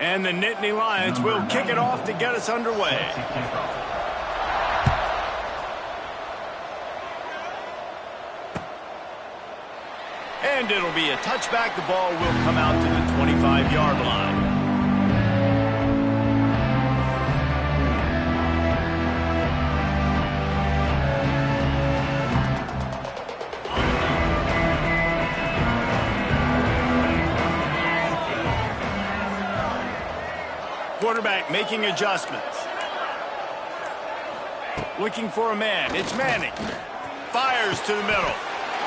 And the Nittany Lions will kick it off to get us underway. And it'll be a touchback. The ball will come out to the 25-yard line. Quarterback making adjustments. Looking for a man. It's Manning. Fires to the middle.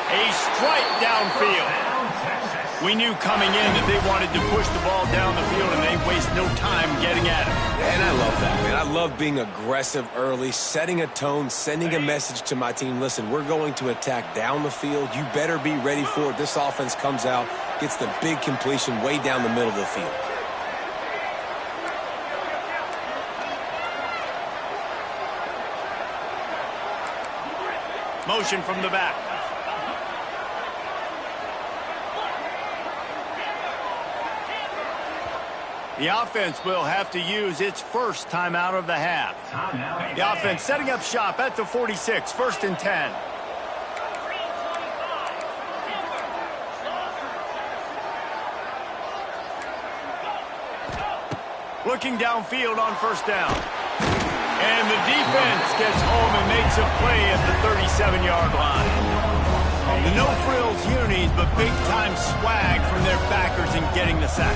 A strike downfield. We knew coming in that they wanted to push the ball down the field, and they waste no time getting at it. And I love that, man. I love being aggressive early, setting a tone, sending a message to my team. Listen, we're going to attack down the field. You better be ready for it. This offense comes out, gets the big completion way down the middle of the field. Motion from the back. The offense will have to use its first timeout of the half. The offense setting up shop at the 46, 1st and 10. Looking downfield on 1st down. And the defense gets home and makes a play at the 37-yard line. The no-frills unis, but big-time swag from their backers in getting the sack.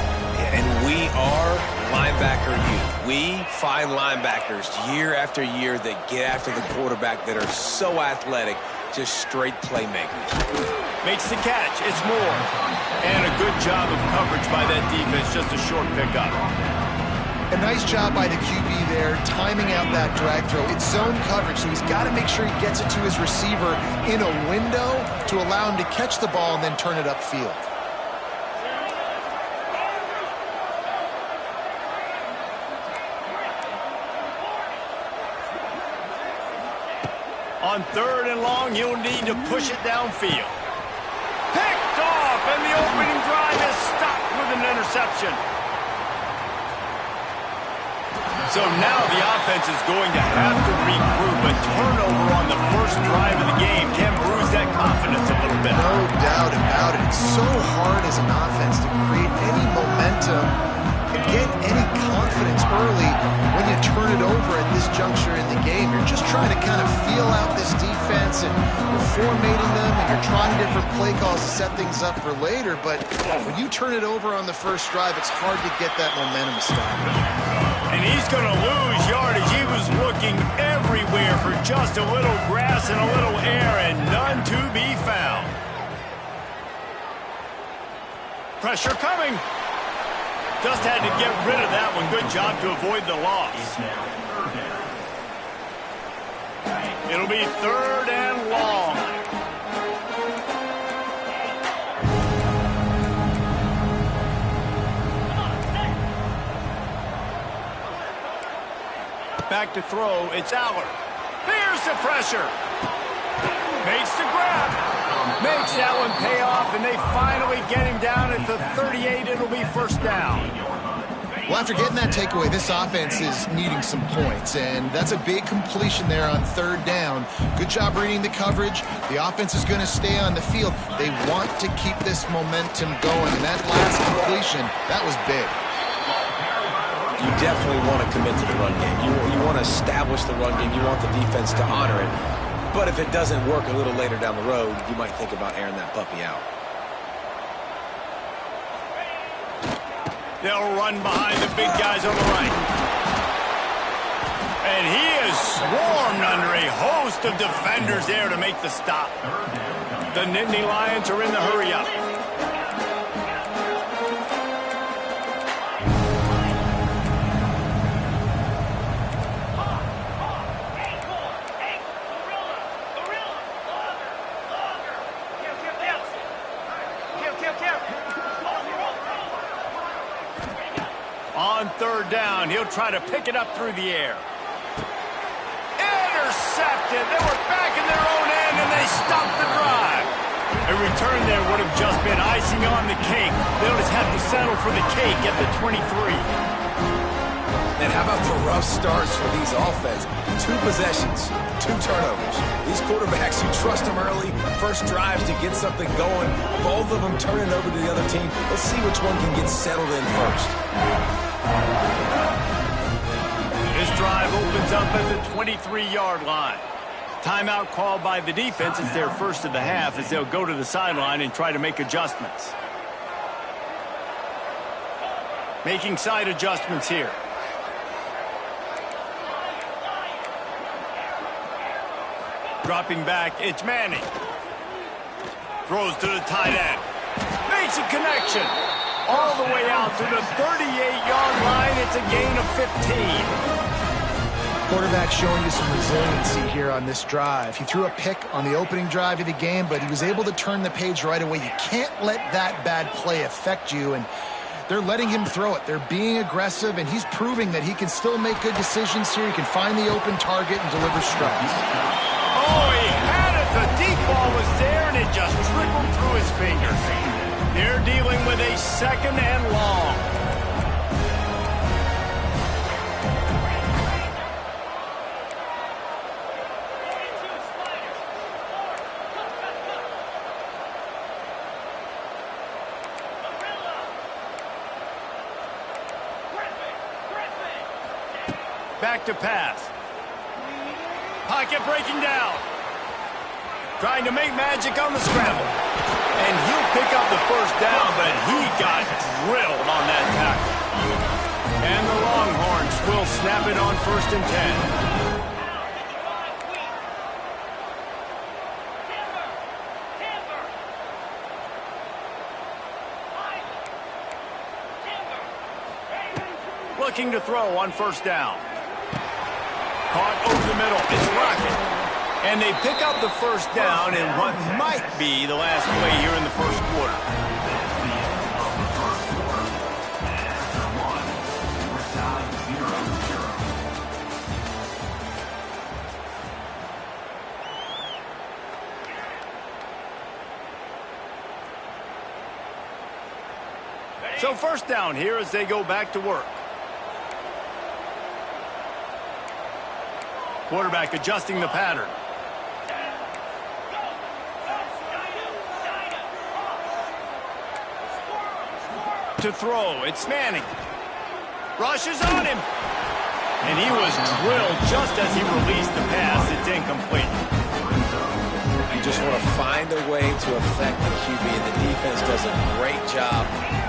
And we are linebacker youth. We find linebackers year after year that get after the quarterback that are so athletic, just straight playmakers. Makes the catch. It's Moore. And a good job of coverage by that defense. Just a short pickup. A nice job by the QB there, timing out that drag throw. It's zone coverage, so he's got to make sure he gets it to his receiver in a window to allow him to catch the ball and then turn it upfield. On 3rd and long, you'll need to push it downfield. Picked off, and the opening drive is stopped with an interception. So now the offense is going to have to regroup. A turnover on the first drive of the game can bruise that confidence a little bit. No doubt about it. It's so hard as an offense to create any momentum and get any confidence early when you turn it over at this juncture in the game. You're just trying to kind of feel out this defense, and you're formatting them, and you're trying different play calls to set things up for later. But when you turn it over on the first drive, it's hard to get that momentum established. And he's going to lose yardage. He was looking everywhere for just a little grass and a little air, and none to be found. Pressure coming. Just had to get rid of that one. Good job to avoid the loss. It'll be 3rd and long. Back to throw, it's Aller. Here's the pressure. Makes the grab. Makes that one pay off, and they finally get him down at the 38. It'll be 1st down. Well, after getting that takeaway, this offense is needing some points, and that's a big completion there on 3rd down. Good job reading the coverage. The offense is going to stay on the field. They want to keep this momentum going, and that last completion, that was big. You definitely want to commit to the run game. You want to establish the run game. You want the defense to honor it. But if it doesn't work a little later down the road, you might think about airing that puppy out. They'll run behind the big guys on the right. And he is swarmed under a host of defenders there to make the stop. The Nittany Lions are in the hurry-up. On 3rd down, he'll try to pick it up through the air. Intercepted. They were back in their own end, and they stopped the drive. A return there would have just been icing on the cake. They'll just have to settle for the cake at the 23. And how about the rough starts for these offense? 2 possessions, 2 turnovers. These quarterbacks, you trust them early, first drives to get something going. Both of them turning over to the other team. Let's see which one can get settled in first. This drive opens up at the 23-yard line. Timeout called by the defense. It's their first of the half as they'll go to the sideline and try to make adjustments. Making side adjustments here. Dropping back, it's Manning. Throws to the tight end. Makes a connection. All the way out to the 38-yard line. It's a gain of 15. Quarterback showing you some resiliency here on this drive. He threw a pick on the opening drive of the game, but he was able to turn the page right away. You can't let that bad play affect you, and they're letting him throw it. They're being aggressive, and he's proving that he can still make good decisions here. He can find the open target and deliver strikes. Oh, he had it. The deep ball was there, and it just trickled through his fingers. They're dealing with a 2nd and long. Back to pass. Pocket breaking down. Trying to make magic on the scramble. And he'll pick up the first down, but he got drilled on that tackle. And the Longhorns will snap it on 1st and 10. Looking to throw on 1st down. Caught over the middle. It's Rocket. And they pick up the 1st down in what might be the last play here in the 1st quarter. So 1st down here as they go back to work. Quarterback adjusting the pattern. To throw, it's Manning. Rushes on him. And he was drilled just as he released the pass. It's incomplete. You just want to find a way to affect the QB, and the defense does a great job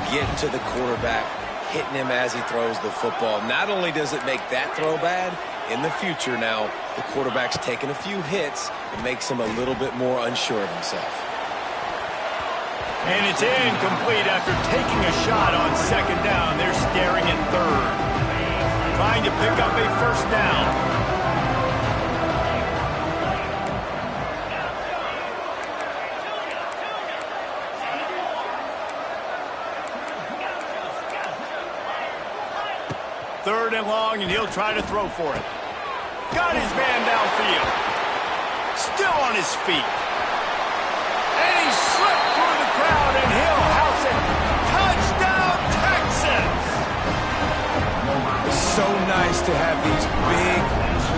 getting to the quarterback, hitting him as he throws the football. Not only does it make that throw bad, in the future now, the quarterback's taking a few hits and makes him a little bit more unsure of himself. And it's incomplete after taking a shot on 2nd down. They're staring at 3rd. Trying to pick up a 1st down. Third and long, and he'll try to throw for it. Got his man downfield. Still on his feet. And he slipped through the crowd, and he'll house it. Touchdown, Texans! It's so nice to have these big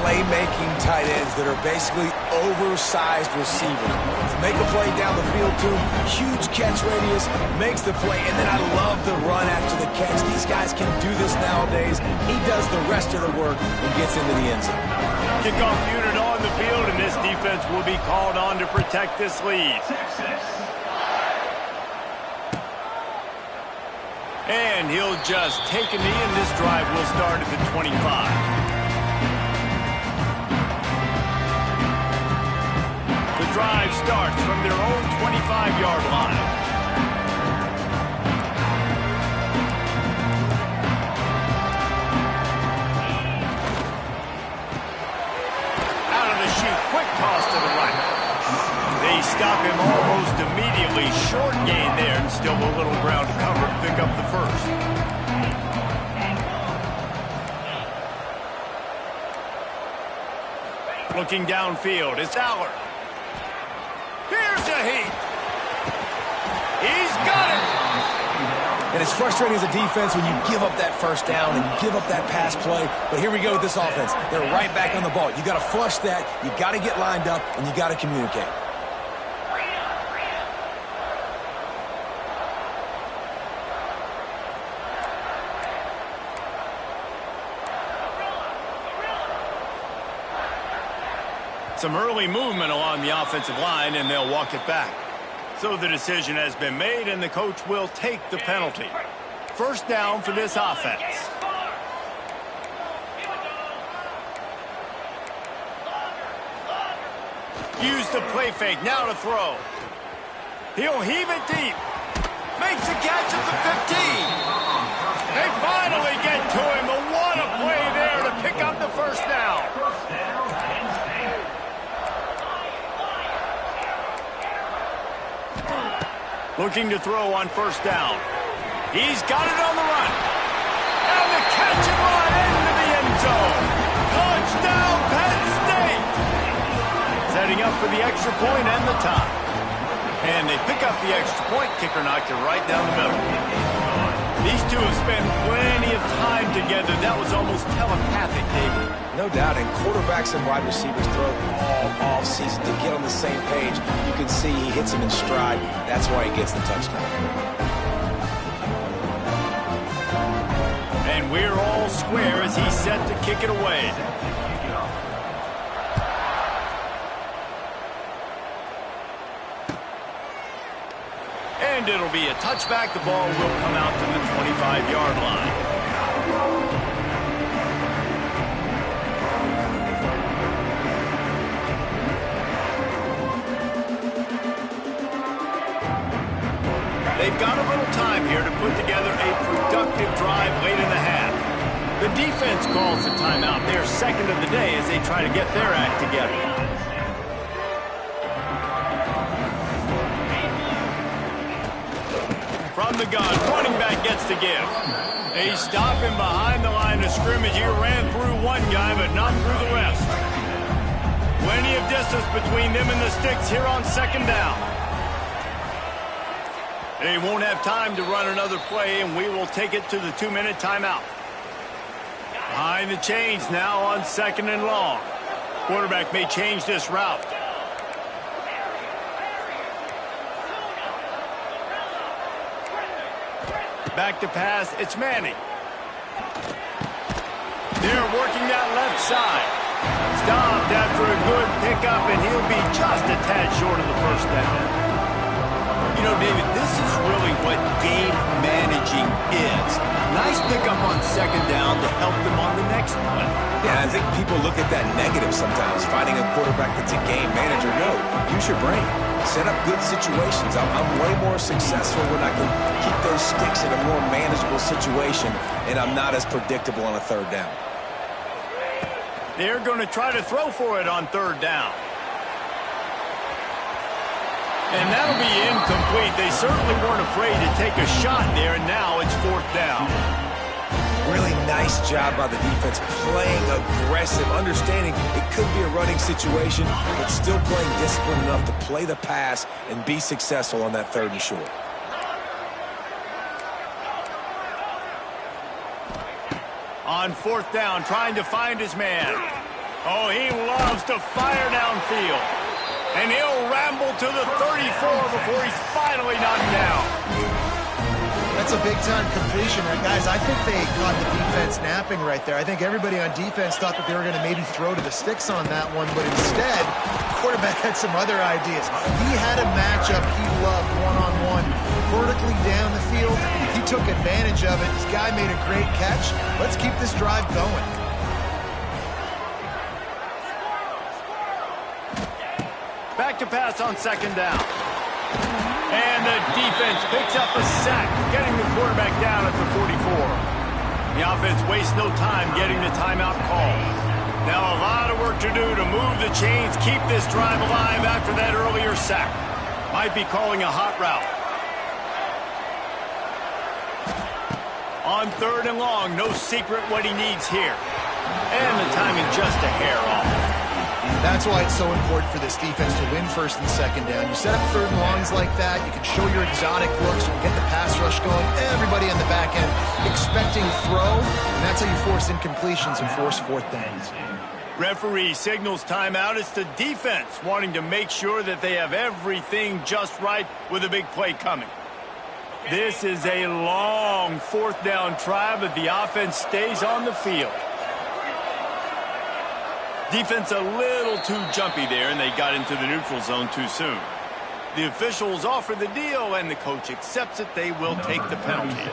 playmaking tight ends that are basically oversized receivers. Make a play down the field to him, huge catch radius, makes the play, and then I love the run after the catch. These guys can do this nowadays. He does the rest of the work and gets into the end zone. Kickoff unit on the field, and this defense will be called on to protect this lead. And he'll just take a knee, and this drive will start at the 25. The drive starts from their own 25-yard line. Out of the chute, quick toss to the right. They stop him almost immediately. Short gain there, and still a little ground to cover to pick up the 1st. Looking downfield, it's Aller. Here's a heat. He's got it! And it's frustrating as a defense when you give up that first down and you give up that pass play. But here we go with this offense. They're right back on the ball. You got to flush that. You got to get lined up, and you got to communicate. Some early movement along the offensive line, and they'll walk it back. So the decision has been made, and the coach will take the penalty. First down for this offense. Use the play fake, now to throw. He'll heave it deep. Makes a catch at the 15. They finally get to him, but what a play there to pick up the first down. Looking to throw on first down. He's got it on the run. And the catch and run into the end zone. Touchdown, Penn State. Setting up for the extra point and the tie. And they pick up the extra point. Kicker knocked it right down the middle. These two have spent plenty of time together. That was almost telepathic, David. No doubt, and quarterbacks and wide receivers throw all offseason to get on the same page. You can see he hits him in stride. That's why he gets the touchdown. And we're all square as he's set to kick it away. And it'll be a touchback. The ball will come out to the 25-yard line. They've got a little time here to put together a productive drive late in the half. The defense calls the timeout. They're second of the day as they try to get their act together. From the gun, running back gets to give. They stop him behind the line of scrimmage. He ran through one guy, but not through the rest. Plenty of distance between them and the sticks here on second down. They won't have time to run another play, and we will take it to the 2-minute timeout. Behind the chains now on second and long. Quarterback may change this route. Back to pass, it's Manning. They're working that left side. Stopped after a good pickup, and he'll be just a tad short of the first down. You know, David, this is really what game managing is. Nice pickup on second down to help them on the next play. Yeah, I think people look at that negative sometimes, finding a quarterback that's a game manager. No, use your brain. Set up good situations. I'm way more successful when I can keep those sticks in a more manageable situation, and I'm not as predictable on a third down. They're going to try to throw for it on third down. And that'll be incomplete. They certainly weren't afraid to take a shot there, and now it's fourth down. Really nice job by the defense, playing aggressive, understanding it could be a running situation, but still playing disciplined enough to play the pass and be successful on that third and short. On fourth down, trying to find his man. Oh, he loves to fire downfield. And he'll ramble to the 34 before he's finally knocked down. That's a big-time completion. Guys, I think they caught the defense napping right there. I think everybody on defense thought that they were going to maybe throw to the sticks on that one, but instead, the quarterback had some other ideas. He had a matchup he loved one-on-one, vertically down the field. He took advantage of it. This guy made a great catch. Let's keep this drive going. Back to pass on second down. And the defense picks up a sack, getting the quarterback down at the 44. The offense wastes no time getting the timeout call. Now a lot of work to do to move the chains, keep this drive alive after that earlier sack. Might be calling a hot route. On third and long, no secret what he needs here. And the timing just a hair off. That's why it's so important for this defense to win first and second down. You set up third and longs like that, you can show your exotic looks, you can get the pass rush going, everybody on the back end expecting throw, and that's how you force incompletions and force fourth downs. Referee signals timeout. It's the defense wanting to make sure that they have everything just right with a big play coming. This is a long fourth down try, but the offense stays on the field. Defense a little too jumpy there, and they got into the neutral zone too soon. The officials offer the deal, and the coach accepts it. They will take the penalty.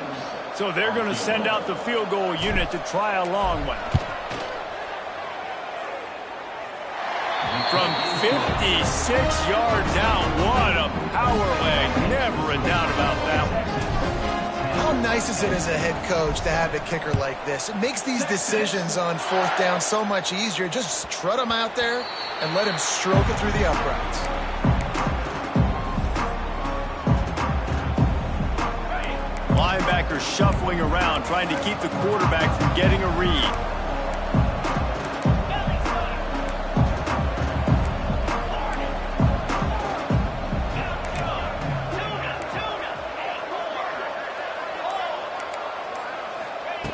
So they're going to send out the field goal unit to try a long one. From 56 yards out, what a power leg. Never a doubt about that one. How nice is it as a head coach to have a kicker like this? It makes these decisions on fourth down so much easier. Just trot him out there and let him stroke it through the uprights. Linebackers shuffling around, trying to keep the quarterback from getting a read.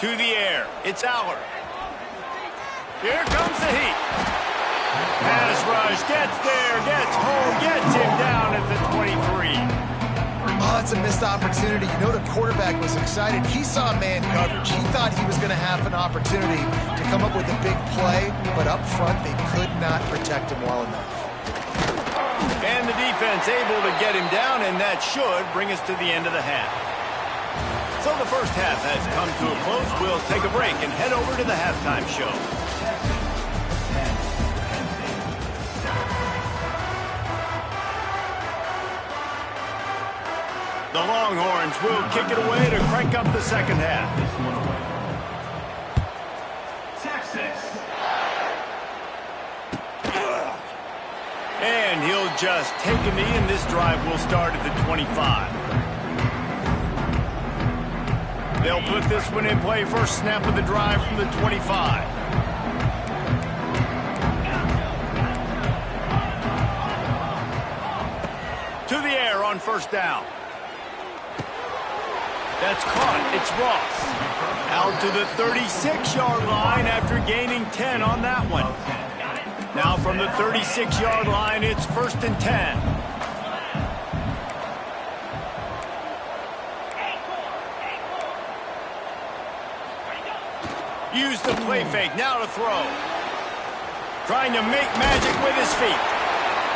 To the air. It's Aller. Here comes the heat. Pass rush. Gets there. Gets home. Gets him down at the 23. Oh, it's a missed opportunity. You know the quarterback was excited. He saw man coverage. He thought he was going to have an opportunity to come up with a big play, but up front they could not protect him well enough. And the defense able to get him down, and that should bring us to the end of the half. So the first half has come to a close. We'll take a break and head over to the halftime show. The Longhorns will kick it away to crank up the second half. Texas. And he'll just take a knee, and this drive will start at the 25. They'll put this one in play. First snap of the drive from the 25. To the air on first down. That's caught. It's Ross. Out to the 36-yard line after gaining 10 on that one. Now from the 36-yard line, it's first and 10. Use the play fake, now to throw. Trying to make magic with his feet.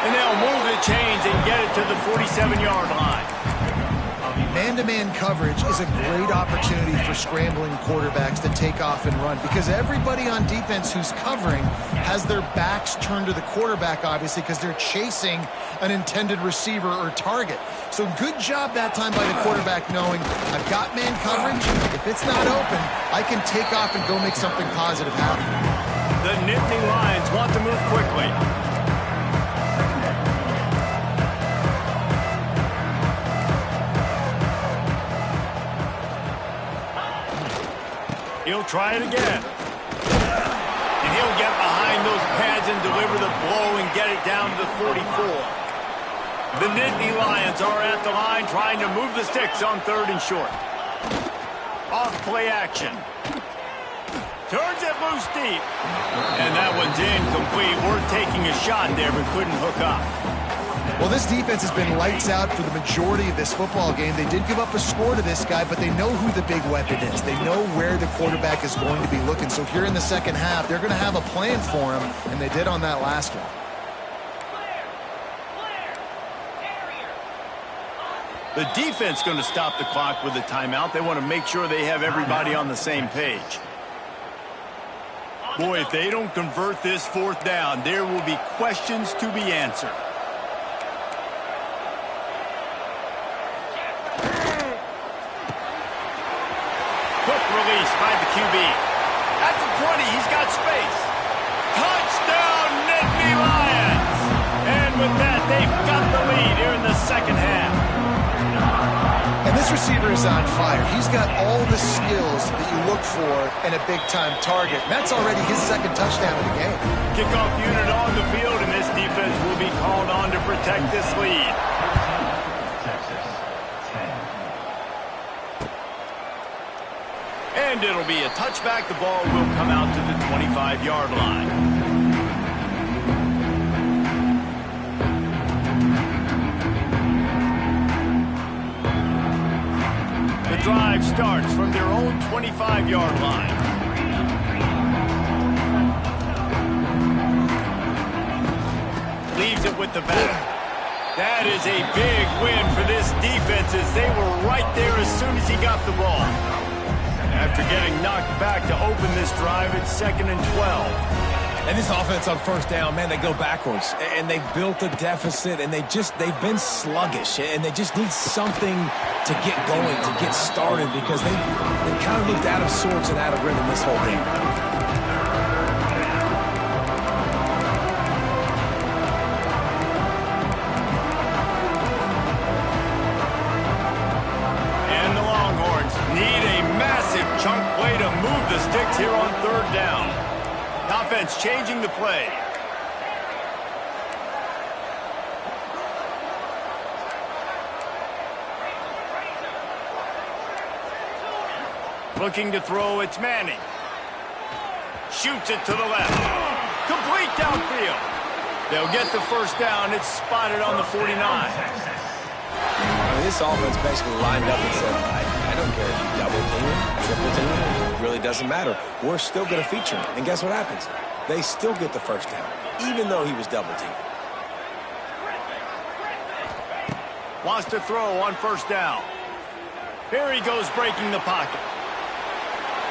And they'll move the chains and get it to the 47-yard line. Man-to-man coverage is a great opportunity for scrambling quarterbacks to take off and run because everybody on defense who's covering has their backs turned to the quarterback, obviously, because they're chasing an intended receiver or target. So good job that time by the quarterback knowing I've got man coverage. If it's not open, I can take off and go make something positive happen. The Nittany Lions want to move quickly. He'll try it again. And he'll get behind those pads and deliver the blow and get it down to the 44. The Nittany Lions are at the line trying to move the sticks on third and short. Off play action. Turns it loose deep. And that one's incomplete. We're taking a shot there but couldn't hook up. Well, this defense has been lights out for the majority of this football game. They did give up a score to this guy, but they know who the big weapon is. They know where the quarterback is going to be looking. So here in the second half, they're going to have a plan for him, and they did on that last one. The defense going to stop the clock with a timeout. They want to make sure they have everybody on the same page. Boy, if they don't convert this fourth down, there will be questions to be answered. Quick release by the QB. At the 20, he's got space. Touchdown, Nittany Lions! And with that, they've got the lead here in the second half. And this This receiver is on fire. He's got all the skills that you look for in a big-time target. And that's already his second touchdown of the game. Kickoff unit on the field, and this defense will be called on to protect this lead. And it'll be a touchback. The ball will come out to the 25-yard line. The drive starts from their own 25-yard line. Leaves it with the back. That is a big win for this defense as they were right there as soon as he got the ball. After getting knocked back to open this drive, it's 2nd and 12. And this offense on first down, man, they go backwards. And they've built a deficit, and they've been sluggish. And they just need something to get going, to get started, because they kind of looked out of sorts and out of rhythm this whole game. Chunk play to move the sticks here on 3rd down. Offense changing the play. Looking to throw, it's Manning. Shoots it to the left. Complete downfield. They'll get the first down. It's spotted on the 49. This offense basically lined up and said, I don't care if you double team, triple team, it really doesn't matter. We're still going to feature him. And guess what happens? They still get the first down, even though he was double teamed. Wants to throw on 1st down. Here he goes breaking the pocket.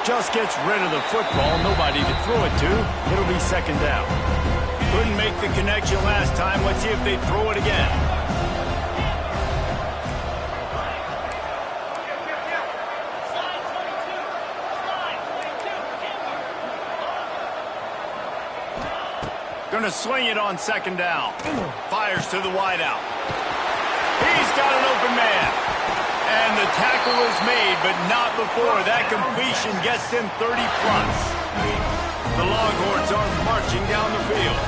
Just gets rid of the football. Nobody to throw it to. It'll be 2nd down. Couldn't make the connection last time. Let's see if they throw it again. Going to swing it on 2nd down. Fires to the wideout. He's got an open man. And the tackle is made, but not before that completion gets them 30-plus. The Longhorns are marching down the field.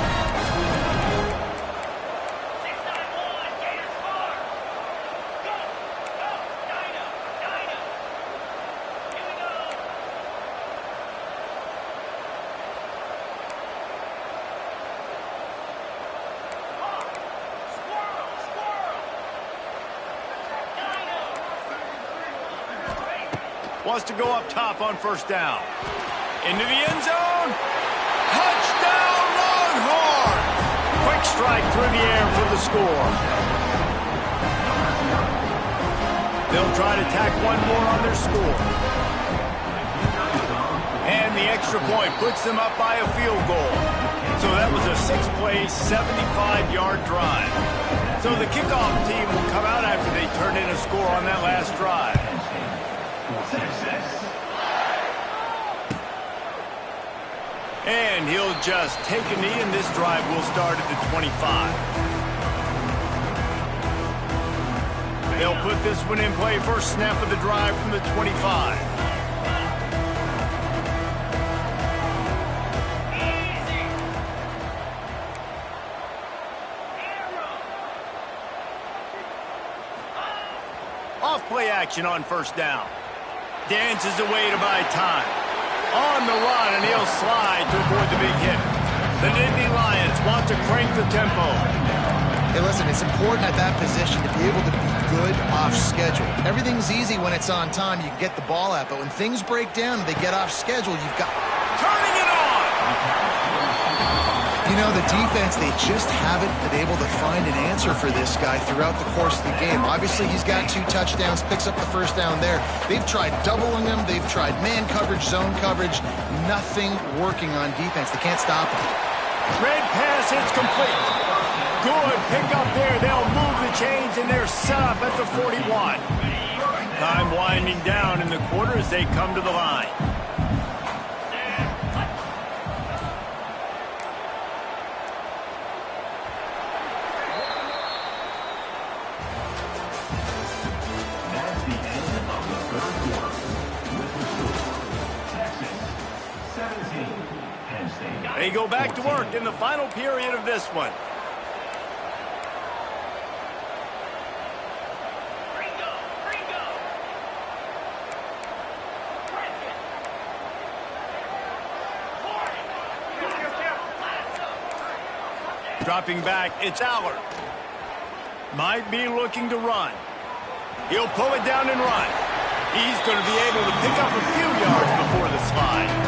Wants to go up top on 1st down. Into the end zone. Touchdown, Longhorn! Quick strike through the air for the score. They'll try to tack one more on their score. And the extra point puts them up by a field goal. So that was a 6-play, 75-yard drive. So the kickoff team will come out after they turn in a score on that last drive. And he'll just take a knee, and this drive will start at the 25. They'll put this one in play. First snap of the drive from the 25. Off play action on 1st down. Dances away to buy time. On the run, and he'll slide to avoid the big hit. The Nittany Lions want to crank the tempo. Hey, listen, it's important at that position to be able to be good off schedule. Everything's easy when it's on time. You can get the ball out, but when things break down and they get off schedule, you've got... Turning it on! You know, the defense, they just haven't been able to find an answer for this guy throughout the course of the game. Obviously, he's got 2 touchdowns, picks up the first down there. They've tried doubling him. They've tried man coverage, zone coverage. Nothing working on defense. They can't stop him. Red pass, it's complete. Good pick up there. They'll move the chains, and they're set up at the 41. Time winding down in the quarter as they come to the line. They go back to work in the final period of this one. Dropping back, it's Allard. Might be looking to run. He'll pull it down and run. He's going to be able to pick up a few yards before the slide.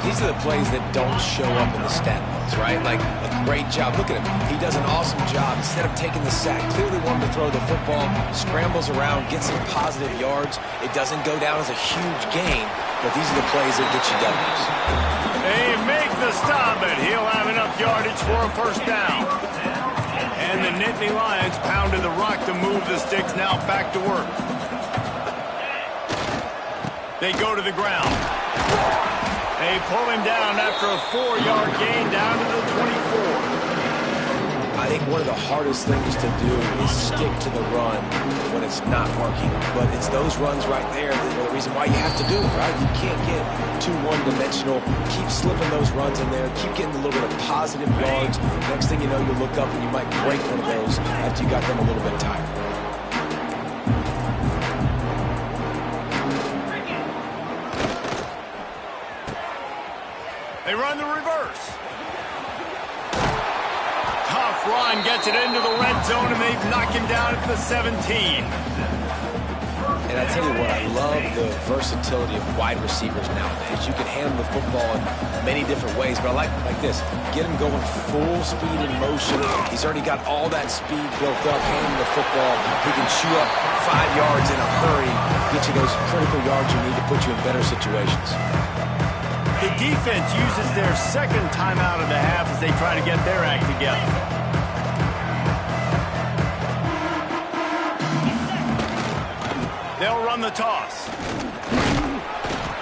These are the plays that don't show up in the stat books, right? Like a great job. Look at him. He does an awesome job. Instead of taking the sack, clearly wanting to throw the football, scrambles around, gets some positive yards. It doesn't go down as a huge gain, but these are the plays that get you W's. They make the stop, but he'll have enough yardage for a first down. And the Nittany Lions pounded the rock to move the sticks, now back to work. They go to the ground. They pull him down after a 4-yard gain down to the 24. I think one of the hardest things to do is stick to the run when it's not working. But it's those runs right there that are the reason why you have to do it, right? You can't get too one-dimensional. Keep slipping those runs in there. Keep getting a little bit of positive yards. Next thing you know, you look up and you might break one of those after you got them a little bit tired. They run the reverse. Tough run gets it into the red zone, and they've knocked him down at the 17. And I tell you what, I love the versatility of wide receivers nowadays. You can handle the football in many different ways, but I like this. Get him going full speed in motion. He's already got all that speed built up, handling the football. He can chew up 5 yards in a hurry, get you those critical yards you need to put you in better situations. The defense uses their second timeout of the half as they try to get their act together. They'll run the toss.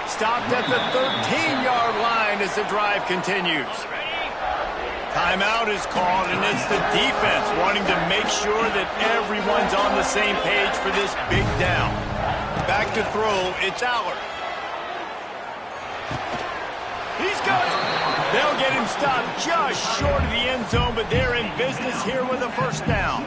Stopped at the 13-yard line as the drive continues. Timeout is called, and it's the defense wanting to make sure that everyone's on the same page for this big down. Back to throw, it's Allard. He's got it. They'll get him stopped just short of the end zone, but they're in business here with a first down.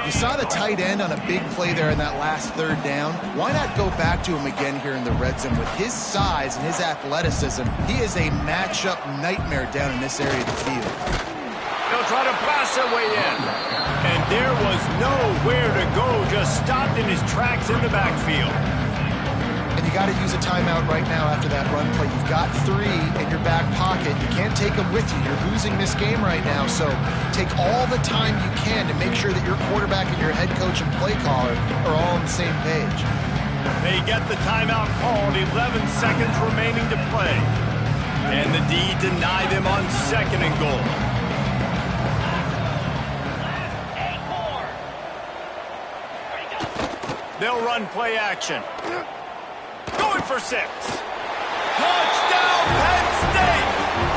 You saw the tight end on a big play there in that last third down. Why not go back to him again here in the red zone? With his size and his athleticism, he is a matchup nightmare down in this area of the field. They'll try to blast their way in. And there was nowhere to go, just stopped in his tracks in the backfield. And you got to use a timeout right now after that run play. You've got 3 in your back pocket. You can't take them with you. You're losing this game right now. So take all the time you can to make sure that your quarterback and your head coach and play caller are all on the same page. They get the timeout called, 11 seconds remaining to play. And the D deny them on 2nd and goal. They'll run play action. Going for 6. Touchdown, Penn State!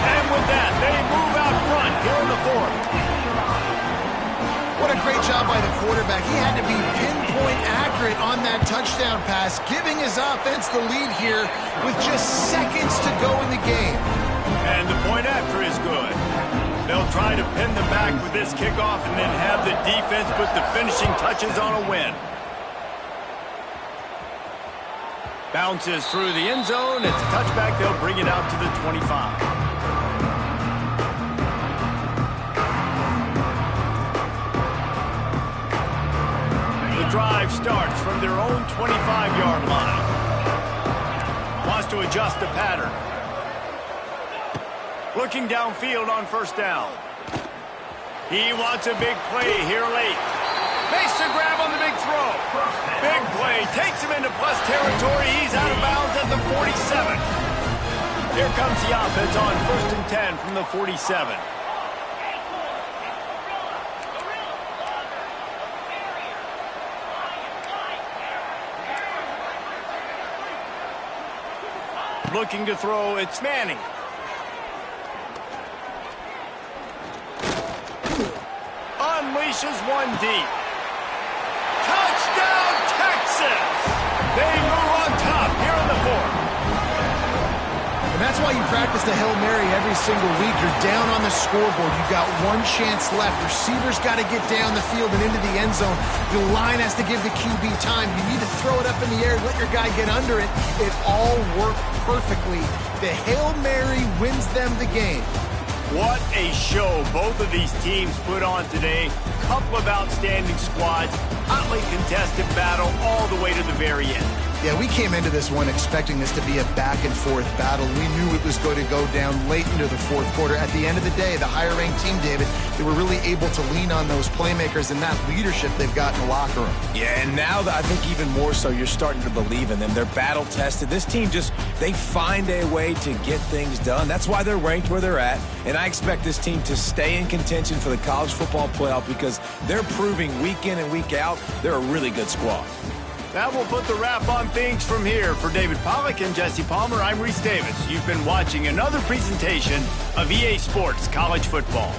And with that, they move out front here in the 4th. What a great job by the quarterback. He had to be pinpoint accurate on that touchdown pass, giving his offense the lead here with just seconds to go in the game. And the point after is good. They'll try to pin them back with this kickoff and then have the defense put the finishing touches on a win. Bounces through the end zone. It's a touchback. They'll bring it out to the 25. The drive starts from their own 25-yard line. Wants to adjust the pattern. Looking downfield on first down. He wants a big play here late. Makes the grab on the big throw. Big play. Takes him into plus territory. He's out of bounds at the 47. Here comes the offense on 1st and 10 from the 47. Looking to throw, it's Manning. Unleashes one deep. Touchdown, Texas! They move on top here in the 4th. And that's That's why you practice the Hail Mary every single week. You're down on the scoreboard. You've got one chance left. Receivers got to get down the field and into the end zone. The line has to give the QB time. You need to throw it up in the air, let your guy get under it. It all worked perfectly. The Hail Mary wins them the game. What a show both of these teams put on today. Couple of outstanding squads, hotly contested battle all the way to the very end. Yeah, we came into this one expecting this to be a back-and-forth battle. We knew it was going to go down late into the fourth quarter. At the end of the day, the higher-ranked team, David, they were really able to lean on those playmakers and that leadership they've got in the locker room. Yeah, and now I think even more so, you're starting to believe in them. They're battle-tested. This team they find a way to get things done. That's why they're ranked where they're at. And I expect this team to stay in contention for the college football playoff because they're proving week in and week out they're a really good squad. That will put the wrap on things from here. For David Pollack and Jesse Palmer, I'm Reese Davis. You've been watching another presentation of EA Sports College Football.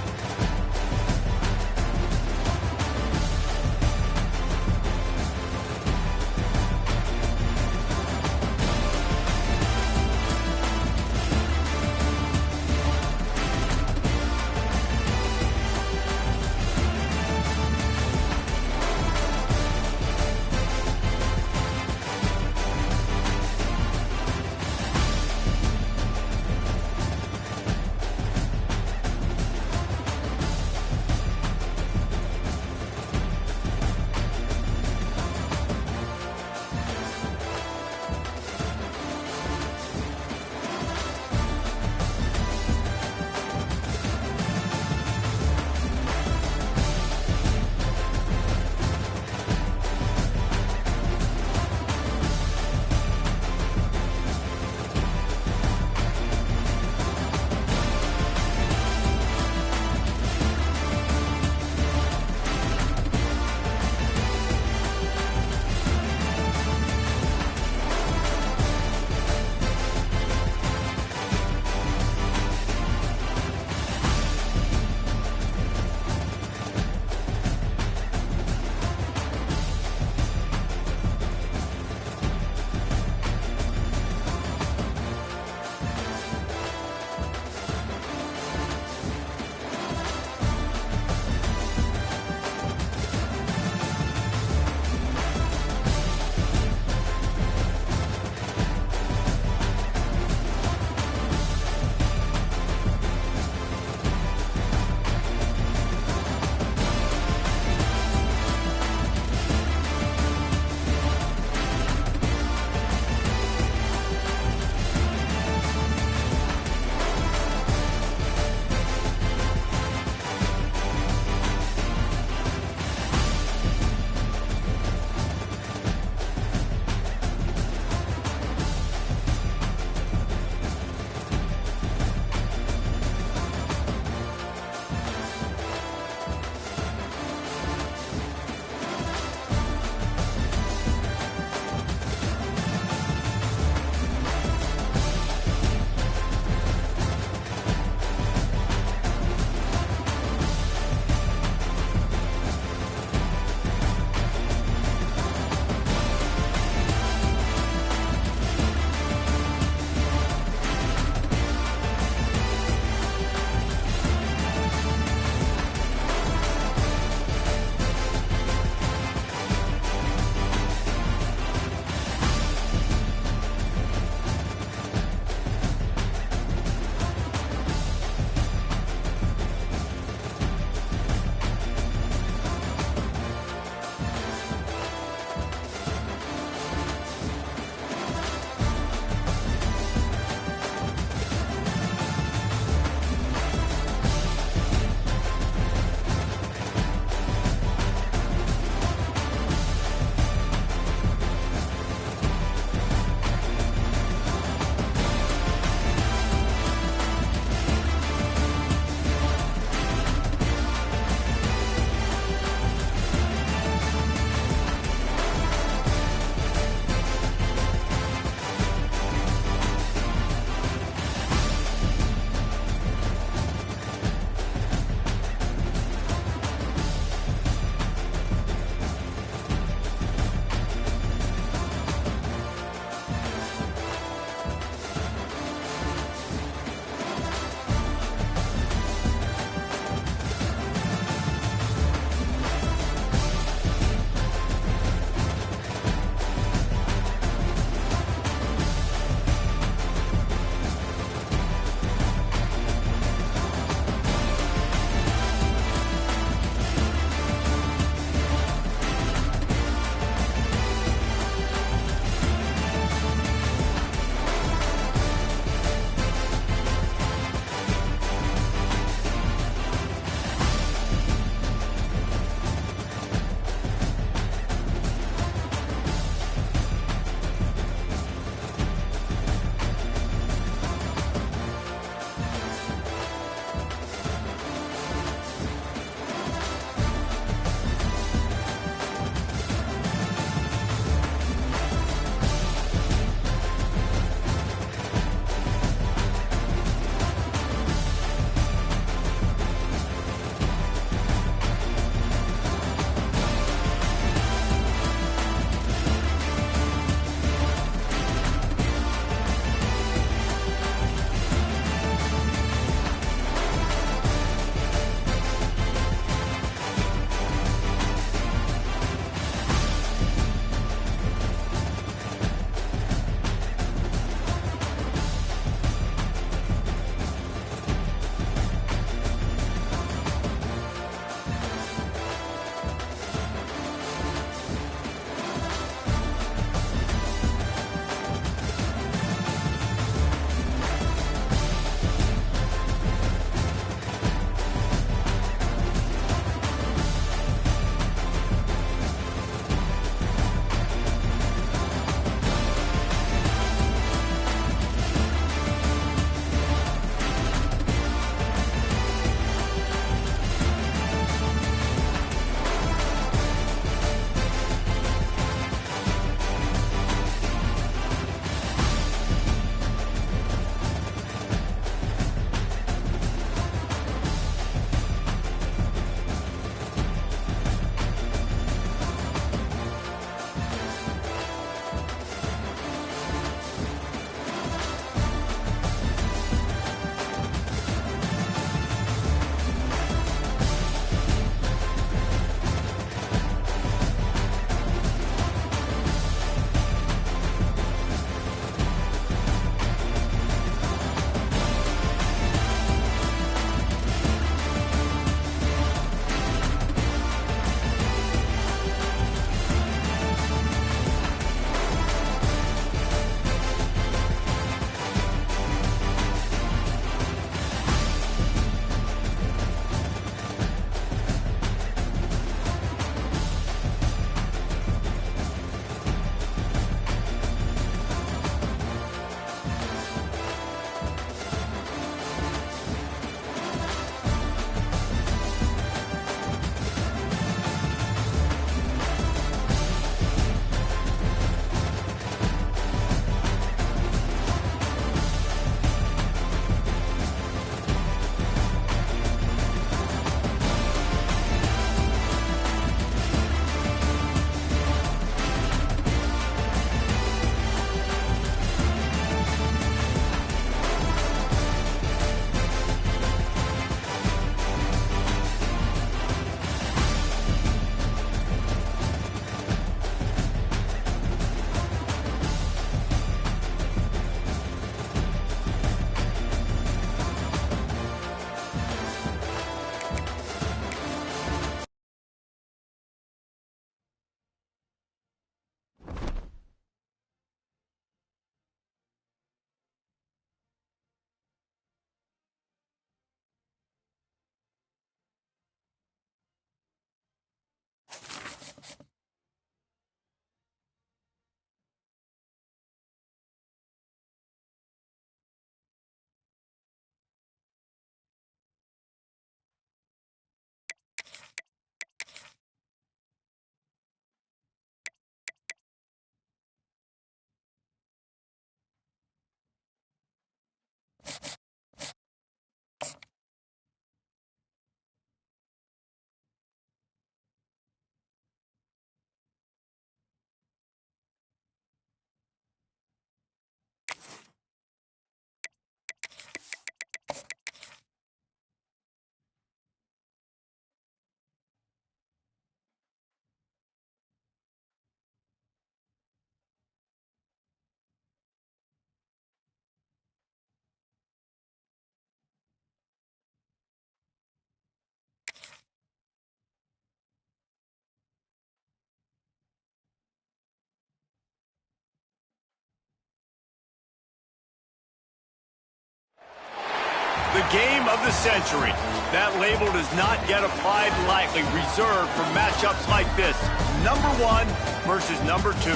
The game of the century. That label does not get applied lightly, reserved for matchups like this. Number 1 versus number 2.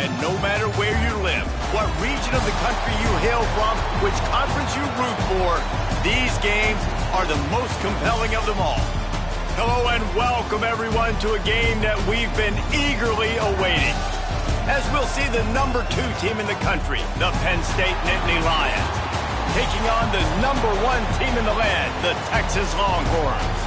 And no matter where you live, what region of the country you hail from, which conference you root for, these games are the most compelling of them all. Hello and welcome everyone to a game that we've been eagerly awaiting. As we'll see the number 2 team in the country, the Penn State Nittany Lions, taking on the number 1 team in the land, the Texas Longhorns.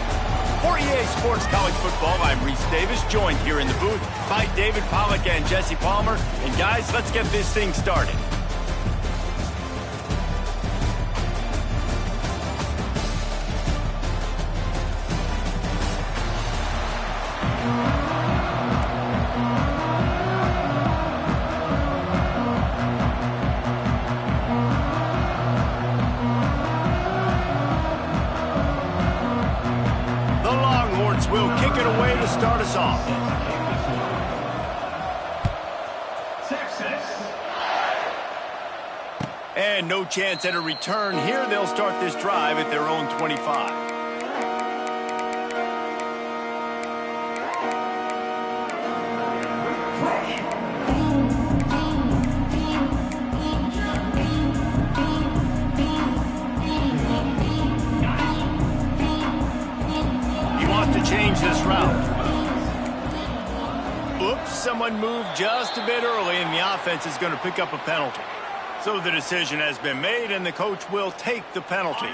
For EA Sports College Football, I'm Reese Davis, joined here in the booth by David Pollack and Jesse Palmer. And guys, let's get this thing started. Will kick it away to start us off. Texas. And no chance at a return here. They'll start this drive at their own 25. Change this route. Oops, someone moved just a bit early, and the offense is going to pick up a penalty. So the decision has been made, and the coach will take the penalty.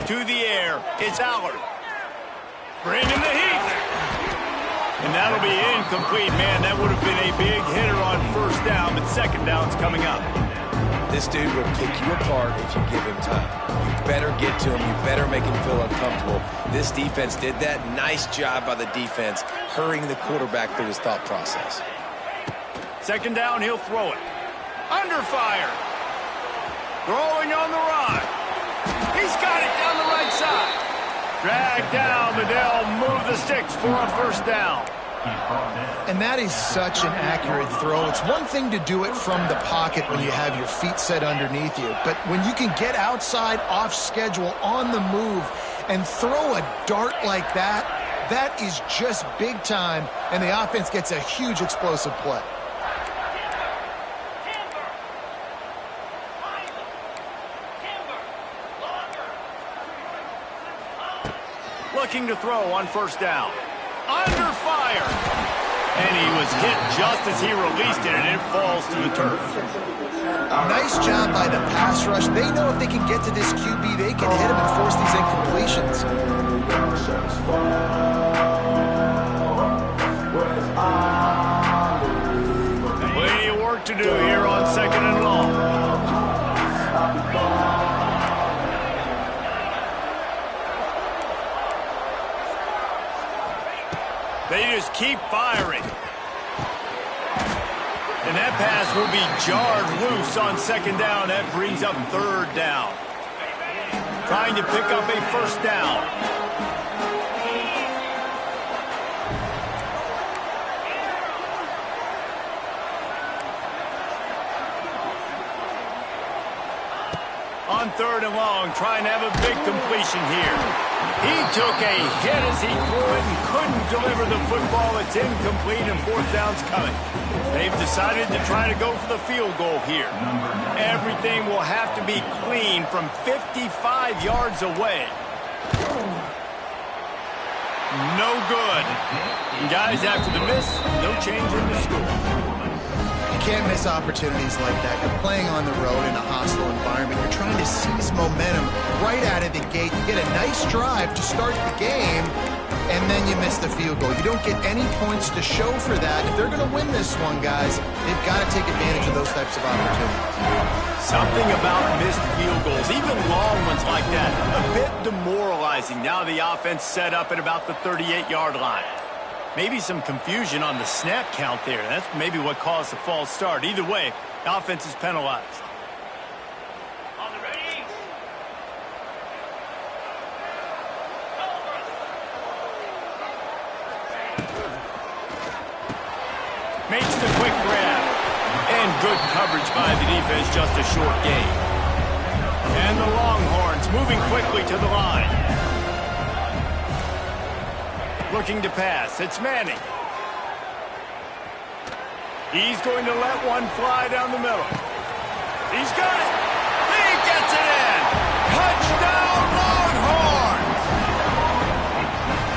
To the air, it's Allard. Bringing the heat. And that'll be incomplete. Man, that would have been a big hitter on first down, but second down's coming up. This dude will pick you apart if you give him time. You better get to him. You better make him feel uncomfortable. This defense did that. Nice job by the defense, hurrying the quarterback through his thought process. Second down, he'll throw it. Under fire. Throwing on the run. He's got it down the right side. Drag down, but they'll move the sticks for a first down. And that is such an accurate throw. It's one thing to do it from the pocket when you have your feet set underneath you, but when you can get outside, off schedule, on the move, and throw a dart like that, that is just big time, and the offense gets a huge explosive play. Looking to throw on first down. Under fire. And he was hit just as he released it, and it falls to the turf. Nice job by the pass rush. They know if they can get to this QB, they can hit him and force these incompletions. Plenty of work to do here on second and long. They just keep firing. And that pass will be jarred loose on second down. That brings up third down. Trying to pick up a first down. On third and long, trying to have a big completion here. He took a hit as he threw it and couldn't deliver the football. It's incomplete and fourth down's coming. They've decided to try to go for the field goal here. Everything will have to be clean from 55 yards away. No good. And guys, after the miss, no change in the score. You can't miss opportunities like that. You're playing on the road in a hostile environment. You're trying to seize momentum right out of the gate. You get a nice drive to start the game, and then you miss the field goal. You don't get any points to show for that. If they're going to win this one, guys, they've got to take advantage of those types of opportunities. Something about missed field goals, even long ones like that, a bit demoralizing. Now the offense set up at about the 38-yard line. Maybe some confusion on the snap count there. That's maybe what caused the false start. Either way, the offense is penalized. On the ready. Makes the quick grab. And good coverage by the defense, just a short gain. And the Longhorns moving quickly to the line. Looking to pass. It's Manning. He's going to let one fly down the middle. He's got it. He gets it in. Touchdown, Longhorns!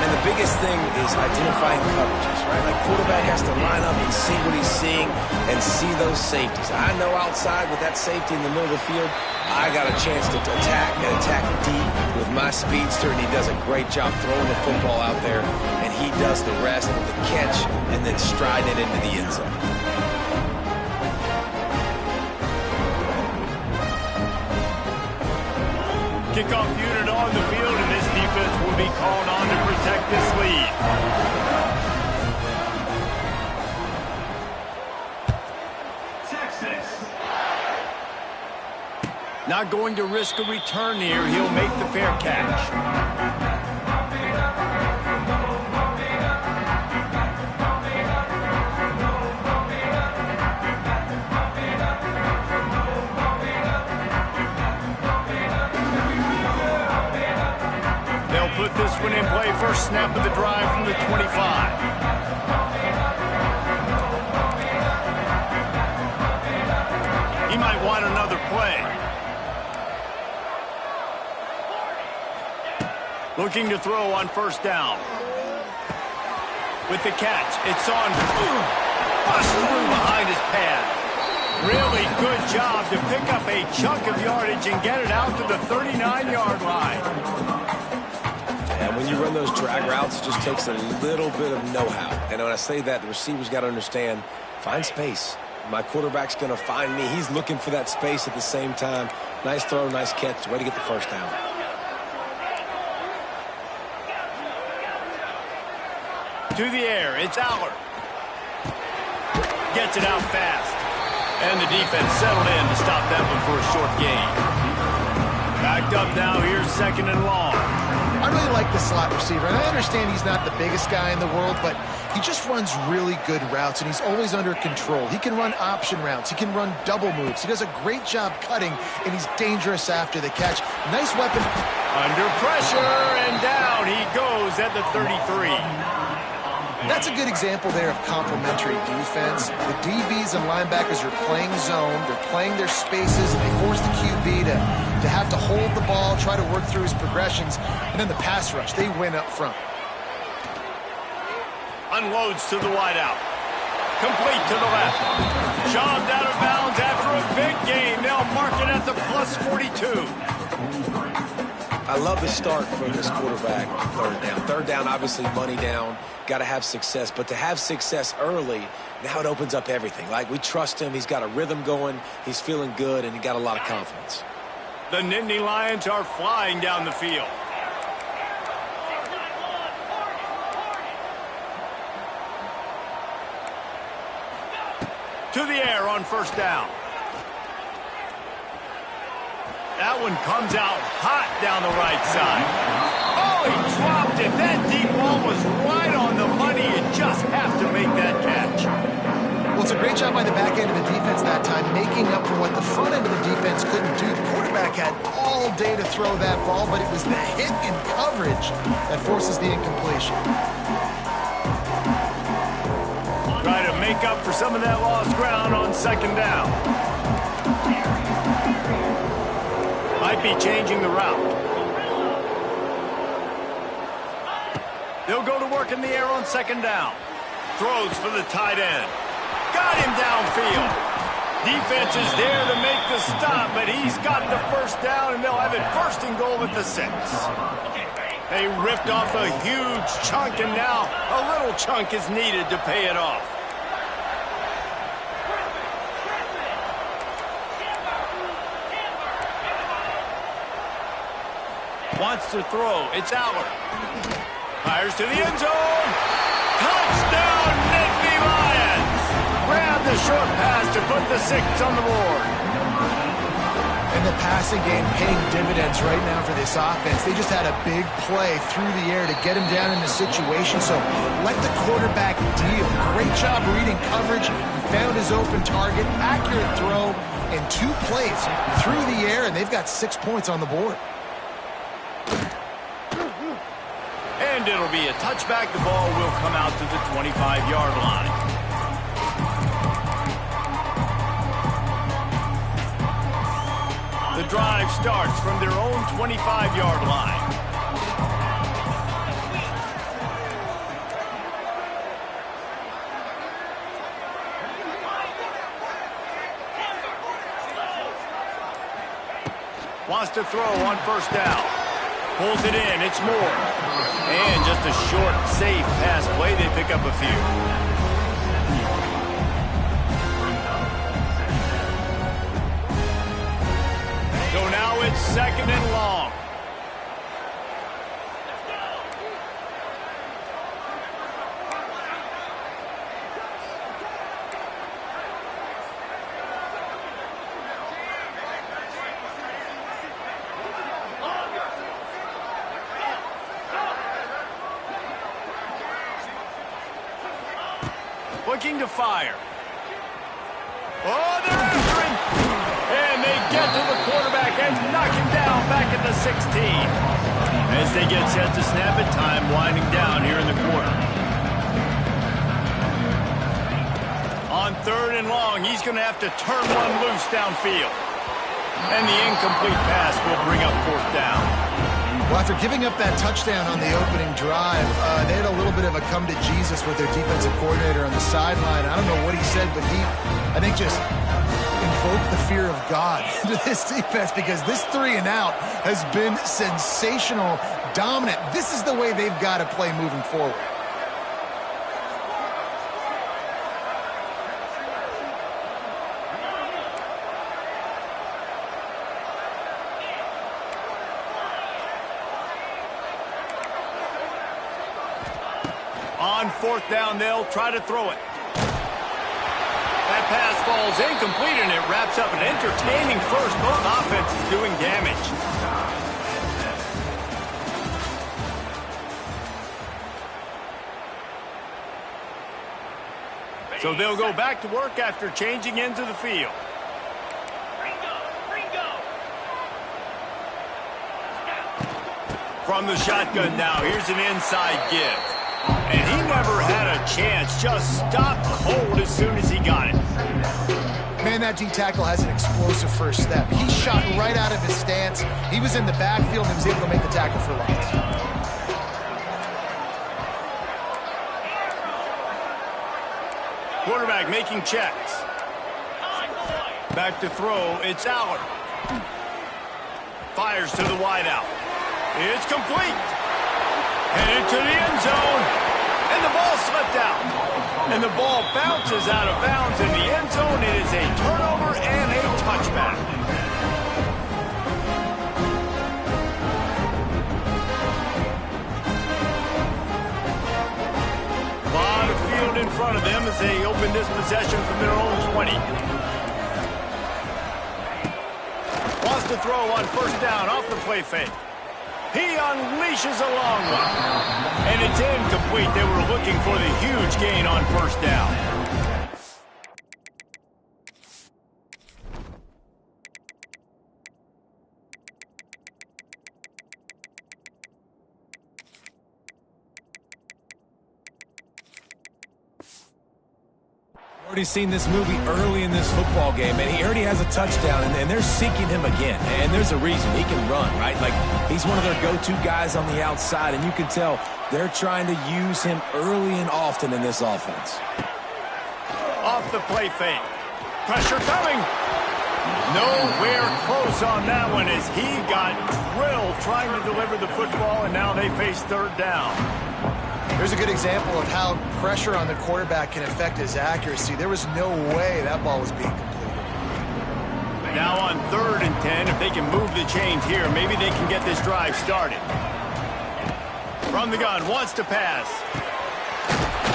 And the biggest thing is identifying coverages, right? Like, quarterback has to line up and see what he's seeing and see those safeties. I know outside with that safety in the middle of the field, I got a chance to attack and attack deep with my speedster, and he does a great job throwing the football out there, and he does the rest with the catch and then striding it into the end zone. Kickoff unit on the field, and this defense will be called on to protect this lead. Texas. Not going to risk a return here. He'll make the fair catch. Put this one in play. First snap of the drive from the 25. He might want another play. Looking to throw on first down. With the catch, it's on. Bust through behind his pad. Really good job to pick up a chunk of yardage and get it out to the 39-yard line. And when you run those drag routes, it just takes a little bit of know-how. And when I say that, the receiver's got to understand, find space. My quarterback's going to find me. He's looking for that space at the same time. Nice throw, nice catch. Way to get the first down. To the air, it's Aller. Gets it out fast. And the defense settled in to stop that one for a short gain. Backed up now, here's second and long. I really like the slot receiver, and I understand he's not the biggest guy in the world, but he just runs really good routes, and he's always under control. He can run option routes. He can run double moves. He does a great job cutting, and he's dangerous after the catch. Nice weapon. Under pressure, and down he goes at the 33. That's a good example there of complementary defense. The DBs and linebackers are playing zone. They're playing their spaces, and they force the QB to have to hold the ball, try to work through his progressions, and then the pass rush, they win up front. Unloads to the wideout. Complete to the left. Shoved out of bounds after a big gain. They'll mark it at the plus 42. I love the start from this quarterback on third down. Third down, obviously money down. Got to have success. But to have success early, now it opens up everything. Like, we trust him. He's got a rhythm going. He's feeling good, and he got a lot of confidence. The Nittany Lions are flying down the field. To the air on first down. That one comes out hot down the right side. Oh, he dropped it. That deep ball was right on the money. You just have to make that catch. Well, it's a great job by the back end of the defense that time, making up for what the front end of the defense couldn't do. The quarterback had all day to throw that ball, but it was the hit in coverage that forces the incompletion. Try to make up for some of that lost ground on second down. Might be changing the route. They'll go to work in the air on second down. Throws for the tight end. Got him downfield. Defense is there to make the stop, but he's got the first down, and they'll have it first and goal at the 6. They ripped off a huge chunk, and now a little chunk is needed to pay it off. Wants to throw. It's Aller. Fires to the end zone. Touchdown, Nittany Lions. Grab the short pass to put the 6 on the board. And And the passing game paying dividends right now for this offense. They just had a big play through the air to get him down in the situation. So let the quarterback deal. Great job reading coverage. He found his open target. Accurate throw. And 2 plays through the air, and they've got 6 points on the board. And it'll be a touchback. The ball will come out to the 25-yard line. The drive starts from their own 25-yard line. Wants to throw on first down. Pulls it in. It's Moore. And just a short, safe pass play. They pick up a few. So now it's 2nd and long. Looking to fire. Oh, they're after him. And they get to the quarterback and knock him down back at the 16. As they get set to snap it, time winding down here in the quarter. On 3rd and long, he's going to have to turn one loose downfield. And the incomplete pass will bring up 4th down. Well, after giving up that touchdown on the opening drive, they had a little bit of a come to Jesus with their defensive coordinator on the sideline. I don't know what he said, but he, I think, just invoked the fear of God into this defense, because this 3 and out has been sensational, dominant. This is the way they've got to play moving forward. On 4th down, they'll try to throw it. That pass falls incomplete, and it wraps up an entertaining first. Both offenses doing damage. So they'll go back to work after changing into the field. From the shotgun now, here's an inside give. And he never had a chance, just stopped cold as soon as he got it. Man, that D-tackle has an explosive first step. He shot right out of his stance. He was in the backfield and was able to make the tackle for loss. Quarterback making checks. Back to throw, it's Allard. Fires to the wideout. It's complete. Headed to the end zone. And the ball slipped out. And the ball bounces out of bounds in the end zone. It is a turnover and a touchback. A lot of field in front of them as they open this possession from their own 20. Wants to throw on first down off the play fake. He unleashes a long one. And it's incomplete. They were looking for the huge gain on first down. Already seen this movie early in this football game, and he already has a touchdown, and they're seeking him again. And there's a reason. He can run, right? Like, he's one of their go-to guys on the outside, and you can tell they're trying to use him early and often in this offense. Off the play fake. Pressure coming. Nowhere close on that one as he got drilled trying to deliver the football, and now they face third down. Here's a good example of how pressure on the quarterback can affect his accuracy. There was no way that ball was being completed. Now on 3rd and 10, if they can move the chains here, maybe they can get this drive started. From the gun, wants to pass.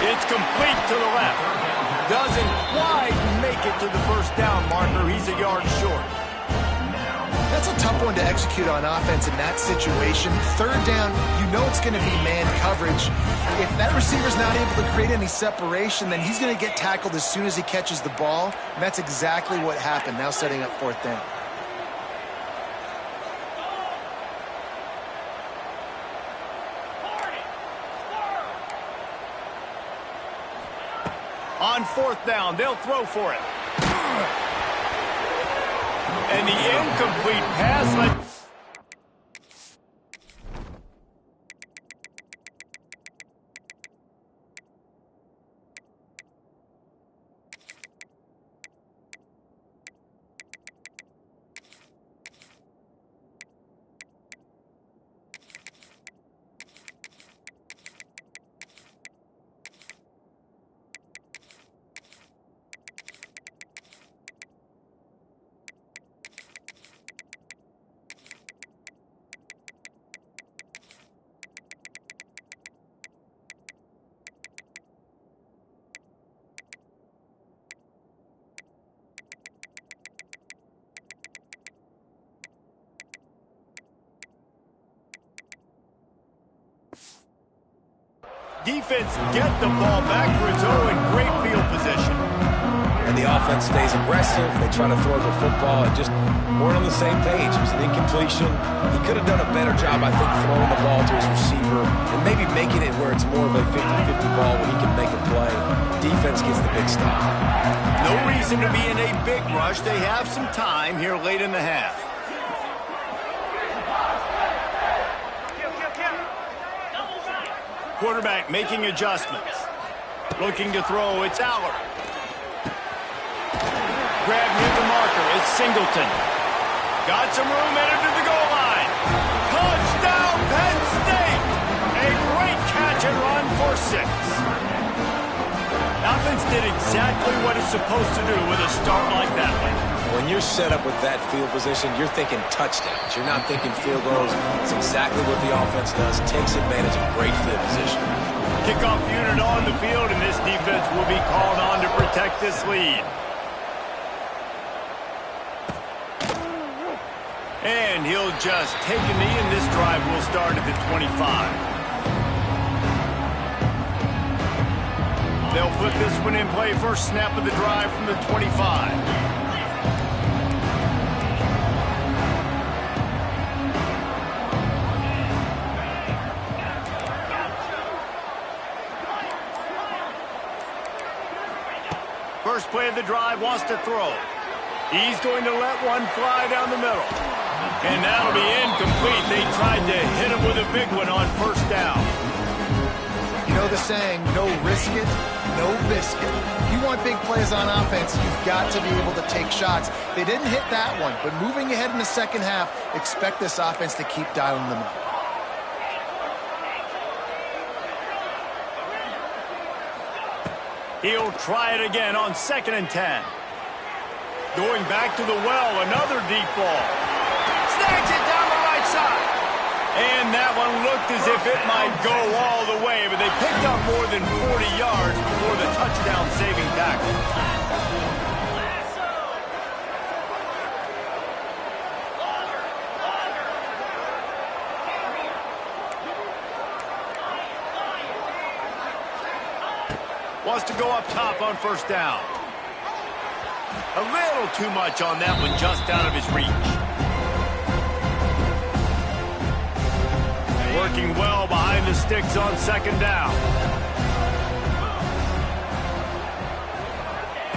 It's complete to the left. Doesn't quite make it to the first down marker. He's a yard short. That's a tough one to execute on offense in that situation. Third down, you know it's going to be man coverage. If that receiver's not able to create any separation, then he's going to get tackled as soon as he catches the ball. And that's exactly what happened, now setting up fourth down. On fourth down, they'll throw for it. And the incomplete pass. Defense get the ball back for its own in great field position. And the offense stays aggressive. They try to throw the football and just weren't on the same page. It was an incompletion. He could have done a better job, I think, throwing the ball to his receiver and maybe making it where it's more of a 50-50 ball where he can make a play. Defense gets the big stop. No reason to be in a big rush. They have some time here late in the half. Quarterback making adjustments. Looking to throw, it's Aller. Grab near the marker, it's Singleton. Got some room, headed to the goal line. Touchdown, Penn State! A great catch and run for 6. Offense did exactly what it's supposed to do with a start like that one. When you're set up with that field position, you're thinking touchdowns. You're not thinking field goals. It's exactly what the offense does. Takes advantage of great field position. Kickoff unit on the field, and this defense will be called on to protect this lead. And he'll just take a knee, and this drive will start at the 25. They'll put this one in play. First snap of the drive from the 25. First play of the drive, wants to throw. He's going to let one fly down the middle. And that'll be incomplete. They tried to hit him with a big one on first down. You know the saying, no risk it, no biscuit. If you want big plays on offense, you've got to be able to take shots. They didn't hit that one, but moving ahead in the second half, expect this offense to keep dialing them up. He'll try it again on 2nd and 10. Going back to the well, another deep ball. Snags it down the right side. And that one looked as if it might go all the way, but they picked up more than 40 yards before the touchdown-saving tackle. Wants to go up top on first down. A little too much on that one, just out of his reach. Working well behind the sticks on 2nd down.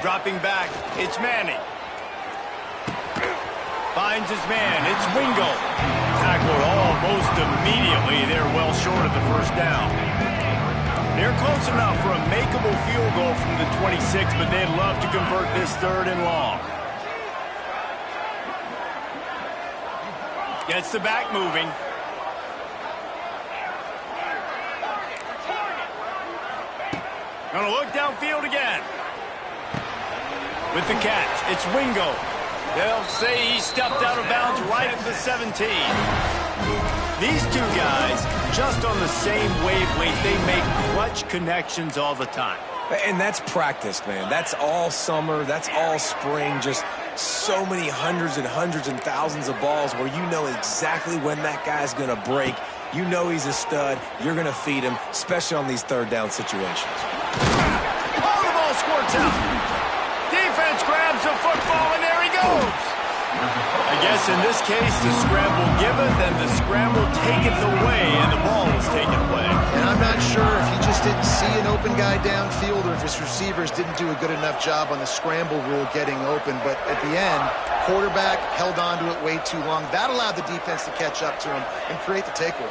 Dropping back, it's Manning. Finds his man, it's Wingo. Tackled almost immediately. They're well short of the first down. They're close enough for a makeable field goal from the 26, but they'd love to convert this 3rd and long. Gets the back moving. Gonna look downfield again. With the catch, it's Wingo. They'll say he stepped out of bounds right at the 17. These two guys, just on the same wavelength, they make clutch connections all the time. And that's practice, man. That's all summer. That's all spring. Just So many hundreds and thousands of balls where you know exactly when that guy's going to break. You know he's a stud. You're going to feed him, especially on these third down situations. Oh, the ball squirts out. Defense grabs the football, and there he goes. I guess in this case, the scramble giveth and the scramble taketh away, and the ball was taken away. And I'm not sure if he just didn't see an open guy downfield or if his receivers didn't do a good enough job on the scramble rule getting open. But at the end, quarterback held on to it way too long. That allowed the defense to catch up to him and create the takeaway.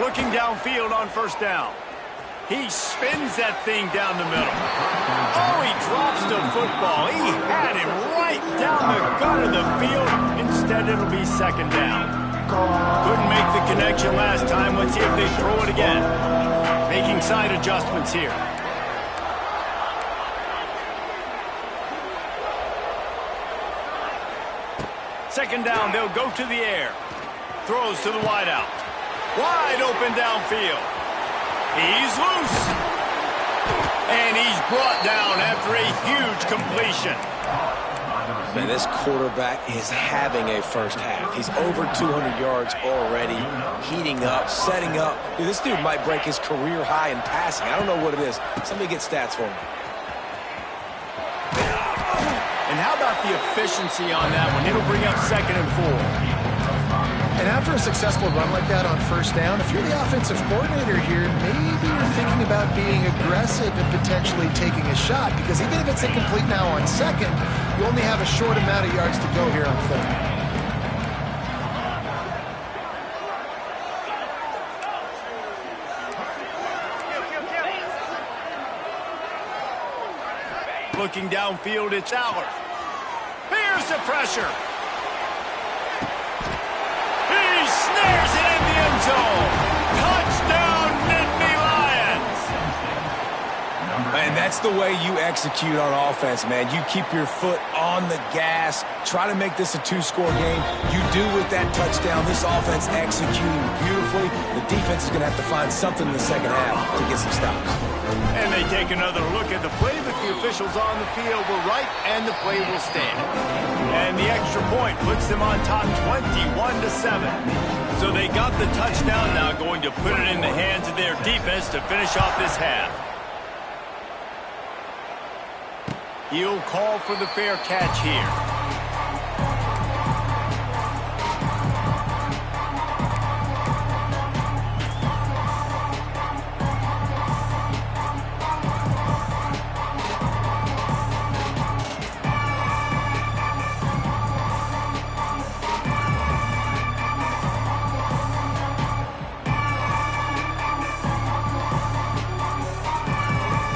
Looking downfield on first down. He spins that thing down the middle. Oh, he drops the football. He had him right down the gut of the field. Instead, it'll be second down. Couldn't make the connection last time. Let's see if they throw it again. Making side adjustments here. Second down, they'll go to the air. Throws to the wideout. Wide open downfield. He's loose. And he's brought down after a huge completion. Man, this quarterback is having a first half. He's over 200 yards already, heating up, setting up. Dude, this dude might break his career high in passing. I don't know what it is. Somebody get stats for him. And how about the efficiency on that one? It'll bring up 2nd and 4. And after a successful run like that on first down, if you're the offensive coordinator here, maybe you're thinking about being aggressive and potentially taking a shot, because even if it's incomplete now on second, you only have a short amount of yards to go here on third. Looking downfield, it's Aller. Here's the pressure. He snares it in the end zone. Touchdown, Nittany Lions. Man, that's the way you execute on offense, man. You keep your foot on the gas. Try to make this a 2-score game. You do with that touchdown. This offense executing beautifully. The defense is going to have to find something in the second half to get some stops. And they take another look at the play, but the officials on the field were right, and the play will stand. And the extra point puts them on top 21-7. So they got the touchdown, now going to put it in the hands of their defense to finish off this half. He'll call for the fair catch here.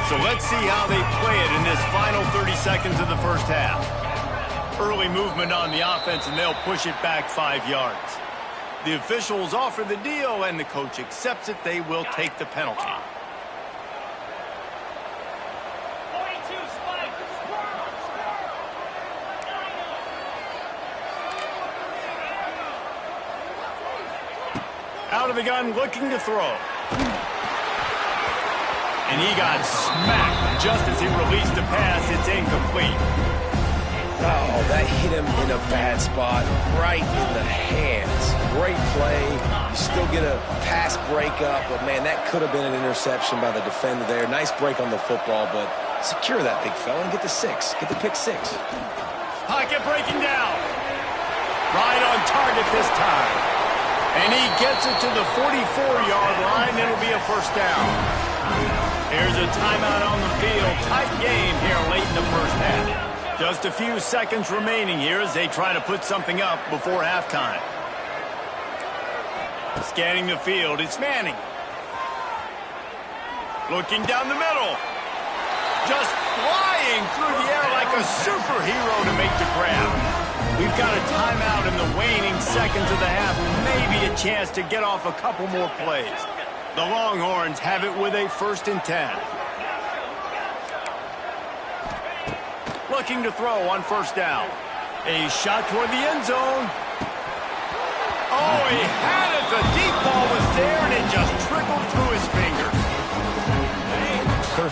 So let's see how they play it in this final 30 seconds of the first half. Early movement on the offense, and they'll push it back 5 yards. The officials offer the deal, and the coach accepts it. They will take the penalty. Out of the gun, looking to throw. And he got smacked just as he released the pass. It's incomplete. Oh, that hit him in a bad spot, right in the hands. Great play. You still get a pass breakup, but, man, that could have been an interception by the defender there. Nice break on the football, but secure that big fella and get the 6. Get the pick 6. Pocket breaking down. Right on target this time. And he gets it to the 44-yard line. It'll be a first down. Here's a timeout on the field. Tight game here late in the first half. Just a few seconds remaining here as they try to put something up before halftime. Scanning the field, it's Manning. Looking down the middle. Just flying through the air like a superhero to make the grab. We've got a timeout in the waning seconds of the half. Maybe a chance to get off a couple more plays. The Longhorns have it with a 1st and 10. Looking to throw on first down. A shot toward the end zone. Oh, he had it. The deep ball was there, and it just trickled through his fingers.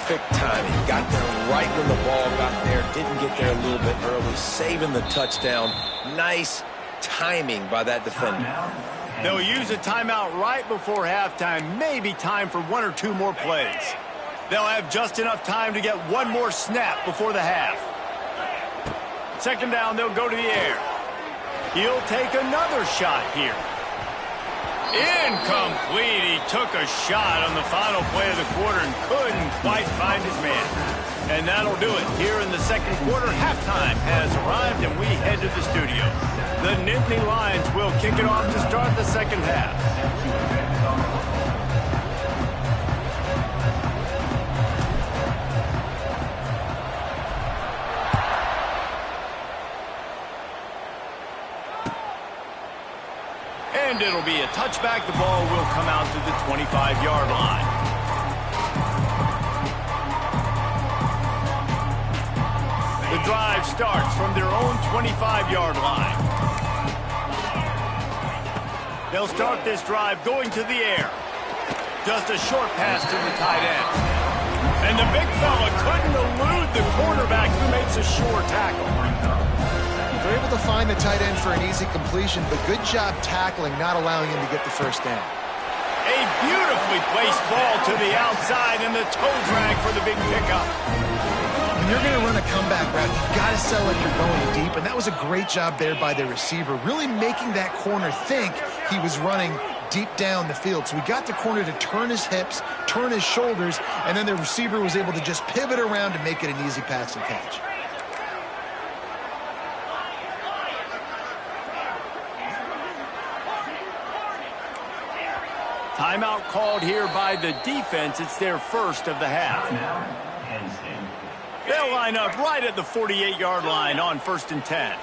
Perfect timing. Got there right when the ball got there. Didn't get there a little bit early. Saving the touchdown. Nice timing by that defender. They'll use a timeout right before halftime. Maybe time for 1 or 2 more plays. They'll have just enough time to get one more snap before the half. Second down, they'll go to the air. He'll take another shot here. Incomplete. He took a shot on the final play of the quarter and couldn't quite find his man. And that'll do it. Here in the second quarter, halftime has arrived, and we head to the studio. The Nittany Lions will kick it off to start the second half. And it'll be a touchback. The ball will come out to the 25-yard line. The drive starts from their own 25-yard line. They'll start this drive going to the air. Just a short pass to the tight end. And the big fella couldn't elude the quarterback who makes a sure tackle. They're able to find the tight end for an easy completion, but good job tackling, not allowing him to get the first down. A beautifully placed ball to the outside and the toe drag for the big pickup. When you're going to run a comeback route, you've got to sell like you're going deep, and that was a great job there by the receiver, really making that corner think he was running deep down the field. So we got the corner to turn his hips, turn his shoulders, and then the receiver was able to just pivot around and make it an easy pass and catch. Timeout called here by the defense. It's their first of the half. They'll line up right at the 48-yard line on 1st and 10.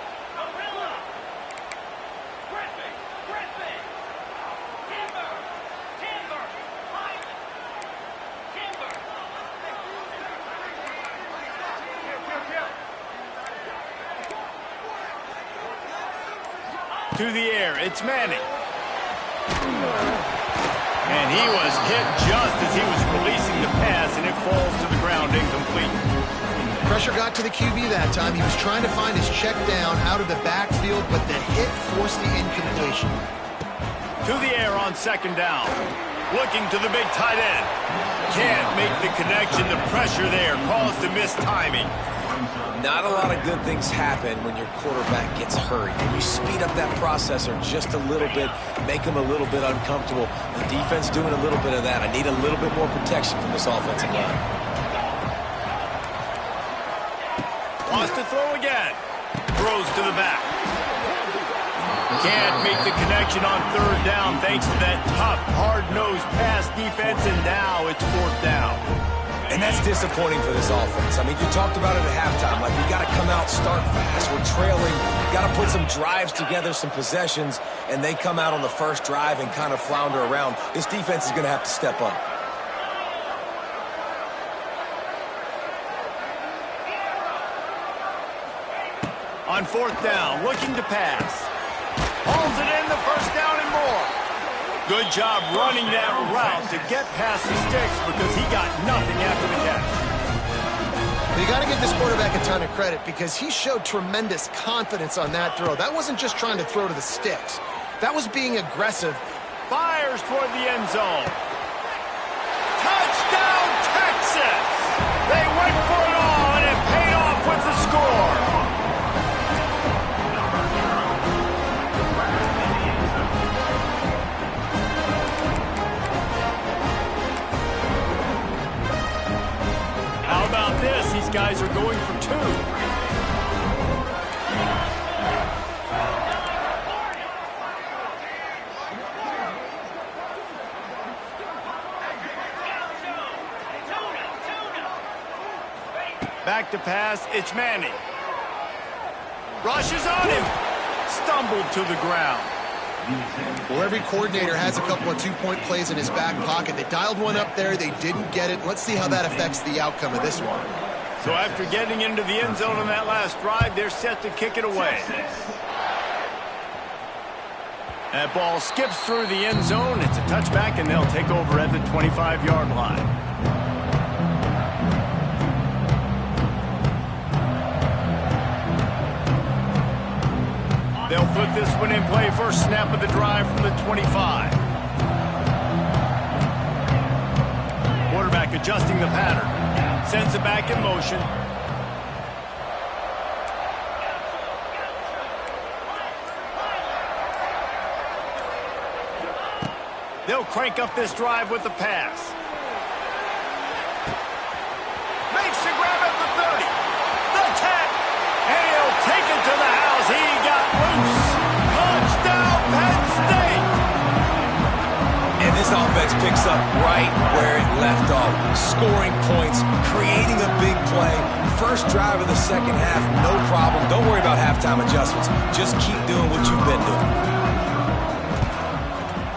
To the air, it's Manning. And he was hit just as he was releasing the pass, and it falls to the ground incomplete. Pressure got to the QB that time. He was trying to find his check down out of the backfield, but the hit forced the incompletion. To the air on 2nd down. Looking to the big tight end. Can't make the connection. The pressure there caused the missed timing. Not a lot of good things happen when your quarterback gets hurried. When you speed up that processor just a little bit, make him a little bit uncomfortable. The defense doing a little bit of that. I need a little bit more protection from this offensive line. Wants to throw again. Throws to the back. Can't make the connection on 3rd down thanks to that tough, hard-nosed pass defense, and now it's 4th down. And that's disappointing for this offense. I mean, you talked about it at halftime. Like, we got to come out, start fast. We're trailing. Got to put some drives together, some possessions, and they come out on the first drive and kind of flounder around. This defense is going to have to step up. On 4th down, looking to pass. Hauls it in, the first down and more. Good job running that route to get past the sticks because he got nothing after the catch. Well, you got to give this quarterback a ton of credit because he showed tremendous confidence on that throw. That wasn't just trying to throw to the sticks. That was being aggressive. Fires toward the end zone. Touchdown, Texas! They went for it all, and it paid off with the score. How about this? These guys are going for 2. Back to pass, it's Manning. Rushes on him. Stumbled to the ground. Well, every coordinator has a couple of 2-point plays in his back pocket. They dialed one up there. They didn't get it. Let's see how that affects the outcome of this one. So after getting into the end zone on that last drive, they're set to kick it away. That ball skips through the end zone. It's a touchback, and they'll take over at the 25-yard line. They'll put this one in play first snap of the drive from the 25. Quarterback adjusting the pattern. Sends it back in motion. They'll crank up this drive with the pass. Makes the grab at the 30. The tap. And he'll take it to the house. He got loose. Touchdown, Penn State. And this offense picks up right where it left off. Scoring points, creating a big play. First drive of the second half, no problem. Don't worry about halftime adjustments. Just keep doing what you've been doing.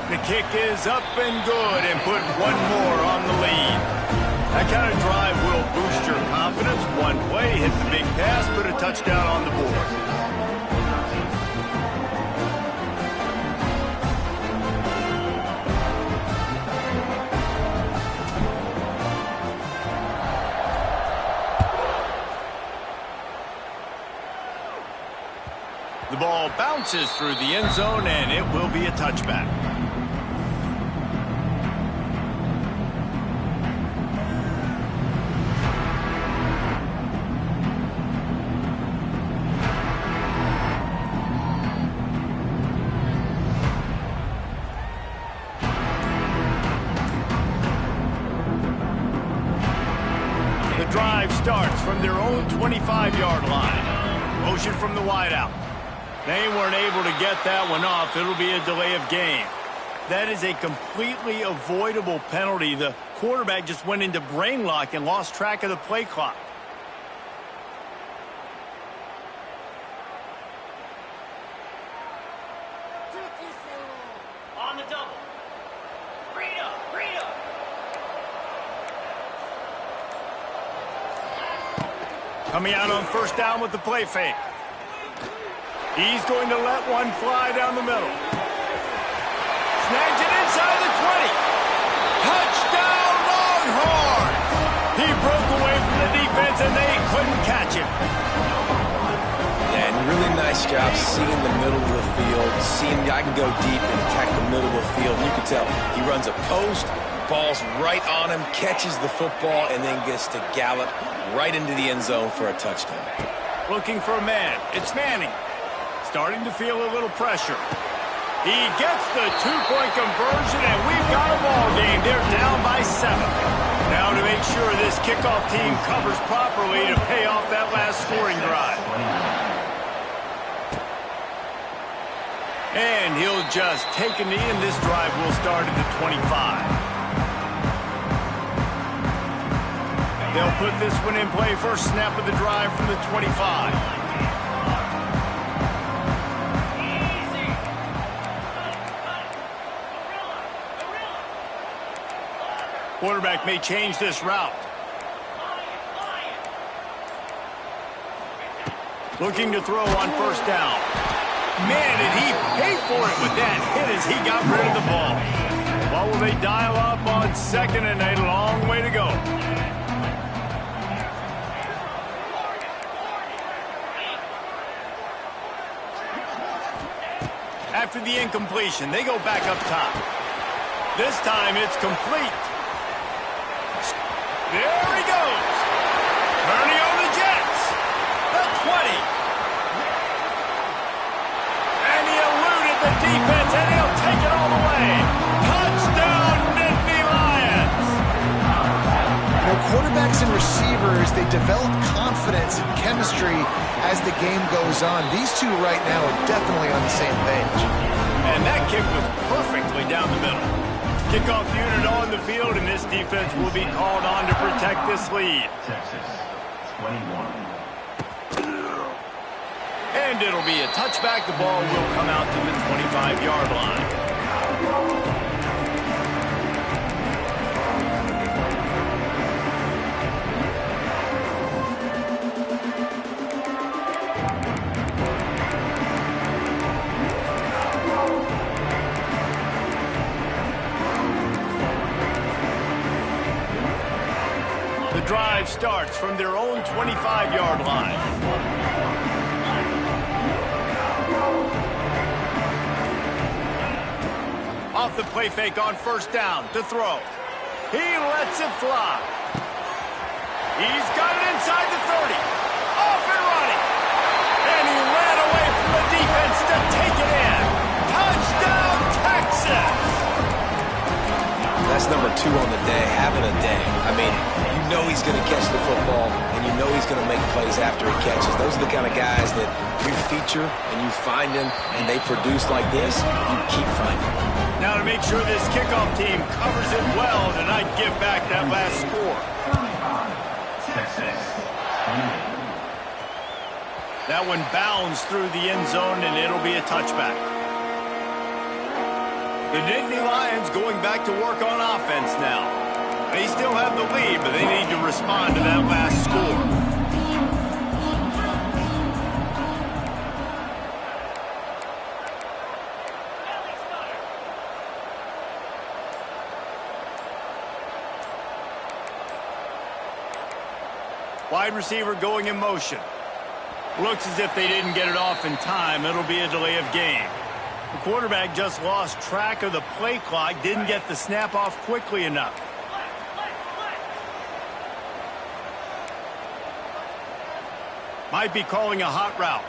The kick is up and good and put one more on the lead. That kind of drive will boost your confidence. One play, hit the big pass, put a touchdown on the board. The ball bounces through the end zone, and it will be a touchback. The drive starts from their own 25-yard line. Motion from the wideout. They weren't able to get that one off. It'll be a delay of game. That is a completely avoidable penalty. The quarterback just went into brain lock and lost track of the play clock. On the double. Rita. Coming out on first down with the play fake. He's going to let one fly down the middle. Snags it inside the 20. Touchdown, Longhorns! He broke away from the defense, and they couldn't catch him. And really nice job seeing the middle of the field. Seeing I can go deep and attack the middle of the field. You can tell he runs a post, ball's right on him, catches the football, and then gets to gallop right into the end zone for a touchdown. Looking for a man. It's Manning. Starting to feel a little pressure. He gets the two-point conversion, and we've got a ball game. They're down by 7. Now to make sure this kickoff team covers properly to pay off that last scoring drive. And he'll just take a knee, and this drive will start at the 25. They'll put this one in play first snap of the drive from the 25. Quarterback may change this route. Looking to throw on first down. Man, did he pay for it with that hit as he got rid of the ball. Well, will they dial up on second, and a long way to go. After the incompletion, they go back up top. This time it's complete. There he goes. Turning on the Jets. The 20. And he eluded the defense, and he'll take it all the way. Touchdown, Nittany Lions. You know, quarterbacks and receivers, they develop confidence and chemistry as the game goes on. These two right now are definitely on the same page. And that kick was perfectly down the middle. Kickoff unit on the field, and this defense will be called on to protect this lead. Texas, 21. And it'll be a touchback. The ball will come out to the 25-yard line. The drive starts from their own 25-yard line. Off the play fake on first down to throw. He lets it fly. He's got it inside the 30. Off and running. And he ran away from the defense to take it in. Touchdown, Texas! That's number 2 on the day, having a day. I mean, you know he's going to catch the football, and you know he's going to make plays after he catches. Those are the kind of guys that you feature and you find them, and they produce like this, you keep finding them. Now to make sure this kickoff team covers it well tonight, give back that last score. That one bounds through the end zone, and it'll be a touchback. The Nittany Lions going back to work on offense now. They still have the lead, but they need to respond to that last score. Wide receiver going in motion. Looks as if they didn't get it off in time. It'll be a delay of game. The quarterback just lost track of the play clock, didn't get the snap off quickly enough. Might be calling a hot route.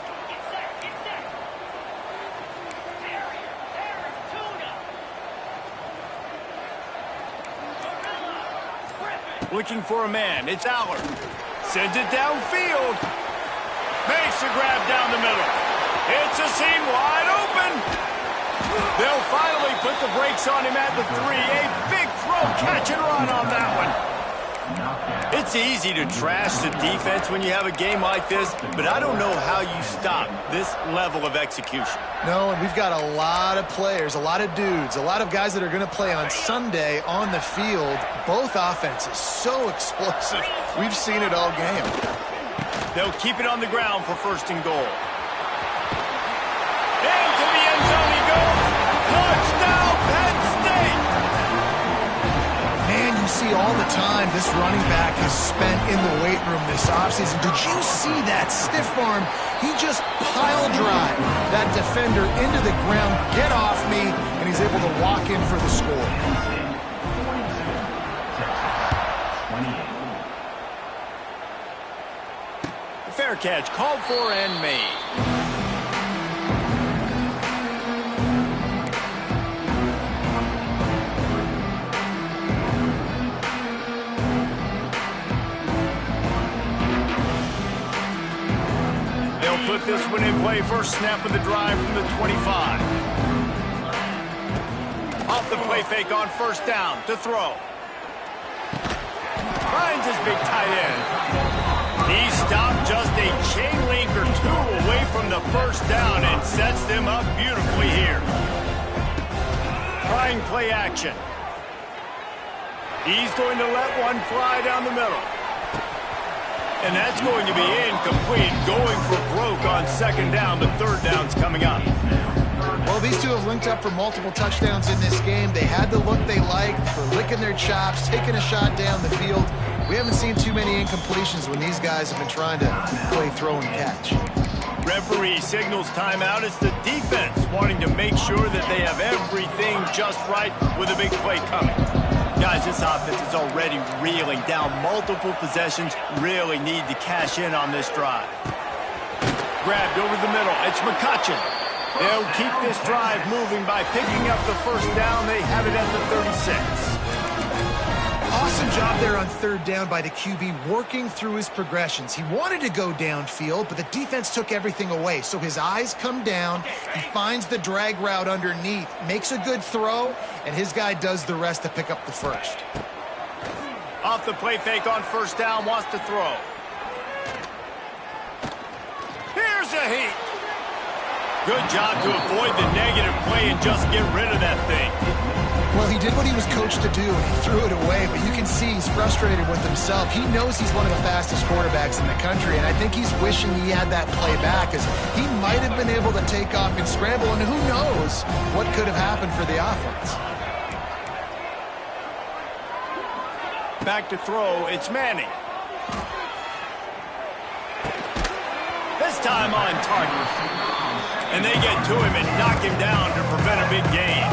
Looking for a man. It's Allard. Sends it downfield. Makes a grab down the middle. It's a seam wide open. They'll finally put the brakes on him at the 3. A big throw, catch and run on that one. It's easy to trash the defense when you have a game like this, but I don't know how you stop this level of execution. No, and we've got a lot of players, a lot of dudes, a lot of guys that are going to play on Sunday on the field. Both offenses so explosive. We've seen it all game. They'll keep it on the ground for first and goal. Into the end zone he goes. Touchdown, Penn State! Man, you see all the time this running back has spent in the weight room this offseason. Did you see that stiff arm? He just pile drive that defender into the ground, get off me, and he's able to walk in for the score. Fair catch, called for and made. They'll put this one in play. First snap of the drive from the 25. Off the play fake on first down to throw. Finds his big tight end. He stopped just a chain link or 2 away from the first down and sets them up beautifully here. Trying play action. He's going to let one fly down the middle. And that's going to be incomplete. Going for broke on second down, but third down's coming up. Well, these two have linked up for multiple touchdowns in this game. They had the look they liked for licking their chops, taking a shot down the field. We haven't seen too many incompletions when these guys have been trying to play throw and catch. Referee signals timeout. It's the defense wanting to make sure that they have everything just right with a big play coming. Guys, this offense is already reeling down multiple possessions. Really need to cash in on this drive. Grabbed over the middle. It's McCutcheon. They'll keep this drive moving by picking up the first down. They have it at the 36. Awesome job there on third down by the QB, working through his progressions. He wanted to go downfield, but the defense took everything away. So his eyes come down, he finds the drag route underneath, makes a good throw, and his guy does the rest to pick up the first. Off the play fake on first down, wants to throw. Here's a heat. Good job to avoid the negative play and just get rid of that thing. Well, he did what he was coached to do, and he threw it away, but you can see he's frustrated with himself. He knows he's one of the fastest quarterbacks in the country, and I think he's wishing he had that play back, as he might have been able to take off and scramble, and who knows what could have happened for the offense. Back to throw, it's Manning. This time on target. And they get to him and knock him down to prevent a big gain.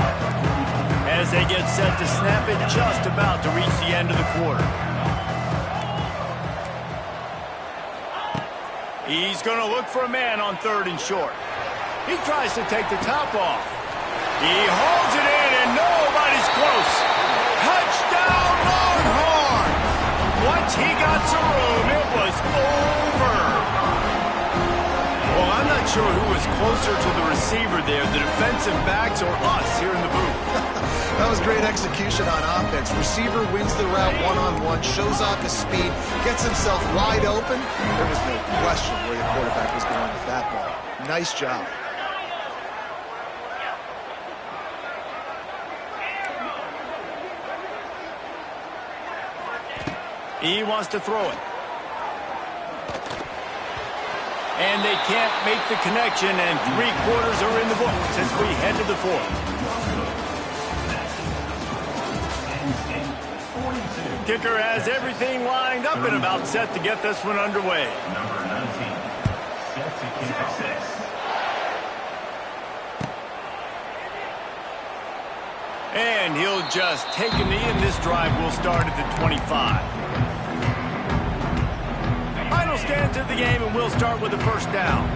as they get set to snap it just about to reach the end of the quarter. He's going to look for a man on 3rd and short. He tries to take the top off. He holds it in, and nobody's close. Touchdown, Longhorns! Once he got some room, it was over. Well, I'm not sure who was closer to the receiver there, the defensive backs or us here in the booth. That was great execution on offense. Receiver wins the route one-on-one, shows off his speed, gets himself wide open. There was no question where the quarterback was going with that ball. Nice job. He wants to throw it. And they can't make the connection, and 3/4 are in the books as we head to the 4th. Kicker has everything lined up and about set to get this one underway. Number 19, set to kick a 6. And he'll just take a knee, and this drive will start at the 25. Final stands of the game, and we'll start with the 1st down.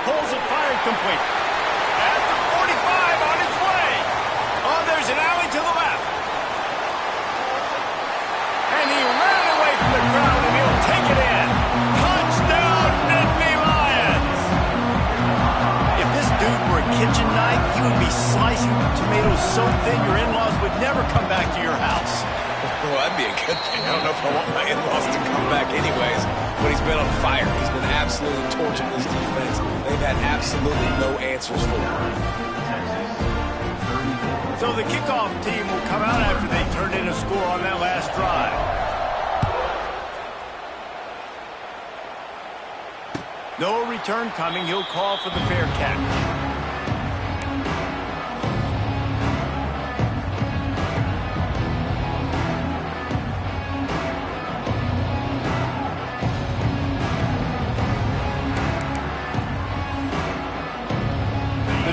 Pulls it, fired, complete. At the 45, on its way. Oh, there's an alley to the left. And he ran away from the crowd, and he'll take it in. Touchdown, Nittany Lions! If this dude were a kitchen knife, he would be slicing tomatoes so thin your in-laws would never come back to your house. Well, that'd be a good thing. I don't know if I want my in-laws to come back anyways, but he's been on fire. He's been absolutely torching this defense. They've had absolutely no answers for him. So the kickoff team will come out after they turned in a score on that last drive. No return coming. He'll call for the fair catch.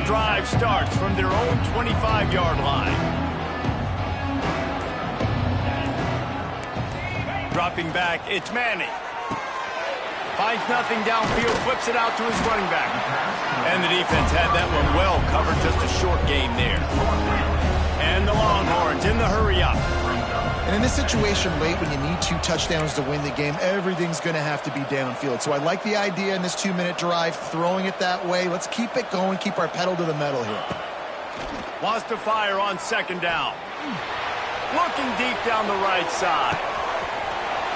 Drive starts from their own 25-yard line. Dropping back, it's Manning. Finds nothing downfield, flips it out to his running back. And the defense had that one well covered, just a short gain there. And the Longhorns in the hurry up. And in this situation late, when you need 2 touchdowns to win the game, everything's going to have to be downfield. So I like the idea in this 2-minute drive, throwing it that way. Let's keep it going, keep our pedal to the metal here. Wants to fire on 2nd down. Looking deep down the right side.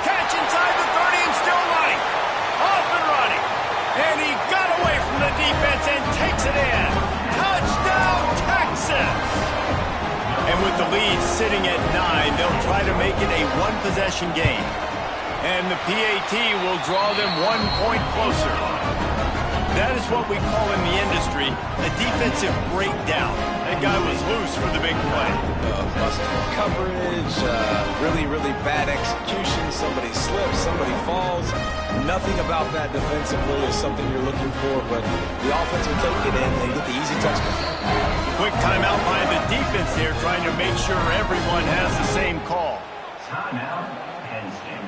Catch inside the 30 and still running. Off and running. And he got away from the defense and takes it in. Touchdown, Texas! And with the lead sitting at 9, they'll try to make it a 1-possession game. And the PAT will draw them 1 point closer. That is what we call in the industry a defensive breakdown. That guy was loose for the big play. Busted coverage, really, really bad execution. Somebody slips, somebody falls. Nothing about that defensively is something you're looking for, but the offense will take it in. They get the easy touchdown. Quick timeout by the defense there, trying to make sure everyone has the same call. Timeout, Penn State.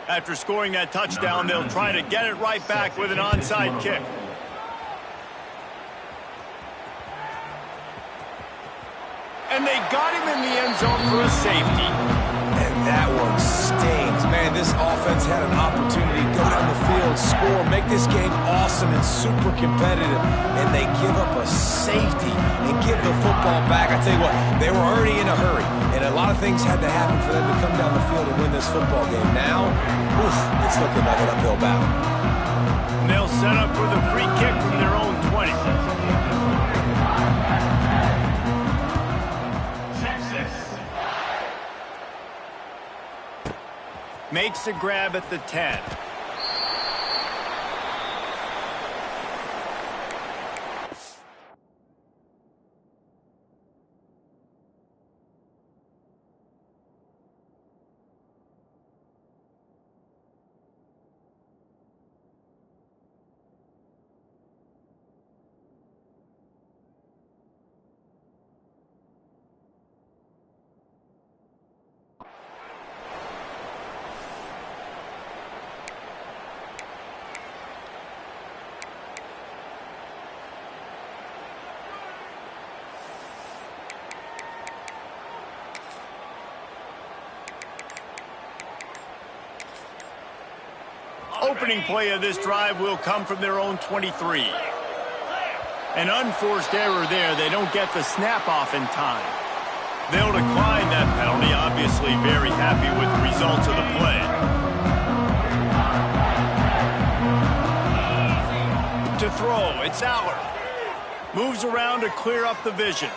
After scoring that touchdown, they'll try to get it right back with an onside kick. And they got him in the end zone for a safety. And that one stings. Man, this offense had an opportunity to go down the field, score, make this game awesome and super competitive. And they give up a safety and give the football back. I tell you what, they were already in a hurry. And a lot of things had to happen for them to come down the field and win this football game. Now, it's looking like an uphill battle. And they'll set up for the free kick from their own 20. Makes a grab at the 10. opening play of this drive will come from their own 23. An unforced error there. They don't get the snap off in time. They'll decline that penalty. Obviously very happy with the results of the play. To throw, it's Aller. Moves around to clear up the vision.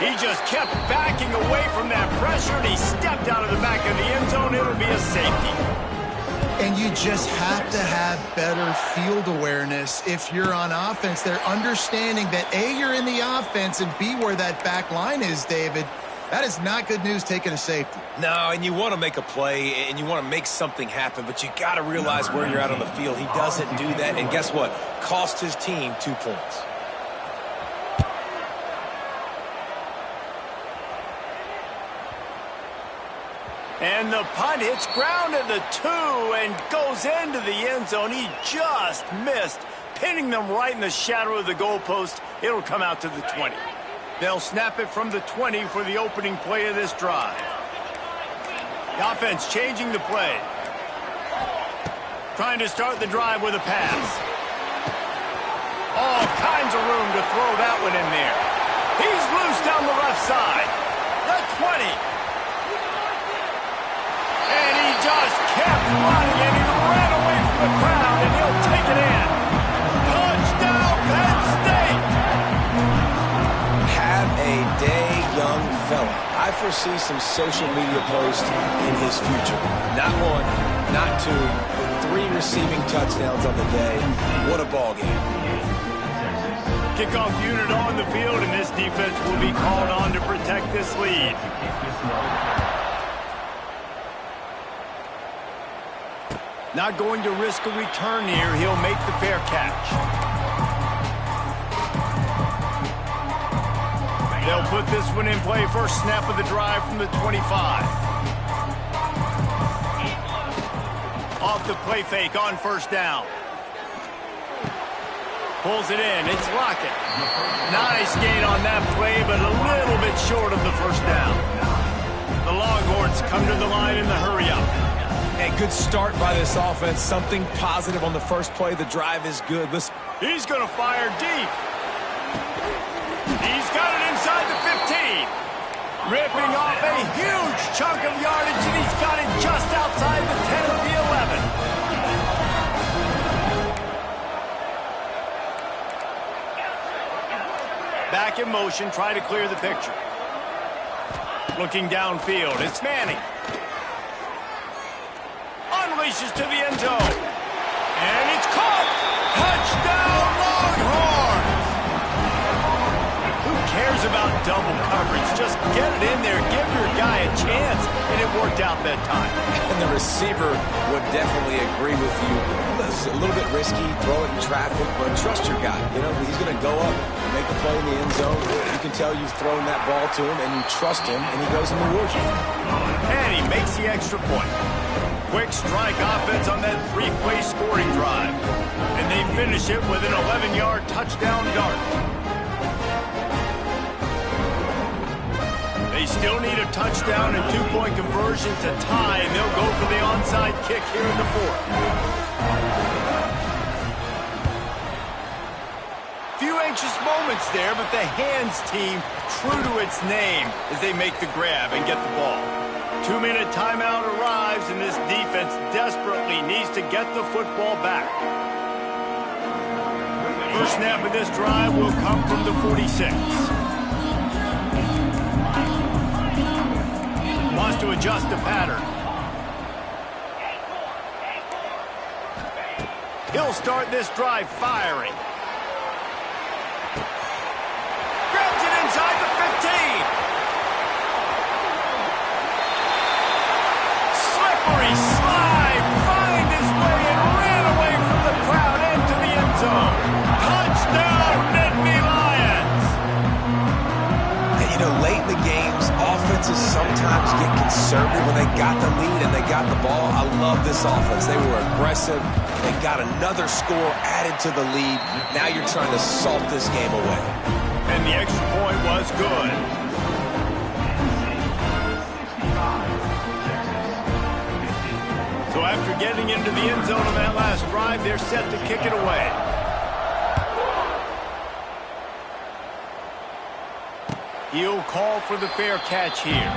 He just kept backing away from that pressure, and he stepped out of the back of the end zone. It'll be a safety. And you just have to have better field awareness if you're on offense. They're understanding that, A, you're in the offense, and B, where that back line is, David. That is not good news taking a safety. No, and you want to make a play, and you want to make something happen, but you got to realize where you're at on the field. He doesn't do that, and guess what? Cost his team 2 points. And the punt hits ground at the 2 and goes into the end zone. He just missed, pinning them right in the shadow of the goalpost. It'll come out to the 20. They'll snap it from the 20 for the opening play of this drive. The offense changing the play. Trying to start the drive with a pass. All kinds of room to throw that one in there. He's loose down the left side. The 20. And he just kept running, and he ran away from the crowd, and he'll take it in. Touchdown, Penn State! Have a day, young fella. I foresee some social media posts in his future. Not 1, not 2, but 3 receiving touchdowns on the day. What a ball game. Kickoff unit on the field, and this defense will be called on to protect this lead. Not going to risk a return here. He'll make the fair catch. They'll put this one in play. First snap of the drive from the 25. Off the play fake on first down. Pulls it in. It's Lockett. Nice gain on that play, but a little bit short of the first down. The Longhorns come to the line in the hurry-up. A good start by this offense. Something positive on the first play. The drive is good. Listen. He's going to fire deep. He's got it inside the 15. Ripping off a huge chunk of yardage, and he's got it just outside the 10 of the 11. Back in motion, try to clear the picture. Looking downfield, it's Manning. Unleashes to the end zone. And it's caught. Touchdown, Longhorns! Who cares about double coverage? Just get it in there. Give your guy a chance. And it worked out that time. And the receiver would definitely agree with you. It's a little bit risky, throw it in traffic, but trust your guy. You know, he's going to go up, make a play in the end zone. You can tell you've thrown that ball to him, and you trust him, and he goes and rewards you. And he makes the extra point. Quick strike offense on that 3-play scoring drive. And they finish it with an 11-yard touchdown dart. They still need a touchdown and 2-point conversion to tie, and they'll go for the onside kick here in the 4th. Few anxious moments there, but the hands team true to its name as they make the grab and get the ball. 2-minute timeout arrives, and this defense desperately needs to get the football back. First snap of this drive will come from the 46. Wants to adjust the pattern. He'll start this drive firing. Grabs it inside the 15. Slippery slide, find his way and ran away from the crowd into the end zone. Touchdown, Nittany Lions! And you know, late in the games, offenses sometimes get conservative when they got the lead and they got the ball. I love this offense. They were aggressive. They got another score added to the lead. Now you're trying to salt this game away. And the extra point was good. So After getting into the end zone on that last drive, they're set to kick it away. He'll call for the fair catch here.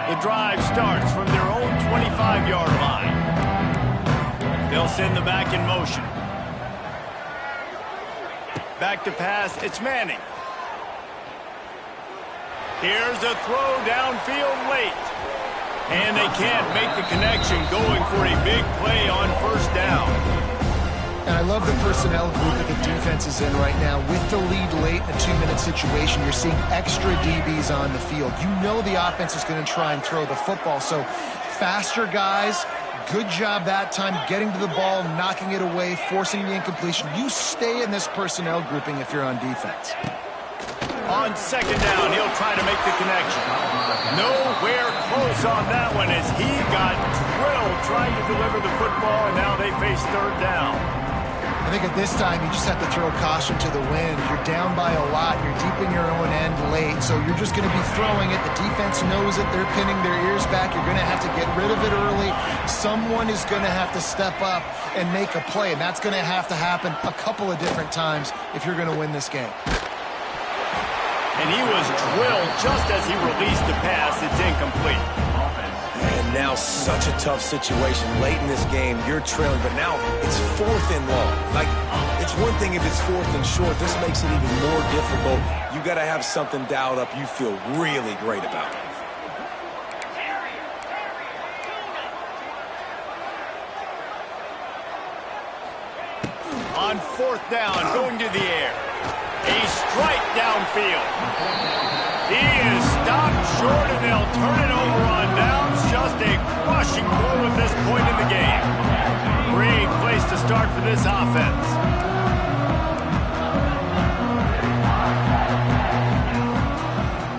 The drive starts from their own 25-yard line. They'll send the back in motion. Back to pass, it's Manning. Here's a throw downfield late. And they can't make the connection, going for a big play on first down. And I love the personnel group that the defense is in right now. With the lead late in a 2-minute situation, you're seeing extra DBs on the field. You know the offense is going to try and throw the football. So faster guys, good job that time getting to the ball, knocking it away, forcing the incompletion. You stay in this personnel grouping if you're on defense. On second down, he'll try to make the connection. Nowhere close on that one as he got drilled trying to deliver the football, and now they face third down. I think at this time, you just have to throw caution to the wind. You're down by a lot. You're deep in your own end late, so you're just going to be throwing it. The defense knows it. They're pinning their ears back. You're going to have to get rid of it early. Someone is going to have to step up and make a play, and that's going to happen a couple of different times if you're going to win this game. And he was drilled just as he released the pass. It's incomplete. And now such a tough situation. Late in this game, you're trailing, but now it's 4th and long. Like, it's one thing if it's 4th and short. This makes it even more difficult. You got to have something dialed up you feel really great about. On 4th down, going to the air. A strike downfield. He is stopped short, and they'll turn it over on downs. Just a crushing blow at this point in the game. Great place to start for this offense.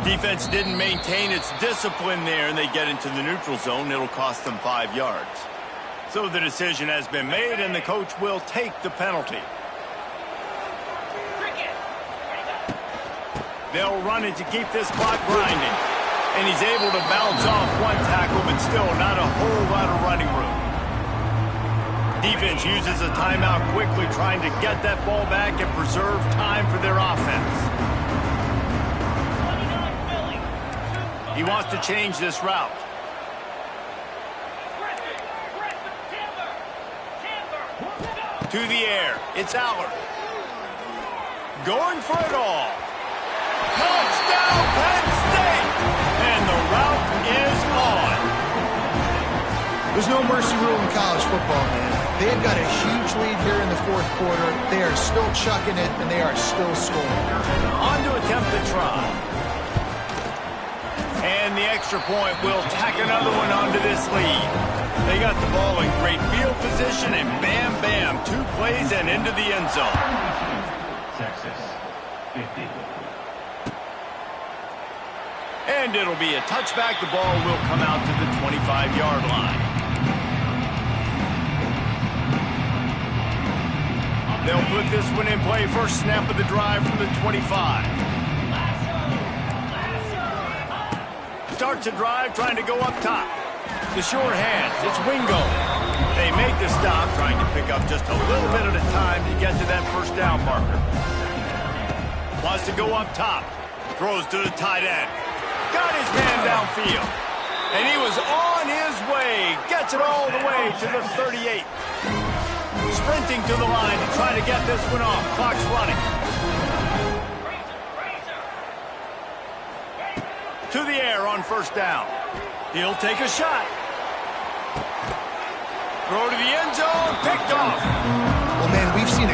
Defense didn't maintain its discipline there, and they get into the neutral zone. It'll cost them 5 yards. So the decision has been made, and the coach will take the penalty. They'll run it to keep this clock grinding. And he's able to bounce off one tackle, but still not a whole lot of running room. Defense uses a timeout quickly, trying to get that ball back and preserve time for their offense. He wants to change this route. To the air, it's Allard. Going for it all. Touchdown, Penn State! And the route is on. There's no mercy rule in college football, man. They've got a huge lead here in the 4th quarter. They are still chucking it, and they are still scoring. On to attempt the try. And the extra point will tack another one onto this lead. They got the ball in great field position, and bam, bam, 2 plays and into the end zone. Texas, 50. And it'll be a touchback. The ball will come out to the 25-yard line. They'll put this one in play. First snap of the drive from the 25. Starts a drive, trying to go up top. The short hands, it's Wingo. They make the stop, trying to pick up just a little bit at a time to get to that first down marker. Wants to go up top. Throws to the tight end. Got his man downfield. And he was on his way. Gets it all the way to the 38. Sprinting to the line to try to get this one off. Clock's running. To the air on first down. He'll take a shot. Throw to the end zone. Picked off. Well, man, we've seen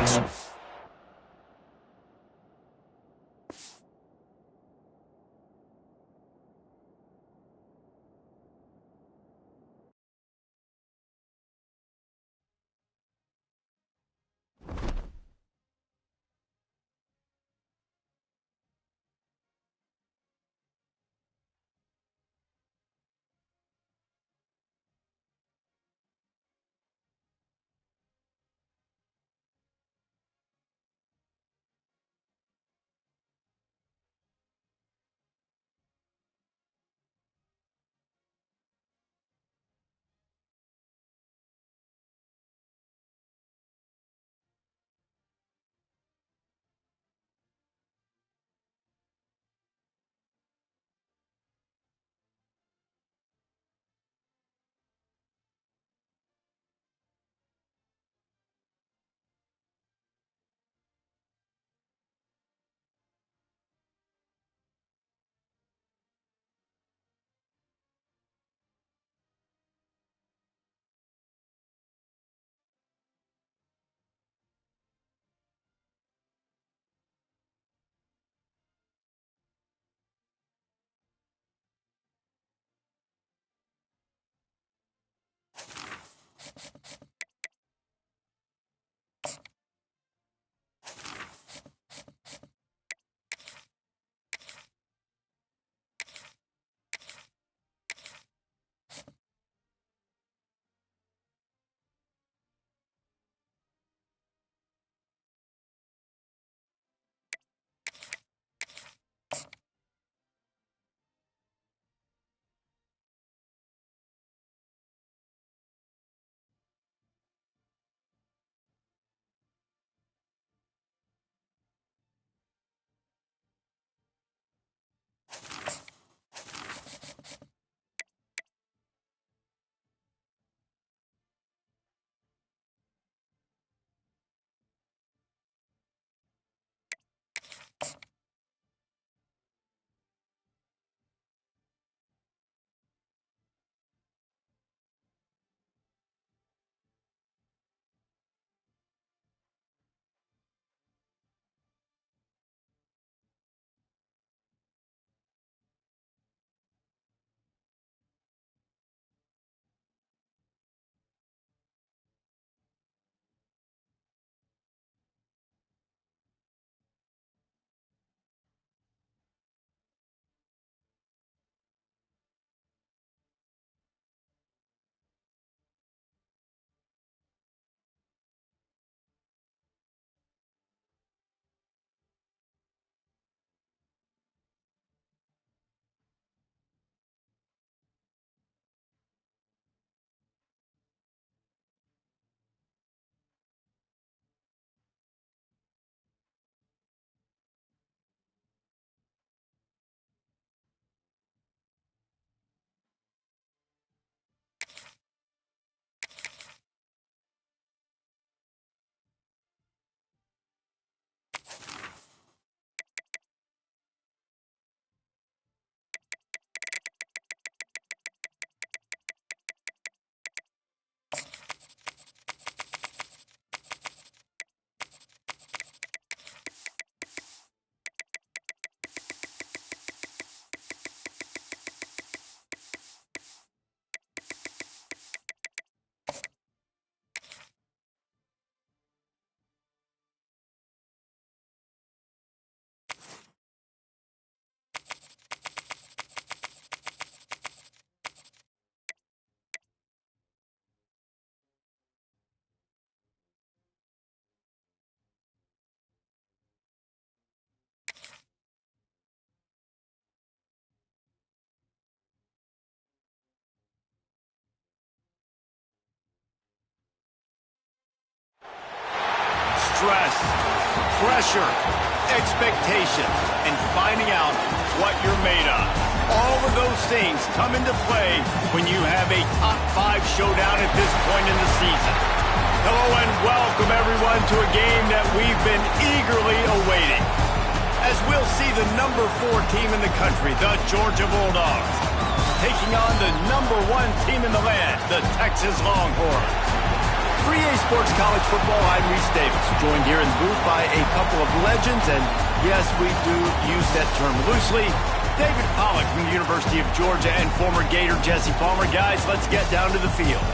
stress, pressure, expectation, and finding out what you're made of. All of those things come into play when you have a top 5 showdown at this point in the season. Hello and welcome everyone to a game that we've been eagerly awaiting, as we'll see the number 4 team in the country, the Georgia Bulldogs, taking on the number 1 team in the land, the Texas Longhorns. For EA Sports College Football, I'm Reese Davis, joined here in the booth by a couple of legends, and yes, we do use that term loosely. David Pollack from the University of Georgia and former Gator Jesse Palmer. Guys, let's get down to the field.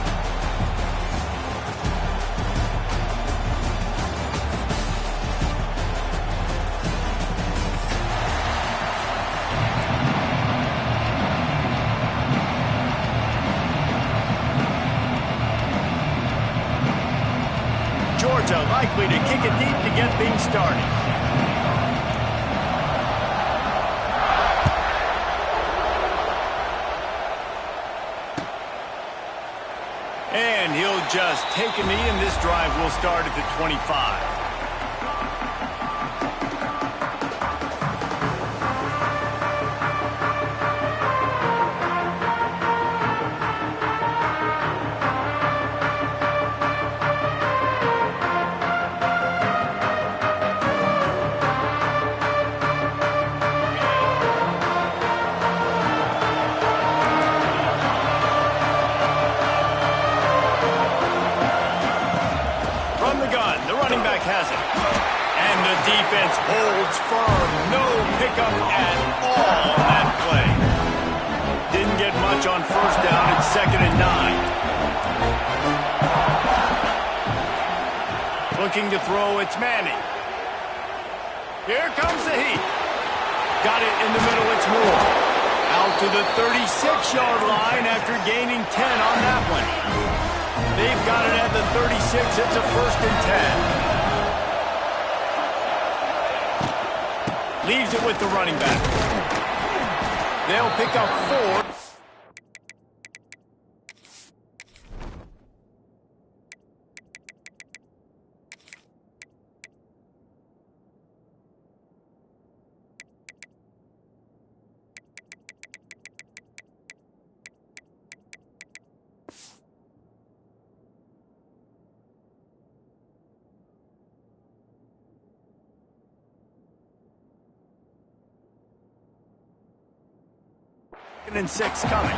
Georgia likely to kick it deep to get things started. And he'll just take a knee, and this drive will start at the 25. Has it. And the defense holds firm. No pickup at all on that play. Didn't get much on first down. It's 2nd and 9. Looking to throw, it's Manning. Here comes the heat. Got it in the middle, it's Moore. Out to the 36-yard line after gaining 10 on that one. They've got it at the 36. It's a 1st and 10. Leaves it with the running back. They'll pick up 4. And 6 coming.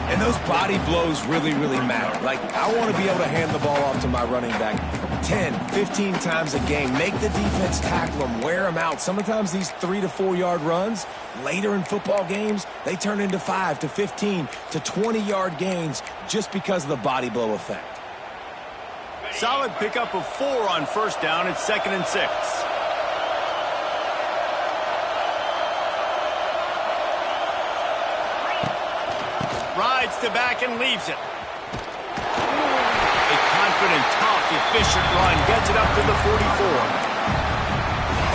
And those body blows really matter. Like, I want to be able to hand the ball off to my running back 10, 15 times a game. Make the defense tackle them, wear them out. Sometimes these 3 to 4 yard runs, later in football games, they turn into 5 to 15 to 20 yard gains just because of the body blow effect. Solid pickup of 4 on first down. It's 2nd and 6. Rides the back and leaves it. A confident, tough, efficient run. Gets it up to the 44.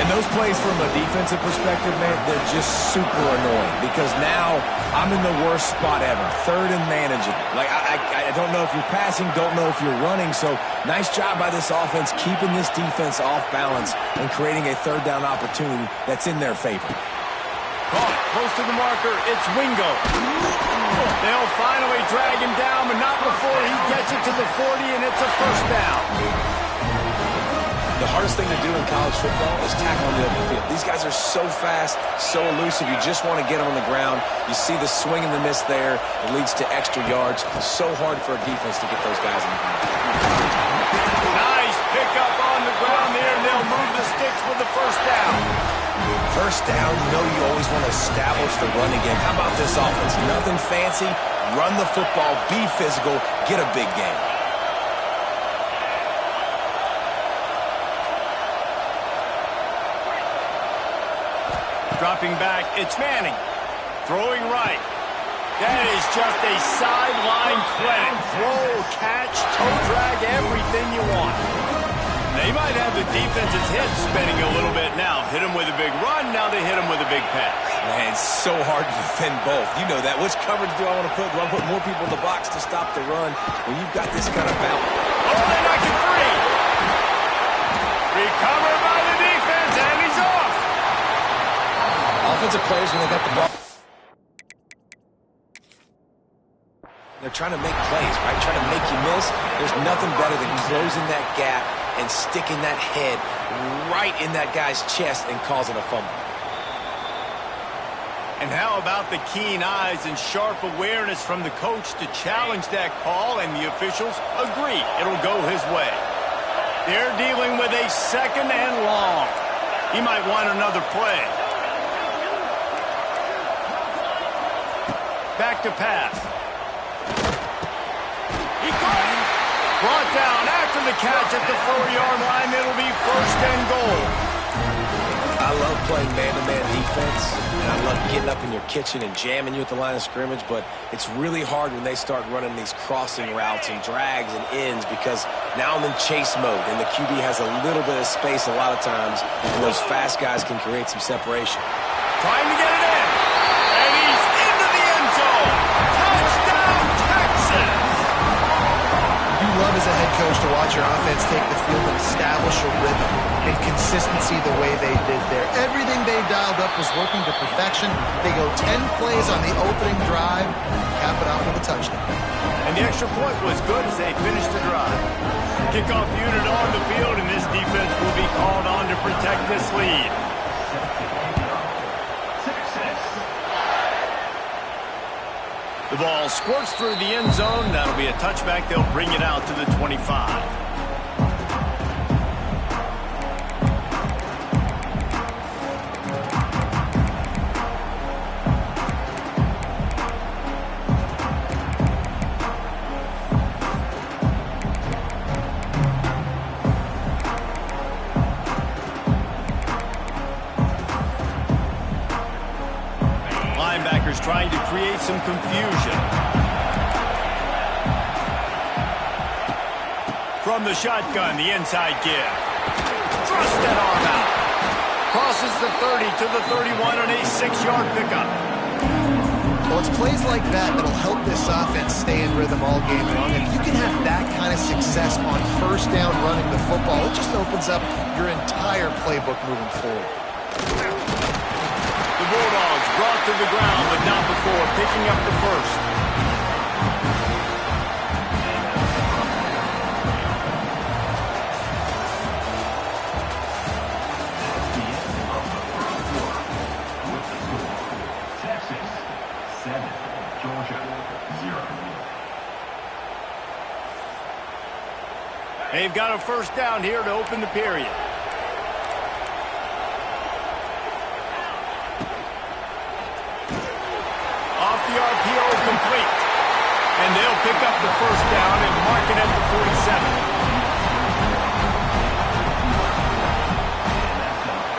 And those plays from a defensive perspective, man, they're just super annoying because now I'm in the worst spot ever. 3rd and managing. Like, I don't know if you're passing, don't know if you're running. So nice job by this offense keeping this defense off balance and creating a 3rd down opportunity that's in their favor. Caught close to the marker. It's Wingo. They'll finally drag him down, but not before he gets it to the 40, and it's a 1st down. The hardest thing to do in college football is tackle on the open field. These guys are so fast, so elusive. You just want to get on the ground. You see the swing and the miss there. It leads to extra yards. So hard for a defense to get those guys in the ground. Nice pickup on the ground there, and they'll move the sticks with the 1st down. First down, you know you always want to establish the running game. How about this offense? Nothing fancy. Run the football, be physical, get a big game. Dropping back, it's Manning. Throwing right. That is just a sideline clinic. Throw, catch, toe drag, everything you want. They might have the defense's head spinning a little bit now. Hit him with a big run, now they hit him with a big pass. Man, it's so hard to defend both. You know that. Which coverage do I want to put? Do I put more people in the box to stop the run when you've got this kind of balance? Oh, they knocked it free. Recovered by the defense, and he's off. Offensive players, when they got the ball, they're trying to make plays, right? Trying to make you miss. There's nothing better than closing that gap and sticking that head right in that guy's chest and causing a fumble. And how about the keen eyes and sharp awareness from the coach to challenge that call, and the officials agree it'll go his way. They're dealing with a 2nd and long. He might want another play. Back to pass. He caught it. Brought down after the catch at the 4-yard line. It'll be 1st and goal. I love playing man-to-man defense, and I love getting up in your kitchen and jamming you at the line of scrimmage, but it's really hard when they start running these crossing routes and drags and ends, because now I'm in chase mode, and the QB has a little bit of space a lot of times, and those fast guys can create some separation. Trying to get it in. And he's into the end zone. Touchdown, Texas! You love as a head coach to watch your offense take the field and establish a rhythm and consistency the way they did there. Everything they dialed up was working to perfection. They go 10 plays on the opening drive, cap it off with a touchdown. And the extra point was good as they finished the drive. Kickoff unit on the field, and this defense will be called on to protect this lead. The ball squirts through the end zone. That'll be a touchback. They'll bring it out to the 25. Trying to create some confusion. From the shotgun, the inside give. Thrust that arm out. Crosses the 30 to the 31 on a 6-yard pickup. Well, it's plays like that that'll help this offense stay in rhythm all game long. If you can have that kind of success on 1st down running the football, it just opens up your entire playbook moving forward. The Bulldogs brought to the ground, but not before picking up the 1st. Texas 7, Georgia 0. They've got a 1st down here to open the period. The RPO complete. And they'll pick up the 1st down and mark it at the 47.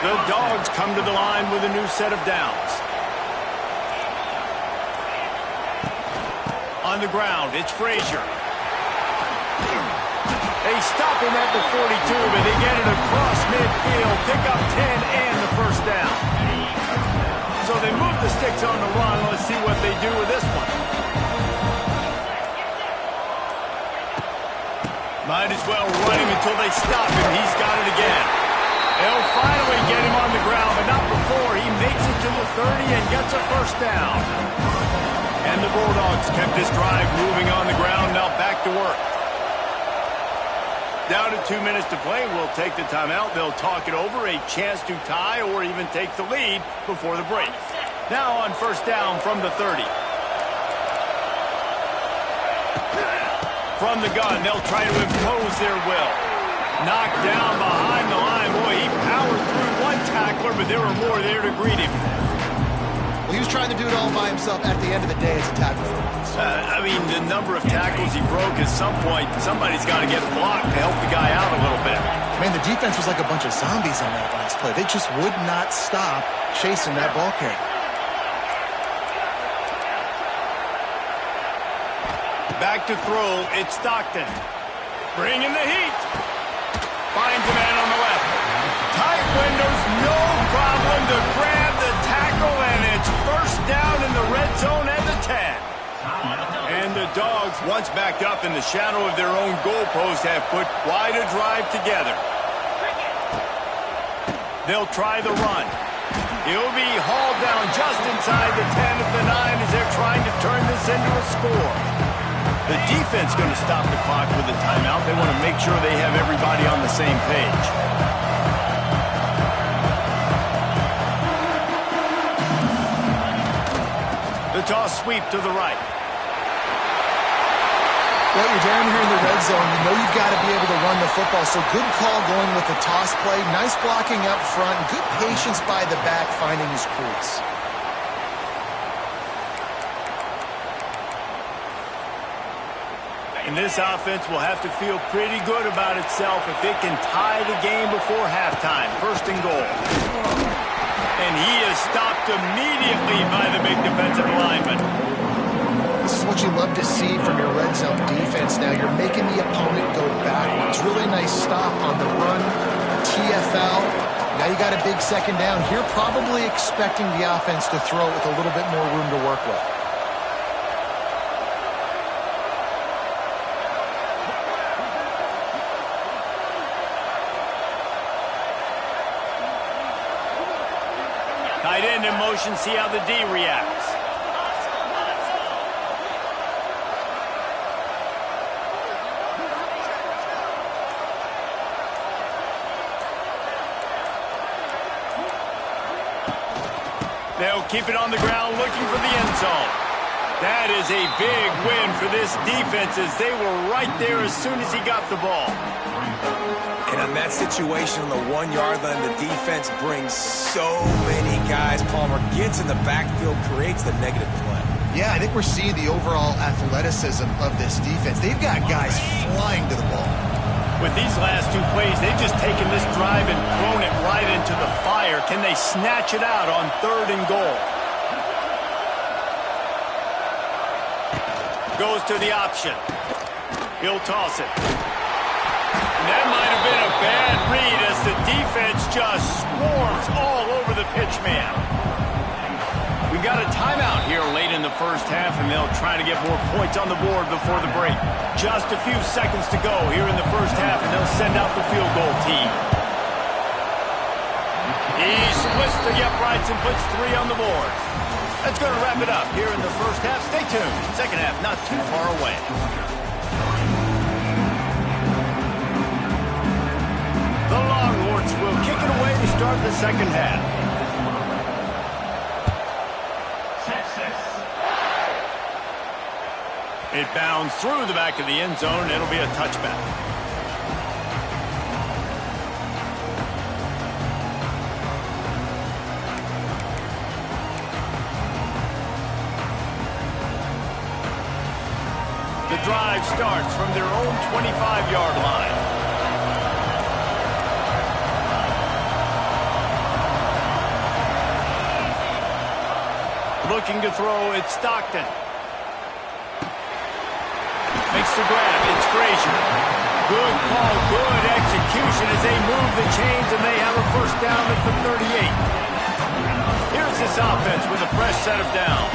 The Dogs come to the line with a new set of downs. On the ground, it's Frazier. They stop him at the 42, but they get it across midfield, pick up 10 and the 1st down. So they move the sticks on the run. Let's see what they do with this one. Might as well run him until they stop him. He's got it again. They'll finally get him on the ground, but not before he makes it to the 30 and gets a 1st down. And the Bulldogs kept this drive moving on the ground. Now back to work. Down to 2 minutes to play. We'll take the timeout. They'll talk it over. A chance to tie or even take the lead before the break. Now on 1st down from the 30. From the gun, they'll try to impose their will. Knocked down behind the line. Boy, he powered through one tackler, but there were more there to greet him. Well, he was trying to do it all by himself. At the end of the day, it's a tackle for once. I mean, the number of tackles he broke, at some point, somebody's got to get blocked to help the guy out a little bit. Man, the defense was like a bunch of zombies on that last play. They just would not stop chasing that ball carrier. Back to throw, it's Stockton. Bringing the heat. Finds a man on the left. Tight windows, no problem to grab the tackle, and it's 1st down in the red zone at the 10. And the Dogs, once backed up in the shadow of their own goalpost, have put quite a drive together. They'll try the run. He'll be hauled down just inside the 10 at the 9 as they're trying to turn this into a score. The defense going to stop the clock with a timeout. They want to make sure they have everybody on the same page. The toss sweep to the right. Well, you're down here in the red zone. You know you've got to be able to run the football. So good call going with the toss play. Nice blocking up front. Good patience by the back finding his crease. And this offense will have to feel pretty good about itself if it can tie the game before halftime. First and goal. And he is stopped immediately by the big defensive lineman. This is what you love to see from your red zone defense now. You're making the opponent go backwards. Really nice stop on the run, TFL. Now you got a big second down. Here probably expecting the offense to throw it with a little bit more room to work with. Tight end in motion, see how the D reacts. They'll keep it on the ground looking for the end zone. That is a big win for this defense as they were right there as soon as he got the ball. And on that situation on the 1 yard line, the defense brings so many guys. Palmer gets in the backfield, creates the negative play. Yeah, I think we're seeing the overall athleticism of this defense. They've got guys flying to the ball. With these last two plays, they've just taken this drive and thrown it right into the fire. Can they snatch it out on 3rd and goal? Goes to the option. He'll toss it. And that might have been a bad read as the defense just swarms all over the pitch man. We've got a timeout here late in the first half, and they'll try to get more points on the board before the break. Just a few seconds to go here in the first half, and they'll send out the field goal team. He splits the uprights and puts 3 on the board. That's going to wrap it up here in the first half. Stay tuned. Second half not too far away. The Longhorns will kick it away to start the second half. It bounds through the back of the end zone. It'll be a touchback. The drive starts from their own 25-yard line. Looking to throw, it's Stockton. Makes the grab, it's Frazier. Good call, good execution as they move the chains and they have a first down at the 38. Here's this offense with a fresh set of downs.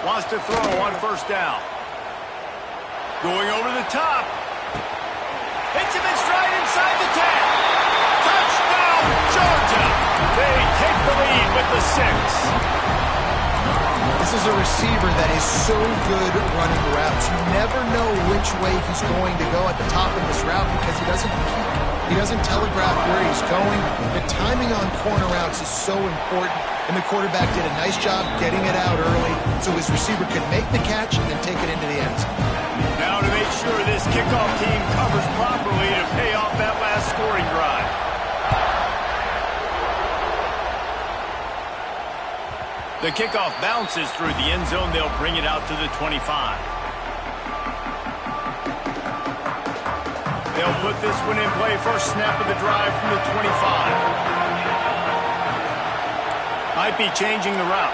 Wants to throw on first down. Going over the top. Hits him in stride inside the 10. Touchdown, Georgia. They take the lead with the 6. This is a receiver that is so good at running routes. You never know which way he's going to go at the top of this route because he doesn't telegraph where he's going. The timing on corner routes is so important, and the quarterback did a nice job getting it out early so his receiver could make the catch and then take it into the end zone. Now to make sure this kickoff team covers properly to pay off that last scoring drive. The kickoff bounces through the end zone. They'll bring it out to the 25. They'll put this one in play. First snap of the drive from the 25. Might be changing the route.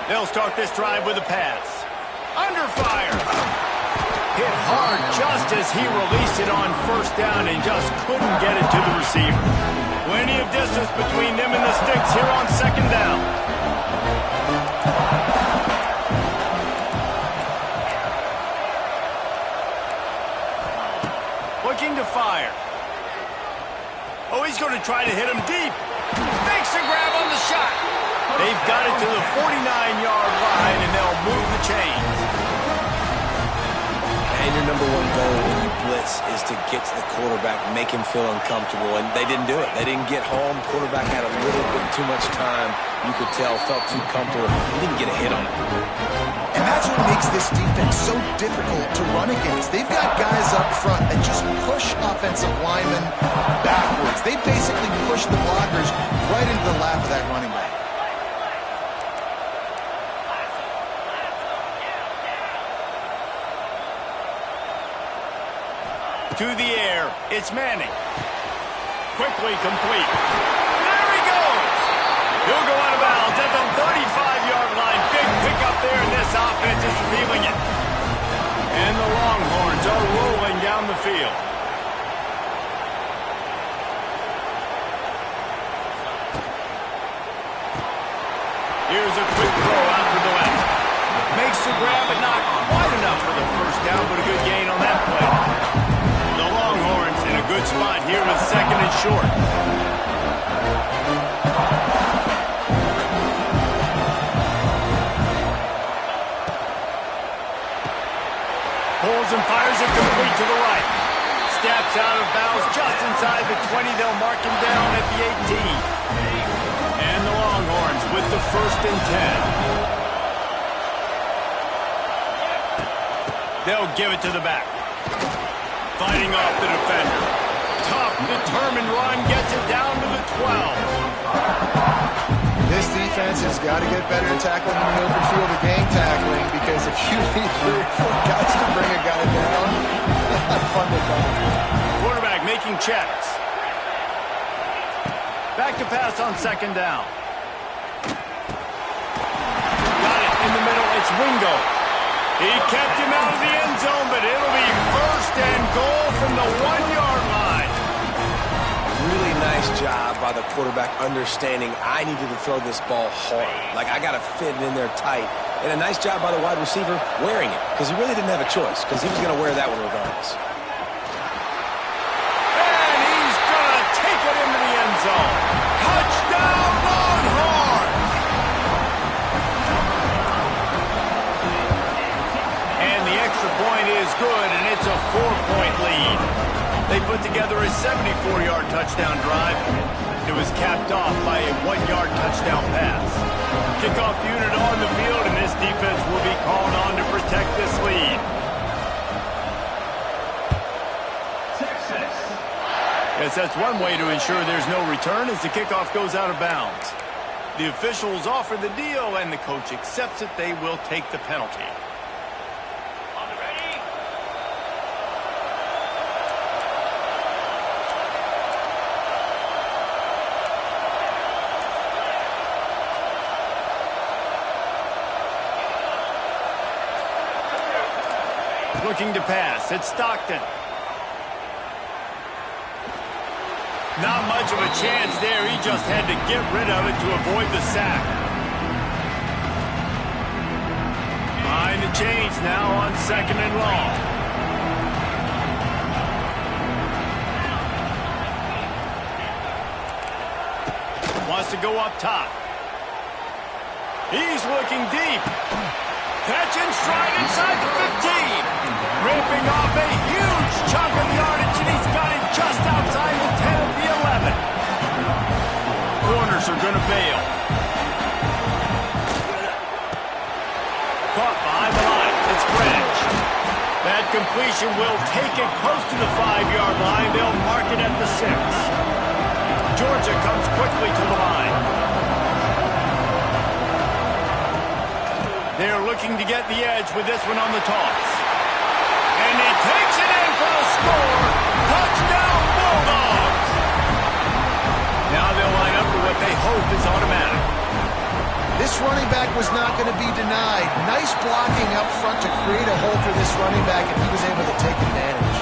They'll start this drive with a pass. Under fire. Hit hard just as he released it on first down and just couldn't get it to the receiver. Plenty of distance between them and the sticks here on second down. Looking to fire. Oh, he's going to try to hit him deep. Makes a grab on the shot. They've got it to the 49-yard line, and they'll move the chains. And your number one goal when you blitz is to get to the quarterback, make him feel uncomfortable, and they didn't do it. They didn't get home. Quarterback had a little bit too much time. You could tell, felt too comfortable. He didn't get a hit on it. And that's what makes this defense so difficult to run against. They've got guys up front that just push offensive linemen backwards. They basically push the blockers right into the lap of that running back. To the air, it's Manning. Quickly complete. There he goes! He'll go out of bounds at the 35-yard line. Big pickup there, and this offense is feeling it. And the Longhorns are rolling down the field. Here's a quick throw out to the left. Makes the grab, but not quite enough for the first down, but a good gain on that play. The Longhorns in a good spot here with second and short. Pulls and fires it complete to the right. Steps out of bounds just inside the 20. They'll mark him down at the 18. And the Longhorns with the 1st and 10. They'll give it to the back. Fighting off the defender. Tough, determined run gets it down to the 12. This defense has got to get better at tackling in the open field or game tackling, because if you need 3 or 4 guys to bring a guy down, that's fun to do. Quarterback making checks. Back to pass on second down. Got it in the middle. It's Wingo. He kept him out of the end zone, but it'll be 1st and goal from the 1-yard line. Really nice job by the quarterback understanding I needed to throw this ball hard. Like, I got to fit it in there tight. And a nice job by the wide receiver wearing it, because he really didn't have a choice, because he was going to wear that one regardless. And he's going to take it into the end zone. Touchdown, Longhorns! And the extra point is good, and it's a 4-point lead. They put together a 74-yard touchdown drive. It was capped off by a 1-yard touchdown pass. Kickoff unit on the field, and this defense will be called on to protect this lead. Yes, that's one way to ensure there's no return as the kickoff goes out of bounds. The officials offer the deal, and the coach accepts it. They will take the penalty. Looking to pass. It's Stockton. Not much of a chance there. He just had to get rid of it to avoid the sack. Behind the chains now on 2nd and long. Wants to go up top. He's looking deep. Catch and stride inside the 15. Ripping off a huge chunk of yardage, and he's got it just outside the 10 of the 11. Corners are going to bail. Caught behind the line. It's Bridge. That completion will take it close to the 5-yard line. They'll mark it at the 6. Georgia comes quickly to the line. They're looking to get the edge with this one on the toss. And he takes it in for the score. Touchdown, Bulldogs! Now they'll line up for what they hope is automatic. This running back was not going to be denied. Nice blocking up front to create a hole for this running back, and he was able to take advantage.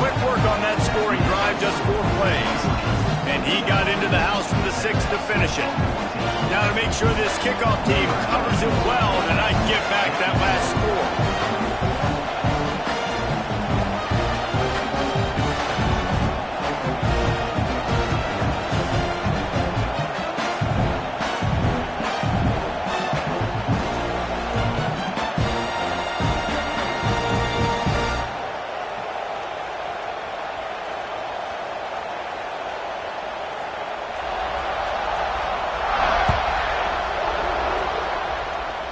Quick work on that scoring drive, just 4 plays. And he got into the house from the 6 to finish it. Now to make sure this kickoff team covers it well tonight, get back that last score.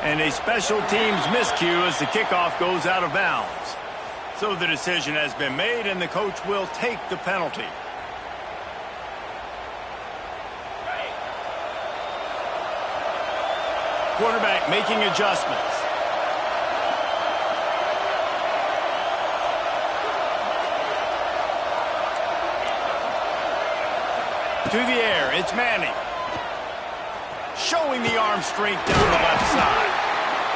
And a special teams miscue as the kickoff goes out of bounds. So the decision has been made, and the coach will take the penalty. Quarterback making adjustments. To the air, it's Manning. Showing the arm strength down the left side.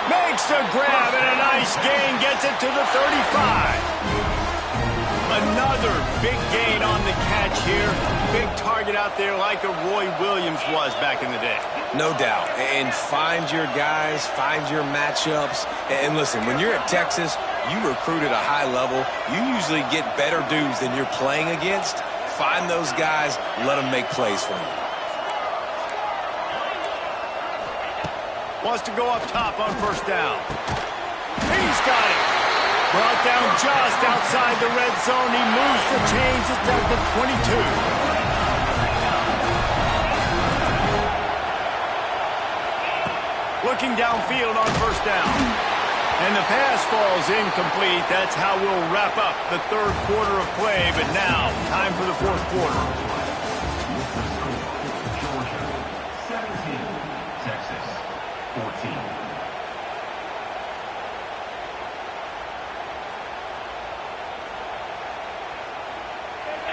Makes a grab and a nice gain. Gets it to the 35. Another big gain on the catch here. Big target out there like a Roy Williams was back in the day. No doubt. And find your guys, find your matchups. And listen, when you're at Texas, you recruit at a high level. You usually get better dudes than you're playing against. Find those guys, let them make plays for you. Wants to go up top on first down. He's got it. Brought down just outside the red zone. He moves the chains. It's at the 22. Looking downfield on first down. And the pass falls incomplete. That's how we'll wrap up the third quarter of play. But now, time for the fourth quarter.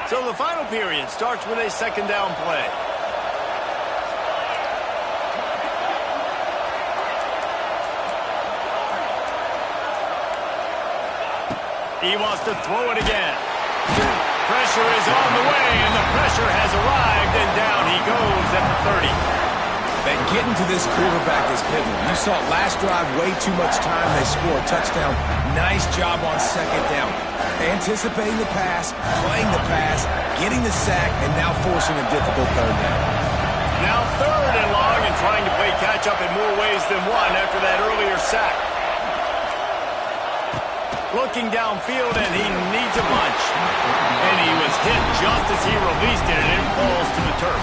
So the final period starts with a second down play. He wants to throw it again. Pressure is on the way, and the pressure has arrived, and down he goes at the 30. That getting to this quarterback is pivotal. You saw it last drive, way too much time. They score a touchdown. Nice job on second down. Anticipating the pass, playing the pass, getting the sack, and now forcing a difficult third down. Now third and long, and trying to play catch-up in more ways than one after that earlier sack. Looking downfield, and he needs a bunch. And he was hit just as he released it, and it falls to the turf.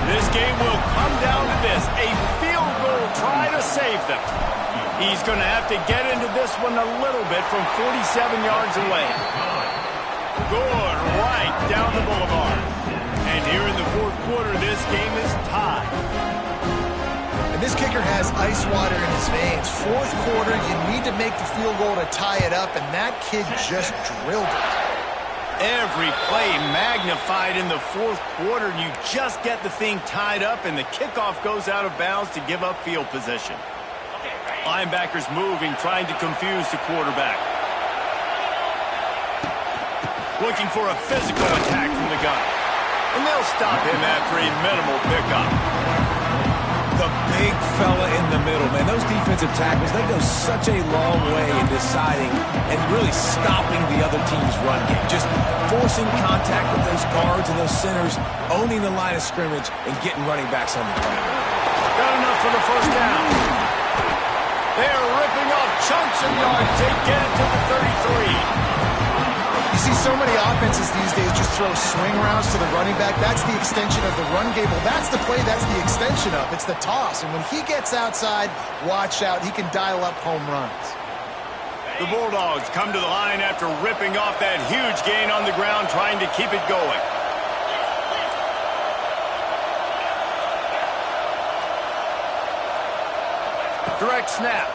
This game will come down to this, a field goal try to save them. He's going to have to get into this one a little bit from 47 yards away. Good, right down the boulevard. And here in the fourth quarter, this game is tied. And this kicker has ice water in his veins. Fourth quarter, you need to make the field goal to tie it up, and that kid just drilled it. Every play magnified in the fourth quarter. You just get the thing tied up, and the kickoff goes out of bounds to give up field position. Linebackers moving, trying to confuse the quarterback. Looking for a physical attack from the gun. And they'll stop him after a minimal pickup. The big fella in the middle, man. Those defensive tackles, they go such a long way in deciding and really stopping the other team's run game. Just forcing contact with those guards and those centers, owning the line of scrimmage, and getting running backs on the ground. Got enough for the first down. They're ripping off chunks of yards. They get it to the 33. You see so many offenses these days just throw swing routes to the running back. That's the extension of the run game. Well, that's the play that's the extension of. It's the toss. And when he gets outside, watch out. He can dial up home runs. The Bulldogs come to the line after ripping off that huge gain on the ground, trying to keep it going. Direct snap.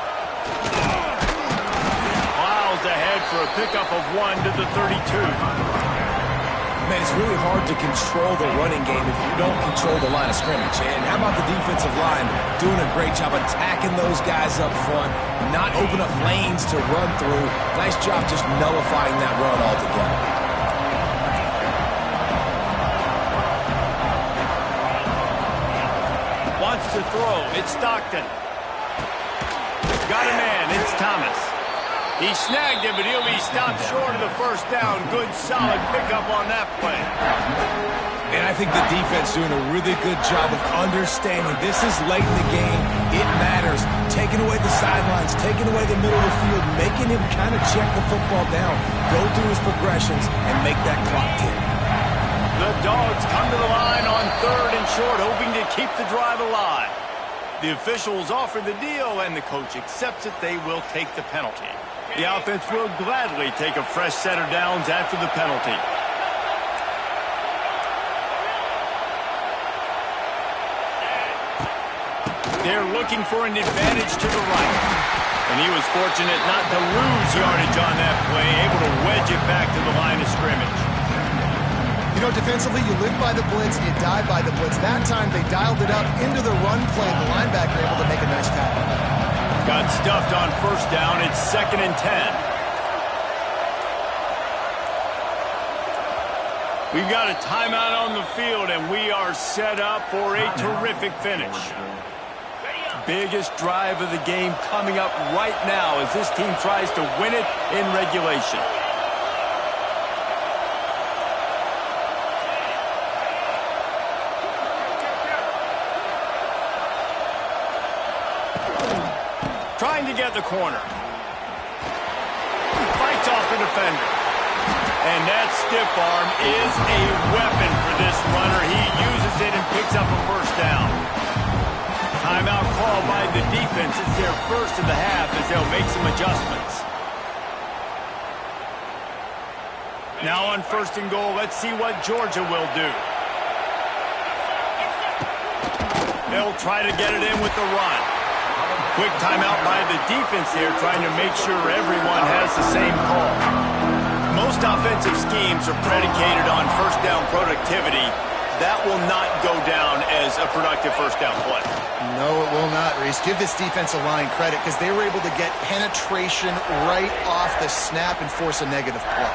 Miles ahead for a pickup of 1 to the 32. Man, it's really hard to control the running game if you don't control the line of scrimmage. And how about the defensive line doing a great job attacking those guys up front, not open up lanes to run through. Nice job just nullifying that run altogether. Wants to throw. It's Stockton. Got a man. It's Thomas. He snagged him, but he'll be stopped short of the first down. Good, solid pickup on that play. And I think the defense doing a really good job of understanding this is late in the game. It matters. Taking away the sidelines, taking away the middle of the field, making him kind of check the football down, go through his progressions, and make that clock tick. The Dogs come to the line on 3rd and short, hoping to keep the drive alive. The officials offer the deal, and the coach accepts it. They will take the penalty. The offense will gladly take a fresh set of downs after the penalty. They're looking for an advantage to the right. And he was fortunate not to lose yardage on that play, able to wedge it back to the line of scrimmage. You know, defensively, you live by the blitz and you die by the blitz. That time, they dialed it up into the run play. The linebacker able to make a nice tackle. Got stuffed on first down. It's 2nd and 10. We've got a timeout on the field, and we are set up for a terrific finish. Biggest drive of the game coming up right now as this team tries to win it in regulation. Trying to get the corner. Fights off the defender. And that stiff arm is a weapon for this runner. He uses it and picks up a first down. Timeout called by the defense. It's their first of the half as they'll make some adjustments. Now on 1st and goal, let's see what Georgia will do. They'll try to get it in with the run. Quick timeout by the defense here, trying to make sure everyone has the same call. Most offensive schemes are predicated on first down productivity. That will not go down as a productive first down play. No, it will not, Reese. Give this defensive line credit because they were able to get penetration right off the snap and force a negative play.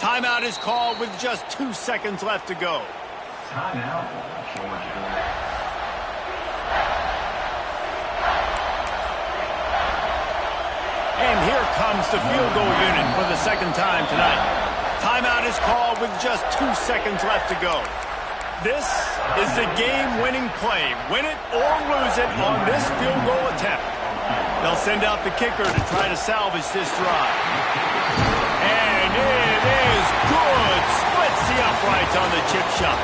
Timeout is called with just 2 seconds left to go. Timeout, Georgia. And here comes the field goal unit for the second time tonight. Timeout is called with just 2 seconds left to go. This is the game-winning play. Win it or lose it on this field goal attempt. They'll send out the kicker to try to salvage this drive. And it is good. Splits the uprights on the chip shot.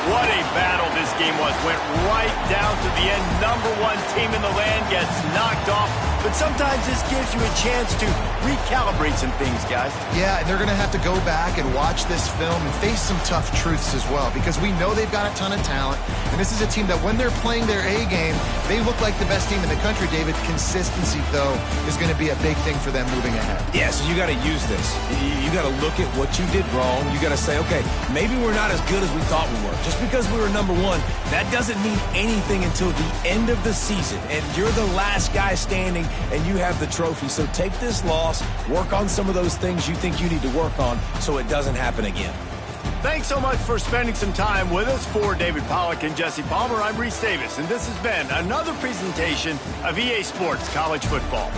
What a battle this game was. Went right down to the end. #1 team in the land gets knocked off. But sometimes this gives you a chance to recalibrate some things, guys. Yeah, and they're going to have to go back and watch this film and face some tough truths as well, because we know they've got a ton of talent, and this is a team that when they're playing their A game, they look like the best team in the country, David. Consistency, though, is going to be a big thing for them moving ahead. Yeah, so you got to use this. You got to look at what you did wrong. You got to say, okay, maybe we're not as good as we thought we were. Just because we were #1, that doesn't mean anything until the end of the season, and you're the last guy standing, and you have the trophy. So take this loss, work on some of those things you think you need to work on so it doesn't happen again. Thanks so much for spending some time with us. For David Pollack and Jesse Palmer, I'm Reese Davis, and this has been another presentation of EA Sports College Football.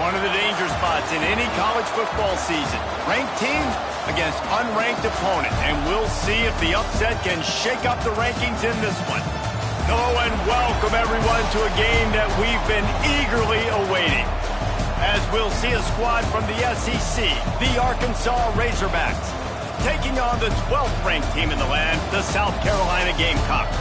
One of the danger spots in any college football season. Ranked team against unranked opponent. And we'll see if the upset can shake up the rankings in this one. Hello and welcome everyone to a game that we've been eagerly awaiting. As we'll see a squad from the SEC, the Arkansas Razorbacks, taking on the 12th ranked team in the land, the South Carolina Gamecocks.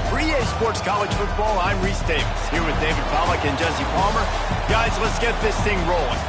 For EA Sports College Football, I'm Reese Davis, here with David Pollack and Jesse Palmer. Guys, let's get this thing rolling.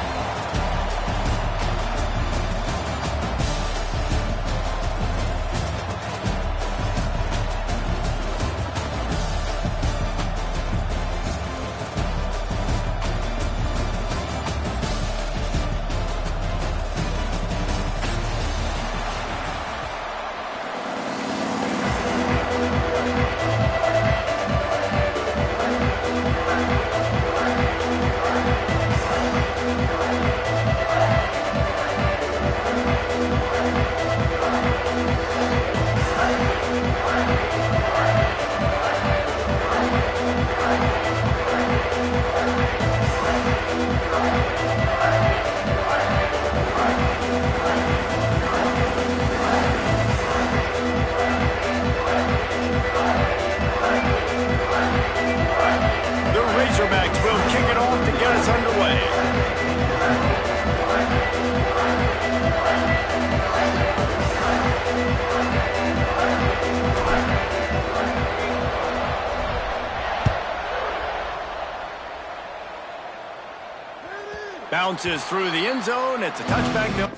Bounces through the end zone. It's a touchback. No.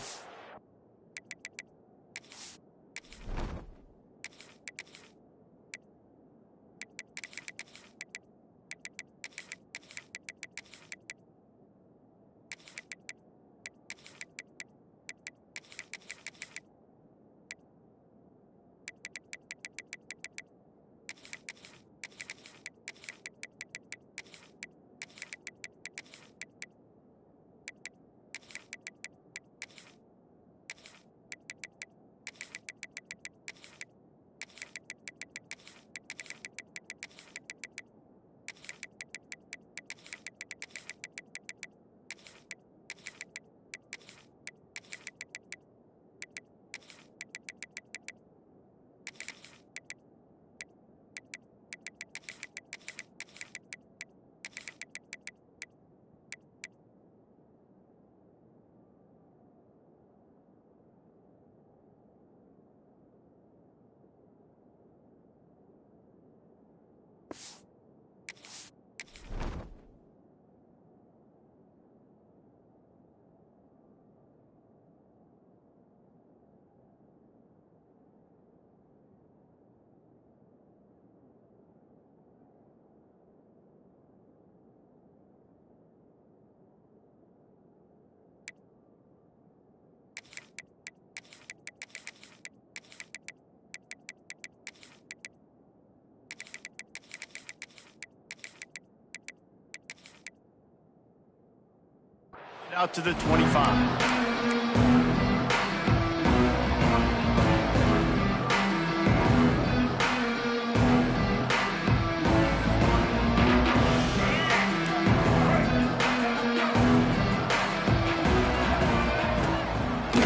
Out to the 25.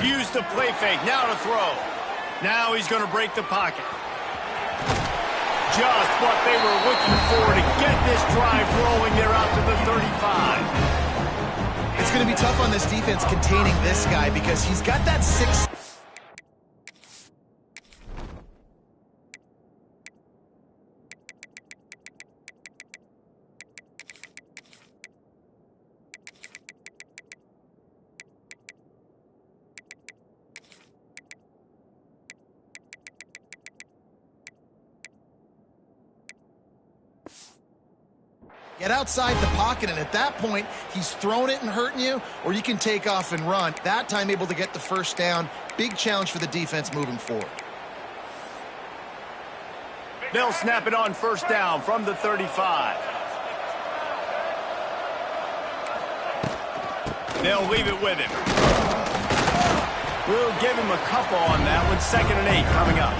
Use the play fake, now to throw. Now he's going to break the pocket. Just what they were looking for to get this drive rolling. They're out to the 35. It's going to be tough on this defense containing this guy because he's got that 6. Get outside the pocket, and at that point, he's throwing it and hurting you, or you can take off and run. That time able to get the first down. Big challenge for the defense moving forward. They'll snap it on first down from the 35. They'll leave it with him. We'll give him a couple on that one. 2nd and 8 coming up.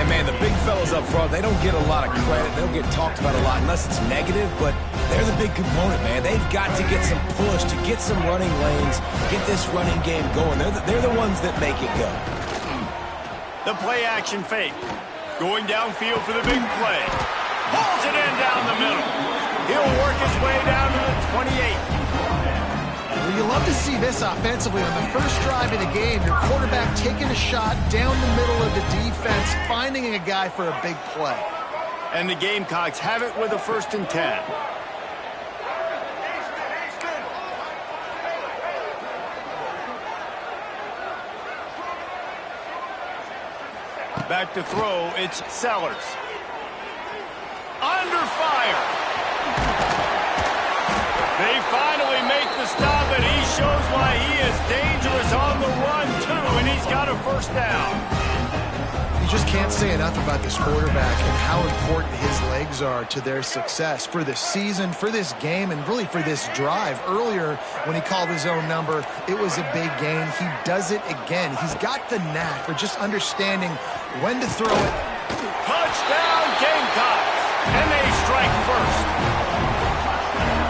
And And, man, the big fellas up front, they don't get a lot of credit. They don't get talked about a lot unless it's negative, but they're the big component, man. They've got to get some push, to get some running lanes, get this running game going. They're the ones that make it go. The play-action fake. Going downfield for the big play. Pulls it in down the middle. He'll work his way down to the 28. Well, you love to see this offensively. On the first drive of the game, your quarterback taking a shot down the middle of the defense, finding a guy for a big play. And the Gamecocks have it with a 1st and 10. Back to throw, it's Sellers. Under fire. They finally make the stop, and he shows why he is dangerous on the run, too, and he's got a 1st down. You just can't say enough about this quarterback and how important his legs are to their success for this season, for this game, and really for this drive. Earlier, when he called his own number, it was a big gain. He does it again. He's got the knack for just understanding when to throw it. Touchdown, Gamecocks, and they strike first.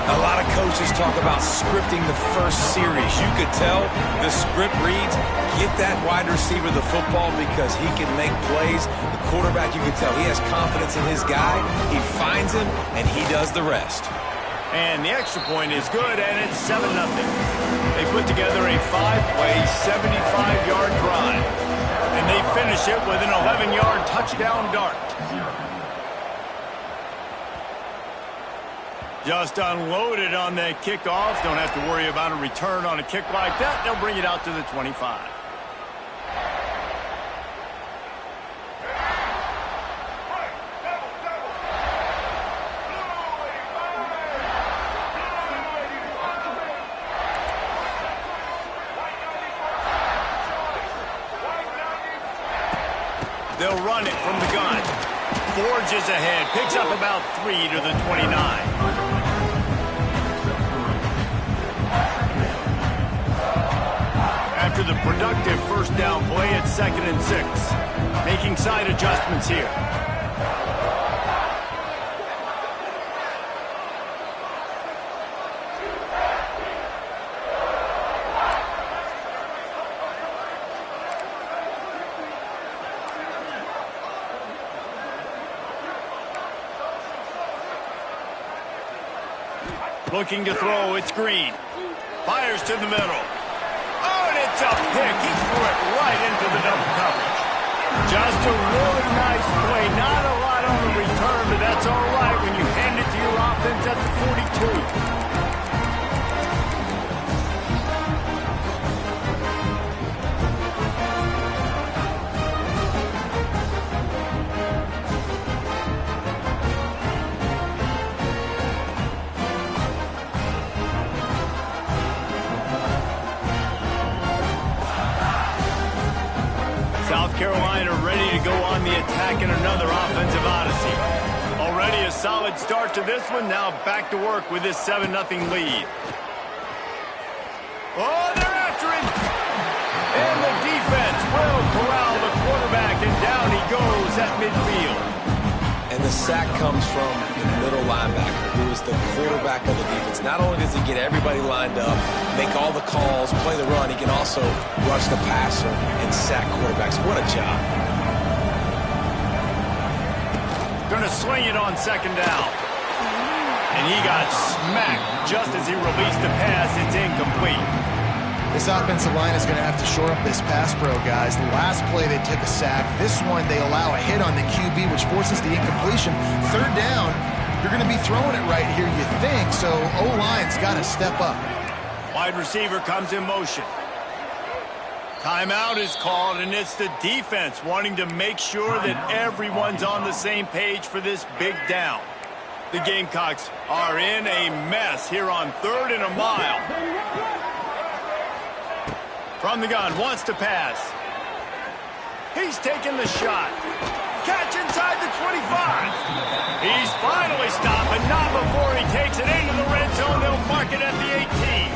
A lot of coaches talk about scripting the first series. You could tell the script reads, get that wide receiver the football because he can make plays. The quarterback, you can tell he has confidence in his guy. He finds him, and he does the rest. And the extra point is good, and it's 7-0. They put together a 5-play, 75-yard drive. And they finish it with an 11-yard touchdown dart. Just unloaded on that kickoff. Don't have to worry about a return on a kick like that. They'll bring it out to the 25. They'll run it from the gun. Forges ahead. Picks up about 3 to the 29. After the productive 1st down play, it's 2nd and 6. Making side adjustments here. Looking to throw, it's Green. Fires to the middle. Oh, and it's a pick. He threw it right into the double coverage. Just a really nice play. Not a lot on the return, but that's all right when you hand it to your offense at the 42. South Carolina ready to go on the attack in another offensive odyssey. Already a solid start to this one. Now back to work with this 7-0 lead. Oh, they're after him. And the defense will corral the quarterback, and down he goes at midfield. And the sack comes from the middle linebacker, who is the quarterback of the defense. Not only does he get everybody lined up, make all the calls, play the run, he can also rush the passer and sack quarterbacks. What a job. Going to swing it on 2nd down. And he got smacked just as he released the pass. It's incomplete. This offensive line is going to have to shore up this pass pro, guys. The last play, they took a sack. This one, they allow a hit on the QB, which forces the incompletion. 3rd down, you're going to be throwing it right here, you think. So O-line's got to step up. Wide receiver comes in motion. Timeout is called, and it's the defense wanting to make sure that everyone's on the same page for this big down. The Gamecocks are in a mess here on 3rd and a mile. From the gun, wants to pass. He's taking the shot. Catch inside the 25. He's finally stopped, but not before he takes it into the red zone. They'll mark it at the 18.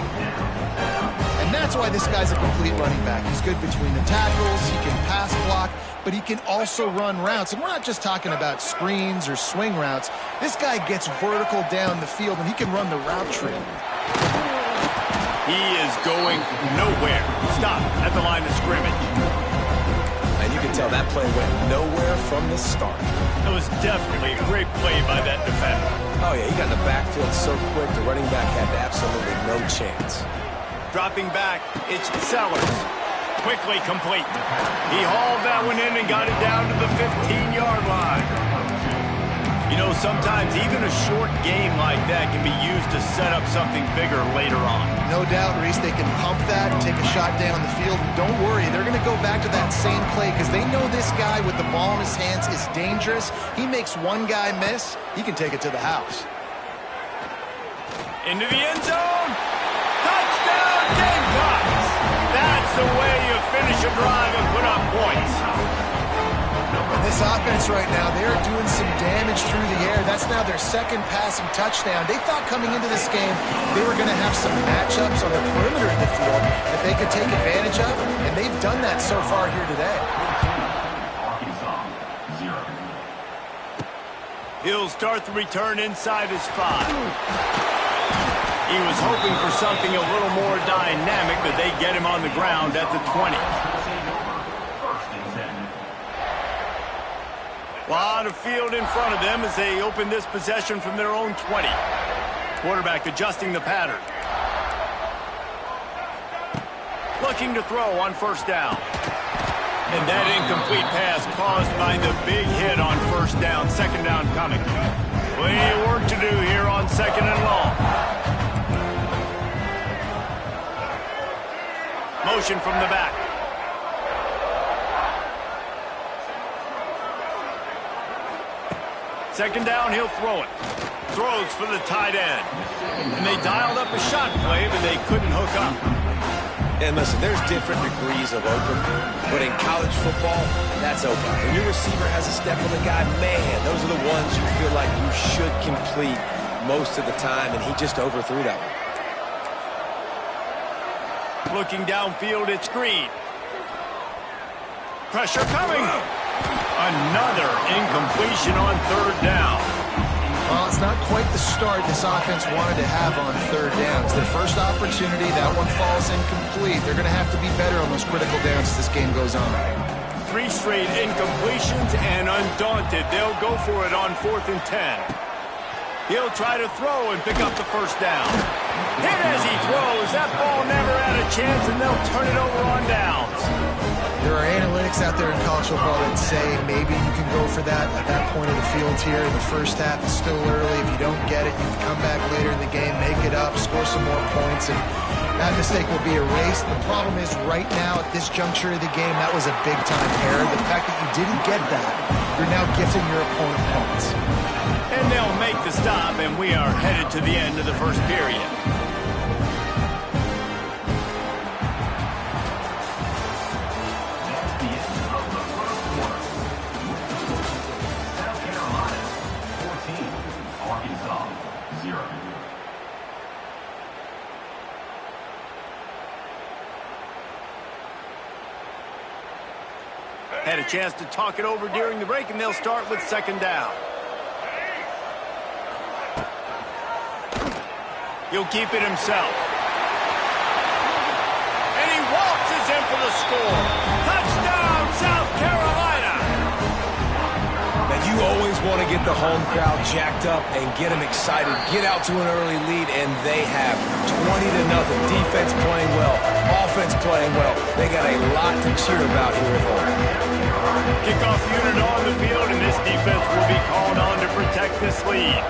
And that's why why this guy's a complete running back. He's good between the tackles, he can pass block, but he can also run routes. And we're not just talking about screens or swing routes. This guy gets vertical down the field, and he can run the route tree. He is going nowhere. Stop at the line of scrimmage. And you can tell that play went nowhere from the start. That was definitely a great play by that defender. Oh, yeah, he got in the backfield so quick, the running back had absolutely no chance. Dropping back, it's Sellers. Quickly complete. He hauled that one in and got it down to the 15-yard line. You know, sometimes even a short game like that can be used to set up something bigger later on. No doubt, Reese, they can pump that and take a shot down the field. Don't worry, they're going to go back to that same play because they know this guy with the ball in his hands is dangerous. He makes one guy miss, he can take it to the house. Into the end zone. Touchdown, Gamecocks! That's the way you finish a drive and put up points. And this offense right now, they are doing some damage through the air. That's now their second passing touchdown. They thought coming into this game they were going to have some matchups on the perimeter of the field that they could take advantage of, and they've done that so far here today. He'll start the return inside his 5. He was hoping for something a little more dynamic, but they get him on the ground at the 20. A lot of field in front of them as they open this possession from their own 20. Quarterback adjusting the pattern. Looking to throw on first down. And that incomplete pass caused by the big hit on first down. Second down coming. Plenty of work to do here on second and long. Motion from the back. Second down, he'll throw it. Throws for the tight end. And they dialed up a shot play, but they couldn't hook up. And listen, there's different degrees of open, but in college football, that's open. When your receiver has a step on the guy, man, those are the ones you feel like you should complete most of the time, and he just overthrew that one. Looking downfield, it's Green. Pressure coming. Another incompletion on third down. Well, it's not quite the start this offense wanted to have on third down. It's their first opportunity. That one falls incomplete. They're going to have to be better on those critical downs as this game goes on. 3 straight incompletions, and undaunted, they'll go for it on 4th and 10. He'll try to throw and pick up the first down. Hit as he throws. That ball never had a chance, and they'll turn it over on downs. There are analytics out there in college football that say maybe you can go for that at that point of the field here. In the first half, it's still early. If you don't get it, you can come back later in the game, make it up, score some more points, and that mistake will be erased. The problem is right now at this juncture of the game, that was a big-time error. The fact that you didn't get that, you're now gifting your opponent points. And they'll make the stop, and we are headed to the end of the first period. Had a chance to talk it over during the break, and they'll start with second down. He'll keep it himself. And he waltzes in for the score. Touchdown, South Carolina! Now, you always want to get the home crowd jacked up and get them excited. Get out to an early lead, and they have 20-0. Defense playing well. Offense playing well. They got a lot to cheer about here at home. Kickoff unit on the field, and this defense will be called on to protect this lead.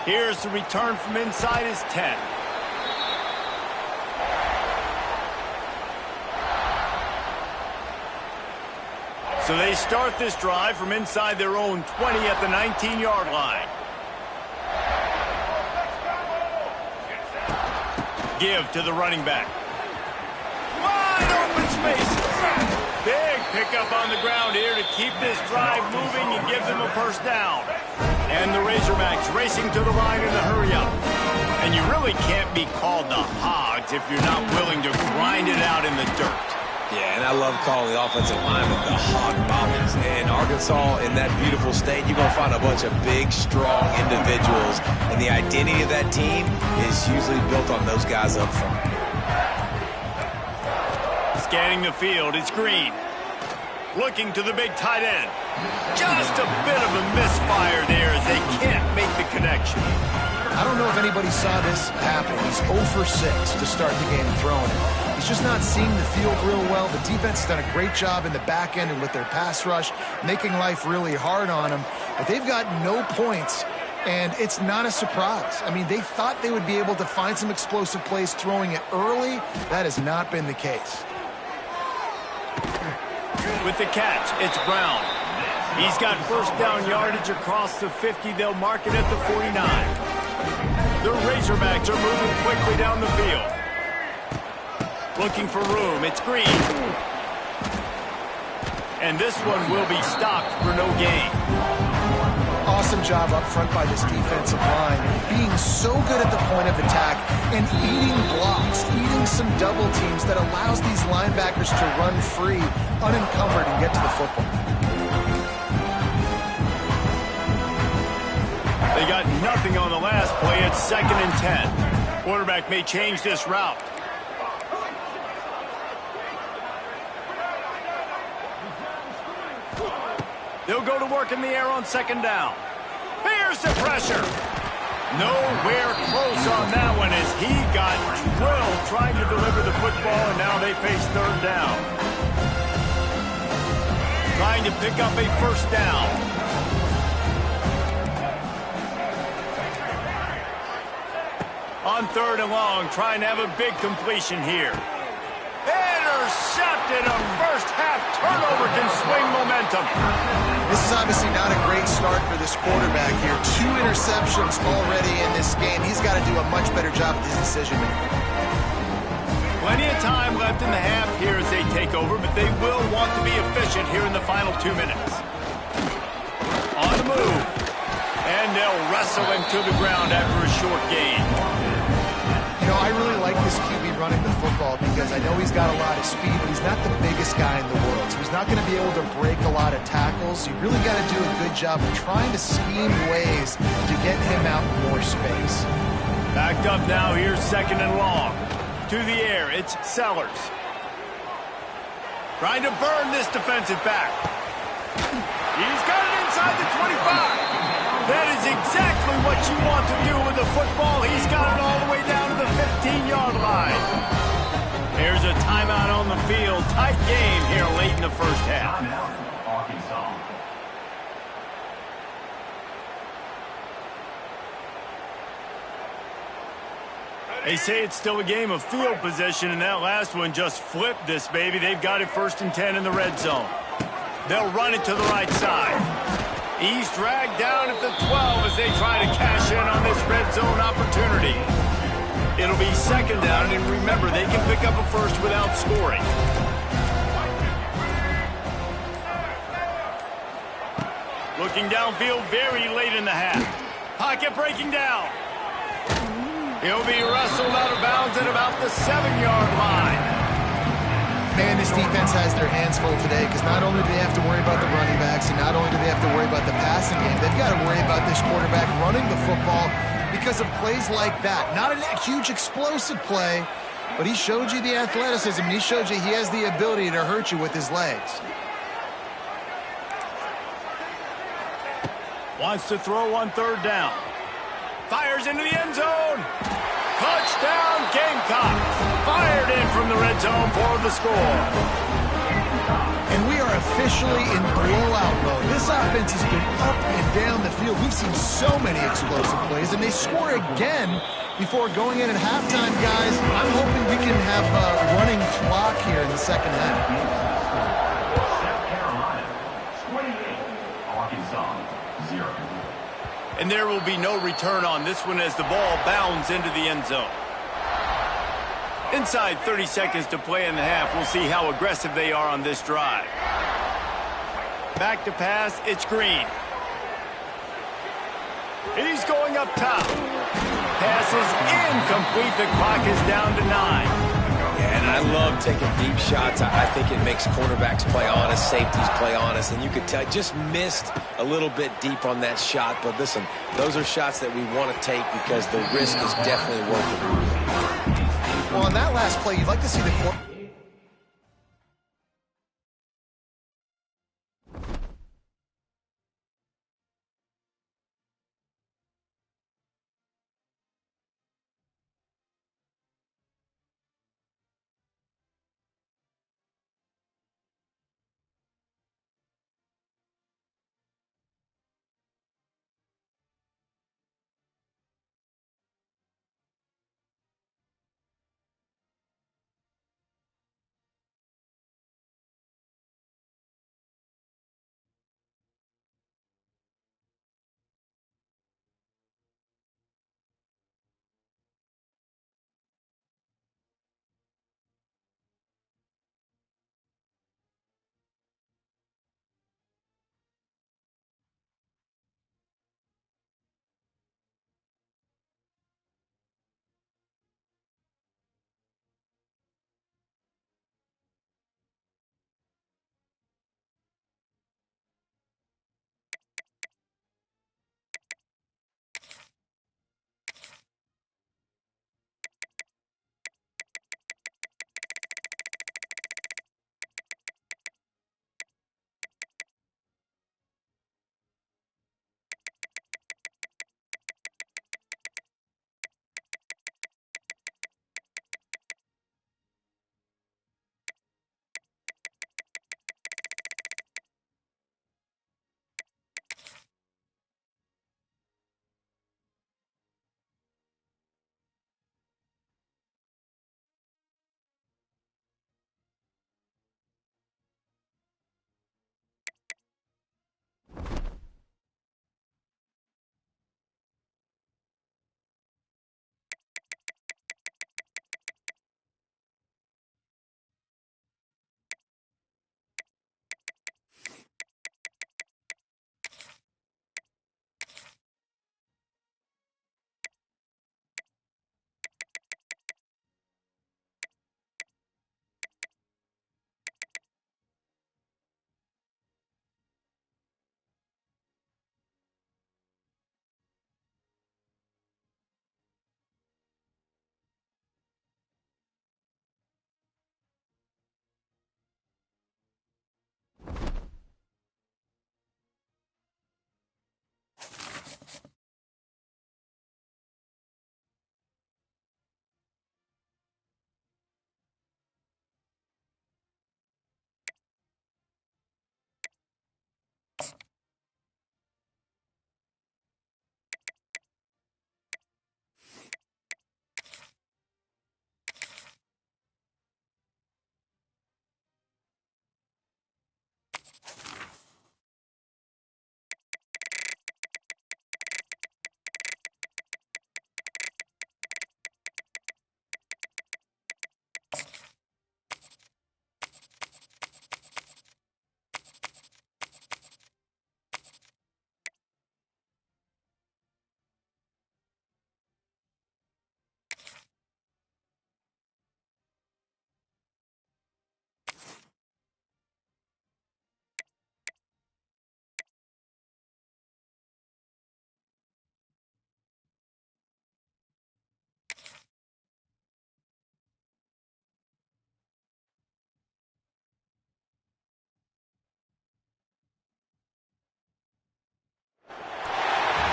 Here's the return from inside his 10. So they start this drive from inside their own 20 at the 19-yard line. Give to the running back. Wide open spaces. Big pickup on the ground here to keep this drive moving and give them a first down. And the Razorbacks racing to the line in a hurry-up. And you really can't be called the Hogs if you're not willing to grind it out in the dirt. Yeah, and I love calling the offensive linemen the Hog Mollies. And Arkansas, in that beautiful state, you're going to find a bunch of big, strong individuals. And the identity of that team is usually built on those guys up front. Scanning the field, it's Green. Looking to the big tight end. Just a bit of a misfire there as they can't make the connection. I don't know if anybody saw this happen. He's 0 for 6 to start the game throwing it. He's just not seeing the field real well. The defense has done a great job in the back end and with their pass rush, making life really hard on him. But they've got no points, and it's not a surprise. I mean, they thought they would be able to find some explosive plays throwing it early. That has not been the case. With the catch, it's Brown. He's got first down yardage across the 50. They'll mark it at the 49. The Razorbacks are moving quickly down the field. Looking for room. It's Green. And this one will be stopped for no gain. Awesome job up front by this defensive line, being so good at the point of attack and eating blocks, eating some double teams that allows these linebackers to run free, unencumbered, and get to the football. They got nothing on the last play. It's 2nd and 10. Quarterback may change this route. They'll go to work in the air on 2nd down. Here's the pressure. Nowhere close on that one as he got drilled trying to deliver the football, and now they face 3rd down. Trying to pick up a 1st down. On 3rd and long, trying to have a big completion here. Intercepted. A first-half turnover can swing momentum. This is obviously not a great start for this quarterback here. 2 interceptions already in this game. He's got to do a much better job with his decision-making. Plenty of time left in the half here as they take over, but they will want to be efficient here in the final 2 minutes. On the move. And they'll wrestle him to the ground after a short gain. You know, I really like this QB running the football because I know he's got a lot of speed, but he's not the biggest guy in the world. So he's not going to be able to break a lot of tackles. You really got to do a good job of trying to scheme ways to get him out in more space. Backed up now, here's 2nd and long. To the air, it's Sellers. Trying to burn this defensive back. He's got it inside the 25. That is exactly what you want to do with the football. He's got it all the way down to the 15-yard line. There's a timeout on the field. Tight game here late in the first half. Timeout, Arkansas. They say it's still a game of field position, and that last one just flipped this baby. They've got it 1st and 10 in the red zone. They'll run it to the right side. He's dragged down at the 12 as they try to cash in on this red zone opportunity. It'll be 2nd down, and remember, they can pick up a 1st without scoring. Looking downfield very late in the half. Pocket breaking down. He'll be wrestled out of bounds at about the 7-yard line. Man, this defense has their hands full today because not only do they have to worry about the running backs and not only do they have to worry about the passing game, they've got to worry about this quarterback running the football because of plays like that. Not a huge explosive play, but he showed you the athleticism. He showed you he has the ability to hurt you with his legs. Wants to throw on 3rd down. Fires into the end zone. Touchdown, Gamecocks. Fired in from the red zone for the score. And we are officially in blowout mode. This offense has been up and down the field. We've seen so many explosive plays, and they score again before going in at halftime, guys. I'm hoping we can have a running clock here in the 2nd half. South Carolina, 28. Arkansas, 0. And there will be no return on this one as the ball bounds into the end zone. Inside 30 seconds to play in the half. We'll see how aggressive they are on this drive. Back to pass, it's Green. He's going up top. Pass is incomplete. The clock is down to 9. Yeah, and I love taking deep shots. I think it makes cornerbacks play honest, safeties play honest, and you could tell just missed a little bit deep on that shot. But listen, those are shots that we want to take because the risk is definitely worth it. Well, on that last play, you'd like to see the corner.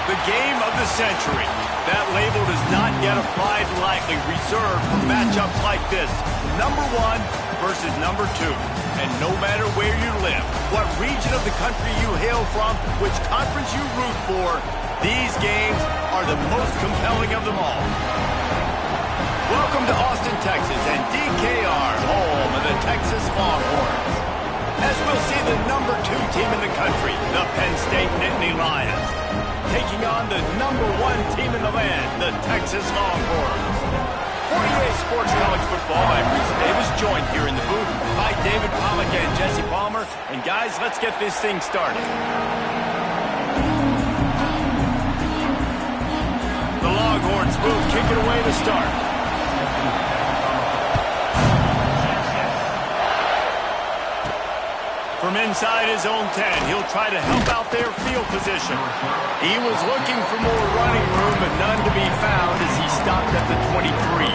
The game of the century. That label does not yet apply lightly, reserved for matchups like this. Number 1 versus number 2. And no matter where you live, what region of the country you hail from, which conference you root for, these games are the most compelling of them all. Welcome to Austin, Texas, and DKR, home of the Texas Longhorns. As we'll see the number 2 team in the country, the Penn State Nittany Lions, taking on the number 1 team in the land, the Texas Longhorns. 48 Sports College Football, I'm Reese Davis, joined here in the booth by David Pollack and Jesse Palmer. And guys, let's get this thing started. Longhorns will kick it away to start. From inside his own 10, he'll try to help out their field position. He was looking for more running room, but none to be found as he stopped at the 23.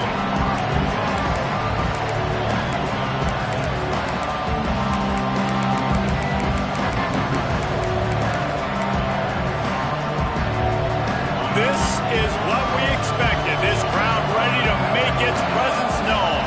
This is what we expected. This crowd ready to make its presence known.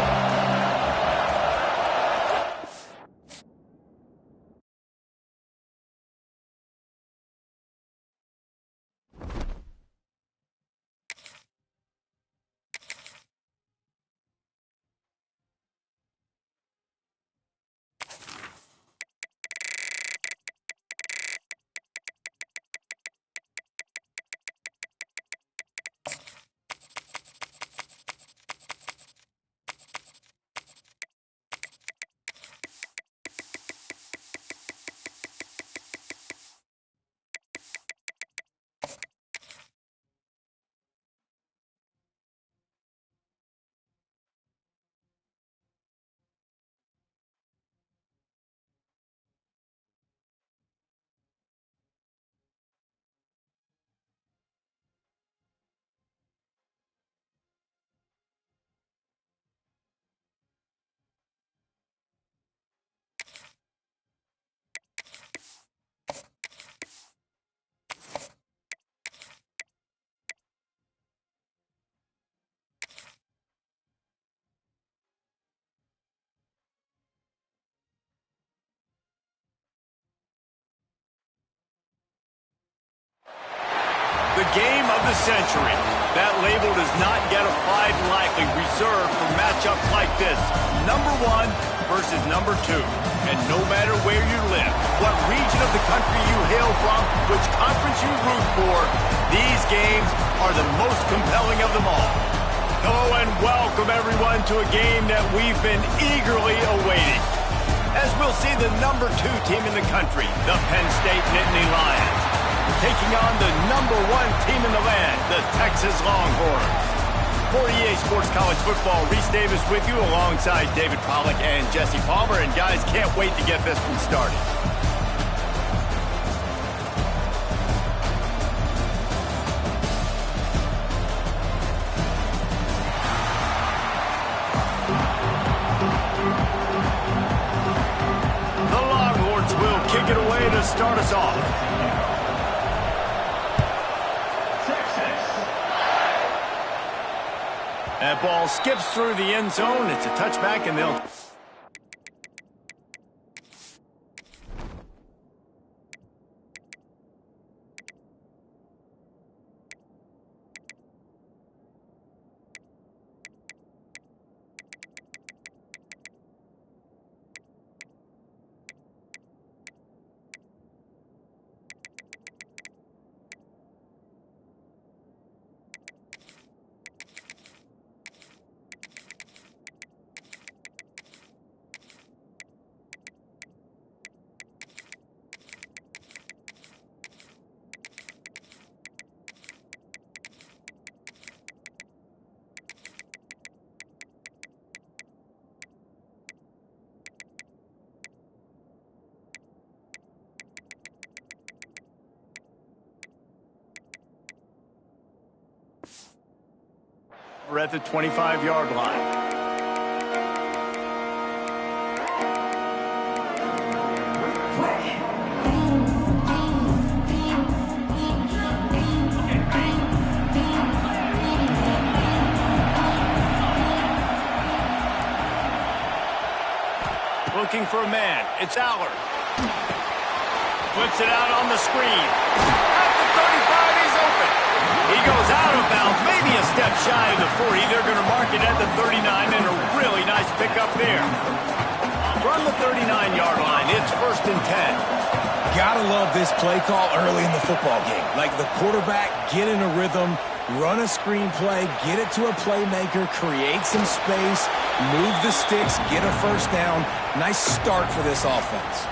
The game of the century. That label does not get applied lightly, reserved for matchups like this. Number 1 versus number 2. And no matter where you live, what region of the country you hail from, which conference you root for, these games are the most compelling of them all. Hello and welcome everyone to a game that we've been eagerly awaiting. As we'll see the number 2 team in the country, the Penn State Nittany Lions, taking on the number 1 team in the land, the Texas Longhorns. For EA Sports College Football, Reese Davis with you alongside David Pollack and Jesse Palmer. And guys, can't wait to get this one started. The Longhorns will kick it away to start us off. That ball skips through the end zone. It's a touchback, and they'll... We're at the 25-yard line. Looking for a man. It's Aller. Flips it out on the screen. At the 35, he's open. He goes out of bounds, maybe a step shy of the 40. They're going to mark it at the 39, and a really nice pickup there. From the 39-yard line, it's 1st and 10. Gotta love this play call early in the football game. Like the quarterback, get in a rhythm, run a screen play, get it to a playmaker, create some space, move the sticks, get a first down. Nice start for this offense.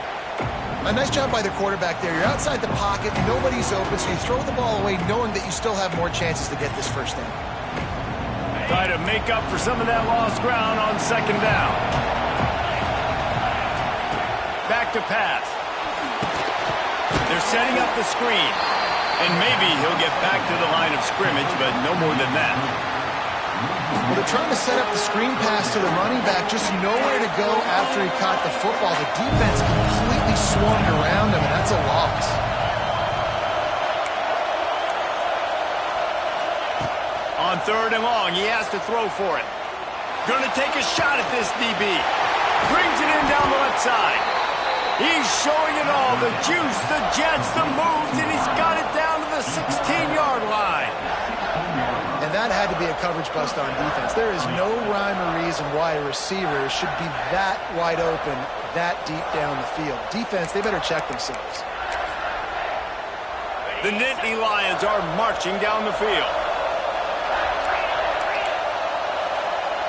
A nice job by the quarterback there. You're outside the pocket, nobody's open, so you throw the ball away knowing that you still have more chances to get this first down. Try to make up for some of that lost ground on second down. Back to pass. They're setting up the screen. And maybe he'll get back to the line of scrimmage, but no more than that. Well, they're trying to set up the screen pass to the running back, just nowhere to go after he caught the football. The defense completely swarmed around him, and that's a loss. On third and long, he has to throw for it. Going to take a shot at this DB. Brings it in down the left side. He's showing it all, the juice, the jets, the moves, and he's got it down to the 16-yard line. And that had to be a coverage bust on defense. There is no rhyme or reason why a receiver should be that wide open, that deep down the field. Defense, they better check themselves. The Nittany Lions are marching down the field.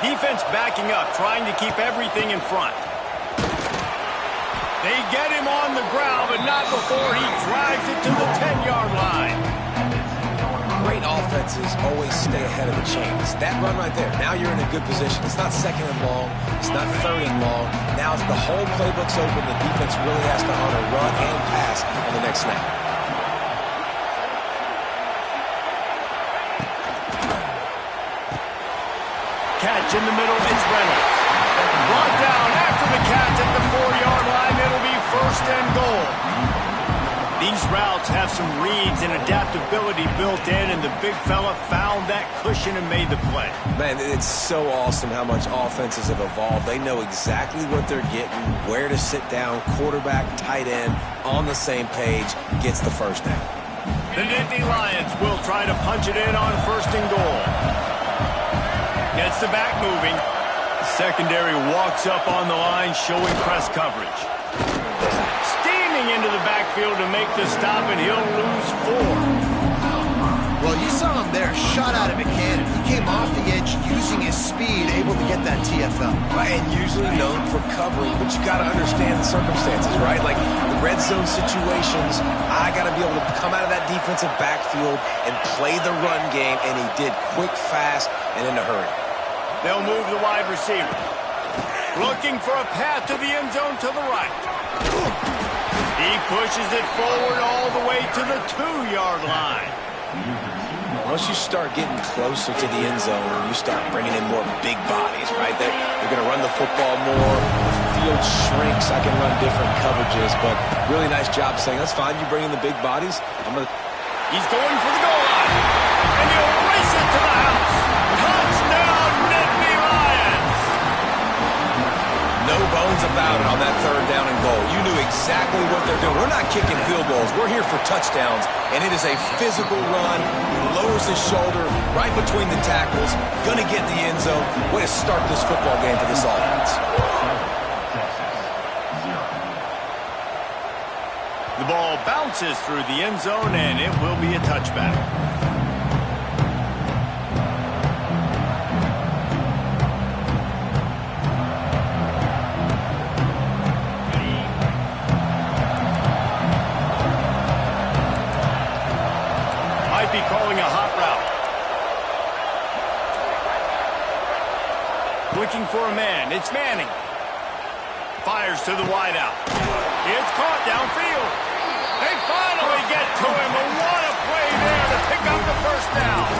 Defense backing up, trying to keep everything in front. They get him on the ground, but not before he drives it to the 10-yard line. Great offenses always stay ahead of the chains. That run right there, now you're in a good position. It's not second and long. It's not third and long. Now the whole playbook's open. The defense really has to honor run and pass on the next snap. Catch in the middle, it's Reynolds. Brought down after the catch at the 4-yard line. It'll be first and goal. These routes have some reads and adaptability built in, and the big fella found that cushion and made the play. Man, it's so awesome how much offenses have evolved. They know exactly what they're getting, where to sit down, quarterback, tight end, on the same page, gets the first down. The Nittany Lions will try to punch it in on first and goal. Gets the back moving. Secondary walks up on the line, showing press coverage. Steaming into the backfield to make the stop, and he'll lose 4. Well, you saw him there, shot out of a cannon. He came off the edge using his speed, able to get that TFL. Right, and usually known for covering, but you got to understand the circumstances, right? Like the red zone situations, I got to be able to come out of that defensive backfield and play the run game, and he did quick, fast, and in a hurry. They'll move the wide receiver. Looking for a path to the end zone to the right. He pushes it forward all the way to the 2-yard line. Once you start getting closer to the end zone, you start bringing in more big bodies, right? They're going to run the football more. The field shrinks. I can run different coverages, but really nice job saying, that's fine. You bring in the big bodies. He's going for the goal line. And he'll race it to the house. Touchdown, Nittany Lions. No bones about it on that third down and goal. You knew exactly what they're doing. We're not kicking field goals. We're here for touchdowns, and it is a physical run. He lowers his shoulder right between the tackles. Going to get in the end zone. Way to start this football game for this offense. The ball bounces through the end zone, and it will be a touchback. Might be calling a hot route. Looking for a man. It's Manning. Fires to the wideout. It's caught downfield. They finally get to him, and what a play there to pick up the first down.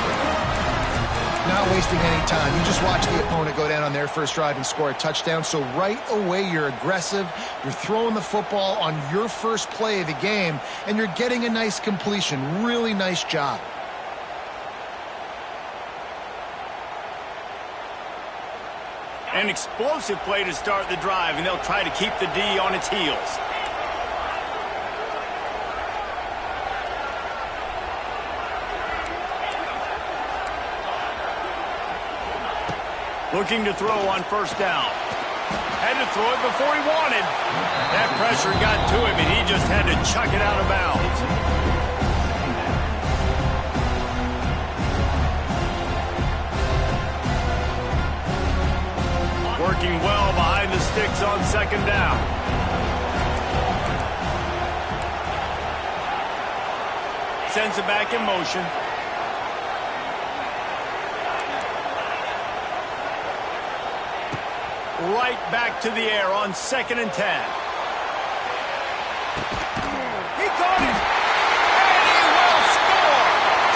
Not wasting any time. You just watch the opponent go down on their first drive and score a touchdown. So right away, you're aggressive. You're throwing the football on your first play of the game, and you're getting a nice completion. Really nice job. An explosive play to start the drive, and they'll try to keep the D on its heels. Looking to throw on first down. Had to throw it before he wanted. That pressure got to him, and he just had to chuck it out of bounds. Working well behind the sticks on second down. Sends it back in motion. Right back to the air on 2nd and 10. He caught it. And he will score.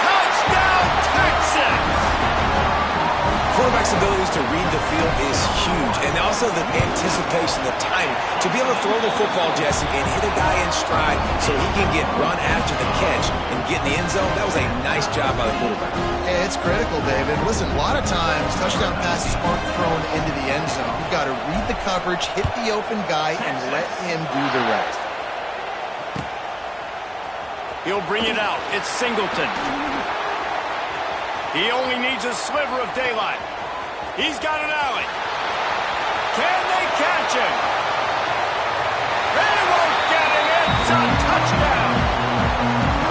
Touchdown, Texans. Quarterback's abilities to read the field is huge, and also the anticipation, the timing. To be able to throw the football, Jesse, and hit a guy in stride so he can get run after the catch and get in the end zone, that was a nice job by the quarterback. Yeah, it's critical, David. Listen, a lot of times touchdown passes aren't thrown into the end zone. You've got to read the coverage, hit the open guy, and let him do the rest. He'll bring it out. It's Singleton. He only needs a sliver of daylight. He's got an alley. Can they catch him? They won't get him. It's a touchdown.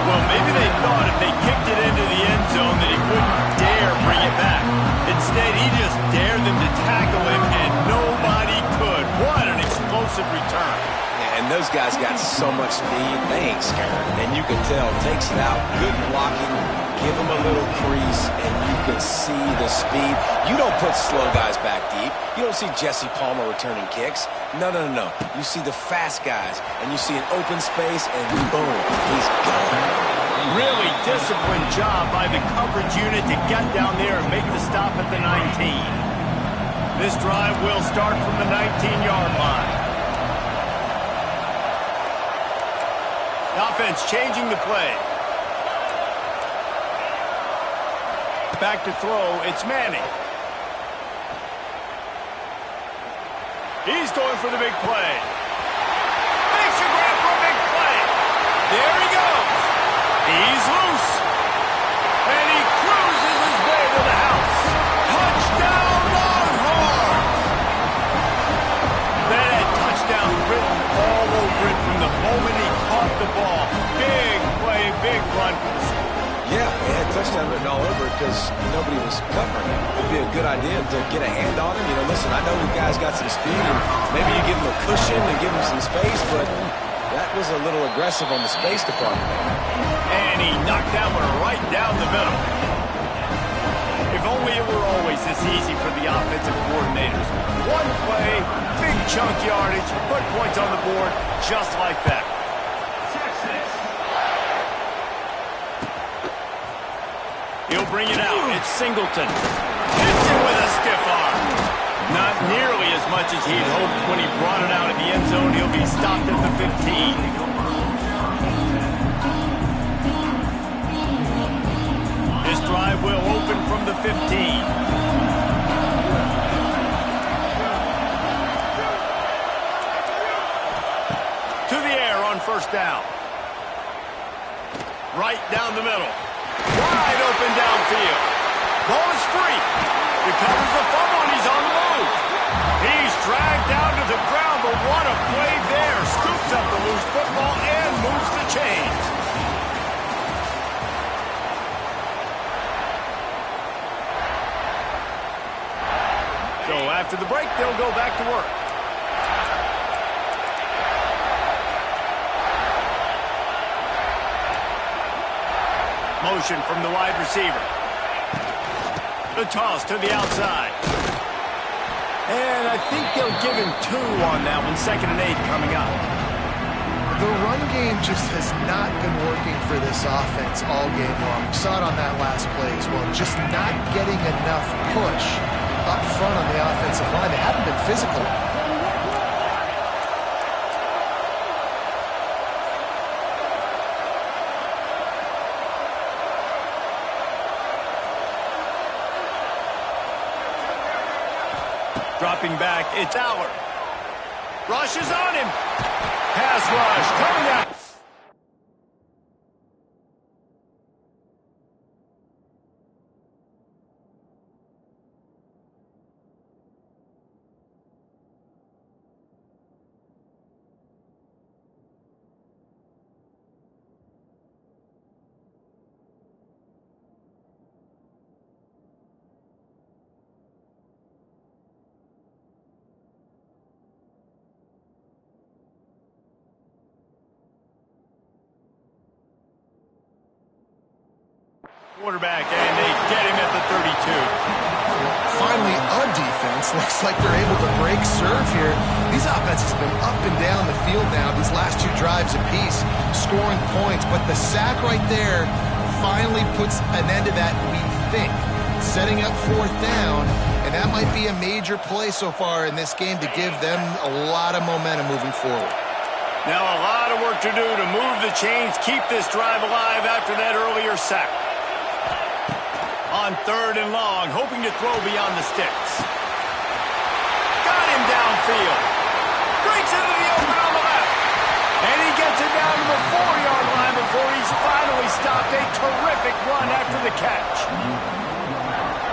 Well, maybe they thought if they kicked it into the end zone that he wouldn't dare bring it back. Instead, he just dared them to tackle him, and nobody could. What an explosive return. And those guys got so much speed, they ain't scared. And you can tell, takes it out, good blocking, give them a little crease, and you can see the speed. You don't put slow guys back deep. You don't see Jesse Palmer returning kicks. No. You see the fast guys, and you see an open space, and boom, he's gone. Really disciplined job by the coverage unit to get down there and make the stop at the 19. This drive will start from the 19-yard line. The offense changing the play. Back to throw, it's Manning. He's going for the big play. Makes a grab for a big play. There he goes. He's loose. And he cruises his way to the house. Touchdown, Longhorns! That had touchdown written all over it from the moment he caught the ball. Big play, big run for the Seahawks. Yeah, it had touchdown written all over it because nobody was covering him. It'd be a good idea to get a hand on him. You know, listen, I know the guy's got some speed, and maybe you give him a cushion and give him some space, but that was a little aggressive on the space department. And he knocked that one right down the middle. If only it were always this easy for the offensive coordinators. One play, big chunk yardage, put points on the board just like that. He'll bring it out. It's Singleton. Hits it with a stiff arm. Not nearly as much as he'd hoped when he brought it out in the end zone. He'll be stopped at the 15. This drive will open from the 15. To the air on 1st down. Right down the middle. Wide open downfield. Ball is free. Recovers the fumble, and he's on the move. He's dragged down to the ground, but what a play there. Scoops up the loose football and moves the chains. So after the break, they'll go back to work. Motion from the wide receiver. The toss to the outside. And I think they'll give him 2 on that one. 2nd and 8 coming up. The run game just has not been working for this offense all game long. We saw it on that last play as well. Just not getting enough push up front on the offensive line. They haven't been physical. Dropping back, it's Howard. Rush is on him. Pass rush coming out. Quarterback, and they get him at the 32. Finally, a defense. Looks like they're able to break serve here. These offenses have been up and down the field now, these last two drives apiece, scoring points. But the sack right there finally puts an end to that, we think. Setting up fourth down, and that might be a major play so far in this game to give them a lot of momentum moving forward. Now a lot of work to do to move the chains, keep this drive alive after that earlier sack. On 3rd and long, hoping to throw beyond the sticks. Got him downfield. Breaks into the open on the left. And he gets it down to the 4-yard line before he's finally stopped. A terrific run after the catch.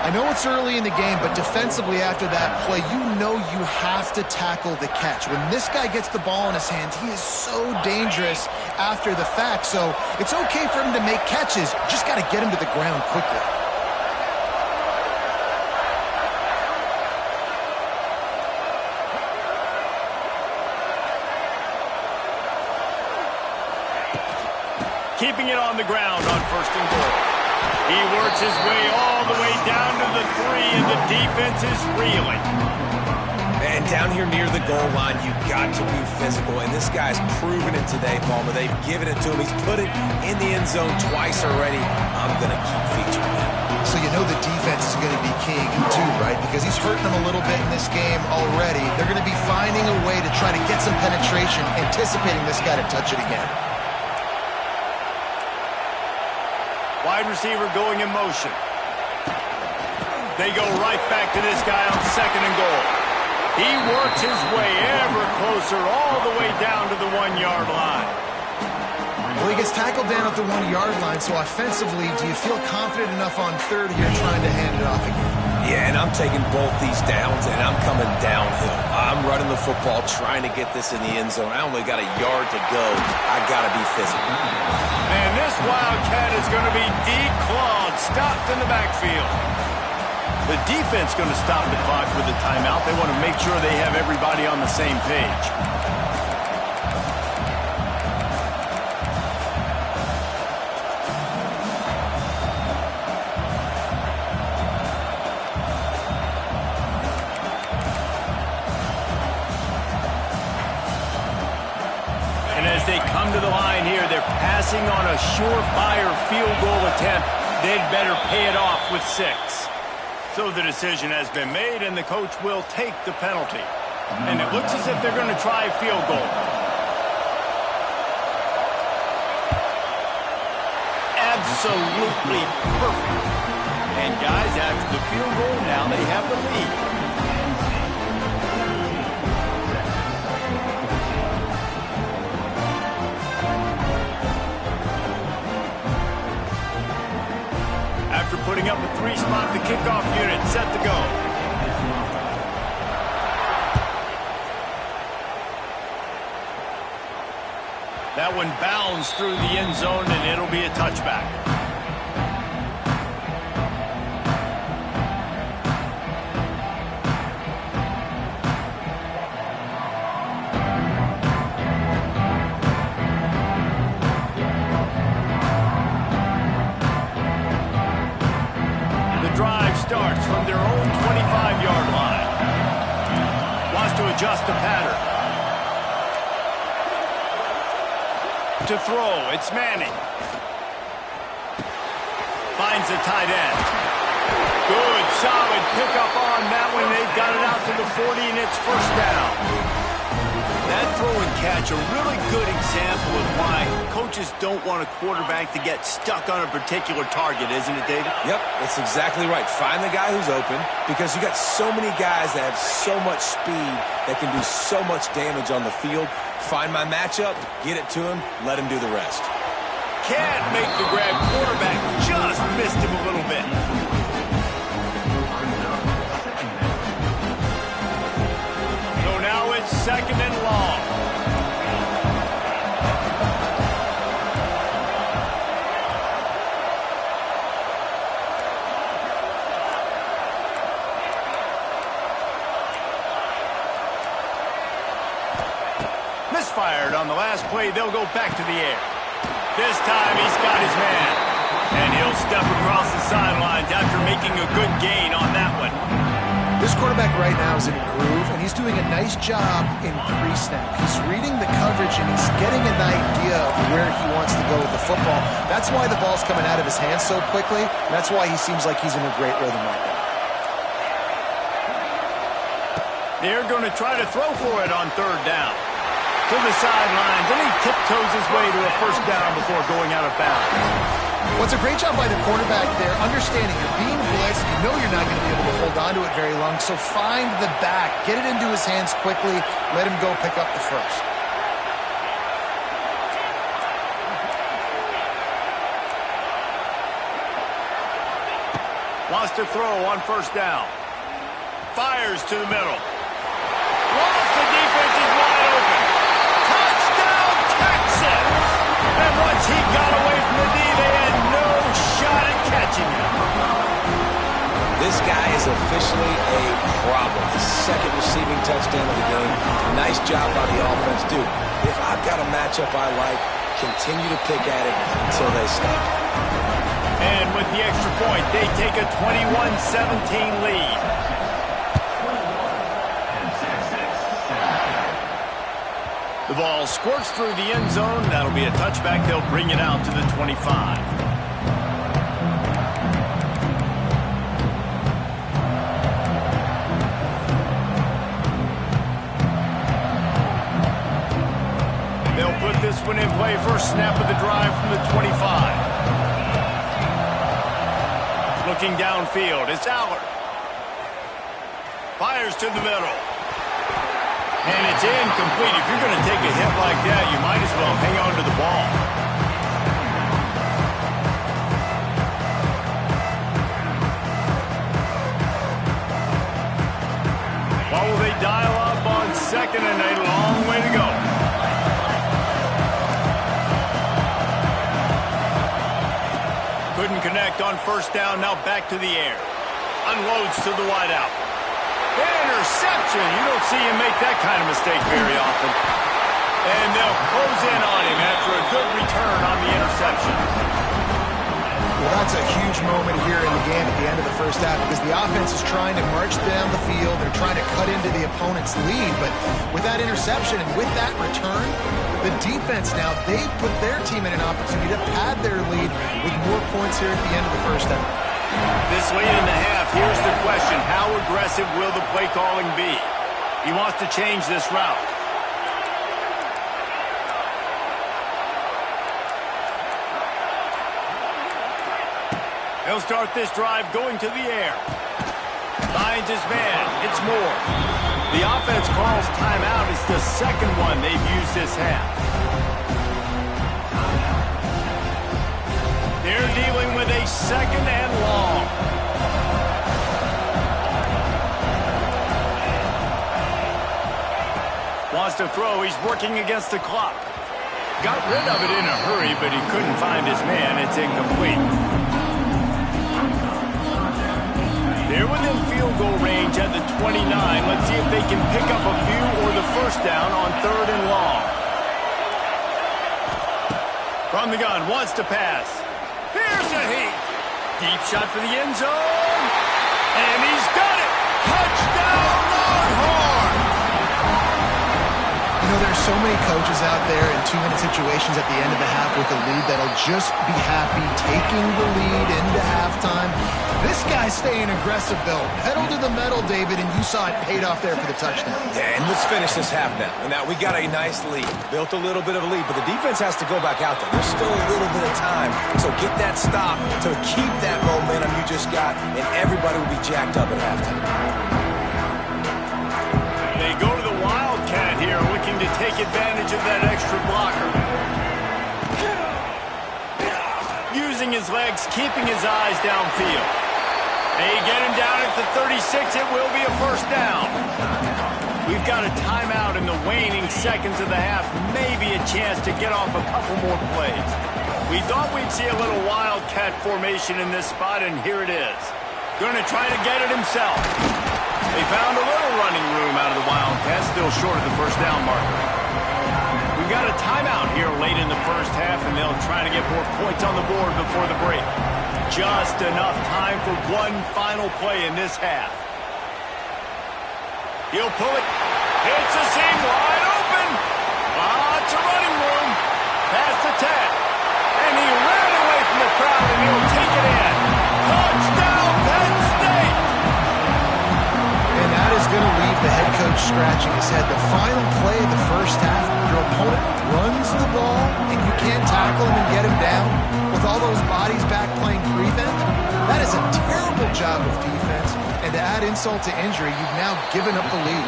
I know it's early in the game, but defensively after that play, you know you have to tackle the catch. When this guy gets the ball in his hands, he is so dangerous after the fact. So it's okay for him to make catches. Just got to get him to the ground quickly. Keeping it on the ground on 1st and goal. He works his way all the way down to the 3, and the defense is reeling. And down here near the goal line, you've got to be physical. And this guy's proven it today, Palmer. They've given it to him. He's put it in the end zone twice already. I'm going to keep featuring him. So you know the defense is going to be keying him too, right? Because he's hurting them a little bit in this game already. They're going to be finding a way to try to get some penetration, anticipating this guy to touch it again. Wide receiver going in motion. They go right back to this guy on 2nd and goal. He works his way ever closer all the way down to the 1-yard line. Well, he gets tackled down at the 1-yard line, so offensively, do you feel confident enough on 3rd here trying to hand it off again? Yeah, and I'm taking both these downs, and I'm coming downhill. I'm running the football, trying to get this in the end zone. I only got a yard to go. I got to be physical. And this Wildcat is going to be declawed, stopped in the backfield. The defense going to stop the clock with a timeout. They want to make sure they have everybody on the same page. And as they come to the line here, they're passing on a surefire field goal attempt. They'd better pay it off with 6. So the decision has been made, and the coach will take the penalty. And it looks as if they're going to try a field goal. Absolutely perfect. And guys, after the field goal, now they have the lead. After putting up a 3-spot, the kickoff unit set to go. That one bounds through the end zone, and it'll be a touchback. Starts from their own 25-yard line. Wants to adjust the pattern. To throw, it's Manning. Finds the tight end. Good, solid pickup on that one. They've got it out to the 40, and it's 1st down. That throw and catch, a really good example of why coaches don't want a quarterback to get stuck on a particular target, isn't it, David? Yep, that's exactly right. Find the guy who's open, because you got so many guys that have so much speed that can do so much damage on the field. Find my matchup, get it to him, let him do the rest. Can't make the grab. Quarterback just missed him a little bit. So now it's 2nd and long. Misfired on the last play. They'll go back to the air. This time he's got his man. And he'll step across the sidelines after making a good gain on that one. This quarterback right now is in a groove, and he's doing a nice job in pre-snap. He's reading the coverage, and he's getting an idea of where he wants to go with the football. That's why the ball's coming out of his hands so quickly, and that's why he seems like he's in a great rhythm right now. They're going to try to throw for it on third down. To the sidelines, and he tiptoes his way to a first down before going out of bounds. Well, it's a great job by the quarterback there, understanding you're being blitzed, you know you're not going to be able to hold on to it very long, so find the back, get it into his hands quickly, let him go pick up the first. Wants to throw on first down. Fires to the middle. Lost, the defense is wide open. Touchdown, Texans! And once he got away from the D, they had no shot at catching him. This guy is officially a problem. His second receiving touchdown of the game. Nice job by the offense. Dude, if I've got a matchup I like, continue to pick at it until they stop. And with the extra point, they take a 21-17 lead. The ball squirts through the end zone. That'll be a touchback. They'll bring it out to the 25. They'll put this one in play. First snap of the drive from the 25. Looking downfield, it's Allard. Fires to the middle. And it's incomplete. If you're going to take a hit like that, you might as well hang on to the ball. What will they dial up on second and a long way to go? Couldn't connect on first down. Now back to the air. Unloads to the wideout. Interception. You don't see him make that kind of mistake very often. And they'll close in on him after a good return on the interception. Well, that's a huge moment here in the game at the end of the first half because the offense is trying to march down the field. They're trying to cut into the opponent's lead. But with that interception and with that return, the defense now, they've put their team in an opportunity to pad their lead with more points here at the end of the first half. This lead in the half, here's the question. How aggressive will the play calling be? He wants to change this route. He'll start this drive going to the air. Finds his man. It's Moore. The offense calls timeout. It's the second one they've used this half. They're dealing with a second and long. Wants to throw. He's working against the clock. Got rid of it in a hurry, but he couldn't find his man. It's incomplete. They're within field goal range at the 29. Let's see if they can pick up a few or the first down on third and long. From the gun, wants to pass. Here's a heat. Deep shot for the end zone. And he's got it. Touchdown, Longhorn. You know, there's so many coaches out there in two-minute situations at the end of the half with a lead that'll just be happy taking the lead into halftime. This guy's staying aggressive, though. Pedal to the metal, David, and you saw it paid off there for the touchdown. Yeah, and let's finish this half now. And now we got a nice lead. Built a little bit of a lead, but the defense has to go back out there. There's still a little bit of time. So get that stop to keep that momentum you just got, and everybody will be jacked up at halftime. They go to the Wildcat here, looking to take advantage of that extra blocker. Using his legs, keeping his eyes downfield. They get him down at the 36. It will be a first down. We've got a timeout in the waning seconds of the half. Maybe a chance to get off a couple more plays. We thought we'd see a little Wildcat formation in this spot, and here it is. Going to try to get it himself. They found a little running room out of the Wildcat, still short of the first down marker. We've got a timeout here late in the first half, and they'll try to get more points on the board before the break. Just enough time for one final play in this half. He'll pull it. It's a seam wide open. Lots of running room. Past the 10. And he ran away from the crowd, and he'll take it in. Touchdown, Penn State! And that is going to leave the head coach scratching his head. The final play of the first half, your opponent runs the ball, and you can't tackle him and get him down with all those bodies back playing prevent. That is a terrible job of defense. And to add insult to injury, you've now given up the lead.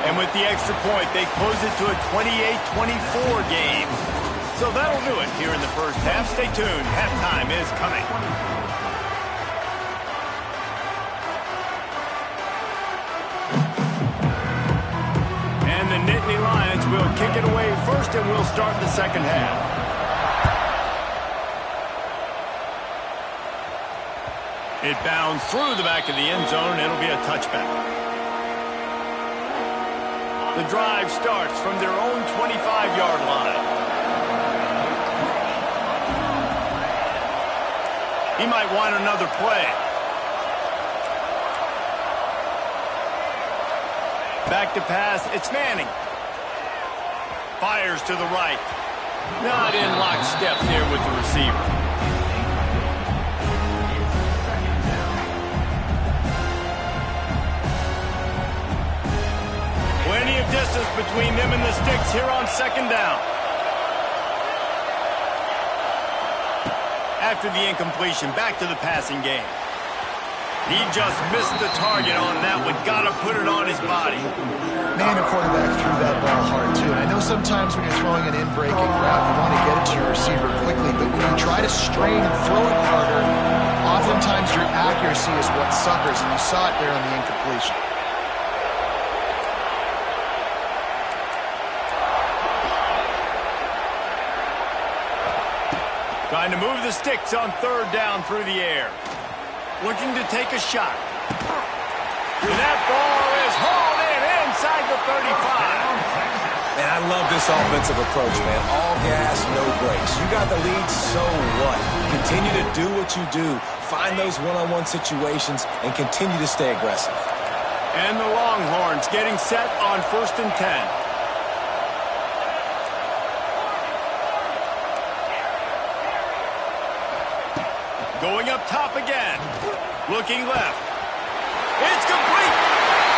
And with the extra point, they close it to a 28-24 game. So that'll do it here in the first half. Stay tuned. Halftime is coming. And the Nittany Lions will kick it away first, and we'll start the second half. It bounds through the back of the end zone. It'll be a touchback. The drive starts from their own 25-yard line. He might want another play. Back to pass. It's Manning. Fires to the right. Not in lockstep there with the receiver. Plenty of distance between them and the sticks here on second down. After the incompletion, back to the passing game. He just missed the target on that one. Got to put it on his body. Man, a quarterback threw that ball hard, too. And I know sometimes when you're throwing an in-breaking route, you want to get it to your receiver quickly. But when you try to strain and throw it harder, oftentimes your accuracy is what suffers. And you saw it there on the incompletion. Trying to move the sticks on third down through the air. Looking to take a shot. And that ball is hauled in inside the 35. Man, I love this offensive approach, man. All gas, no brakes. You got the lead, so what? Continue to do what you do. Find those one-on-one situations and continue to stay aggressive. And the Longhorns getting set on 1st and 10. Going up top again. Looking left. It's complete.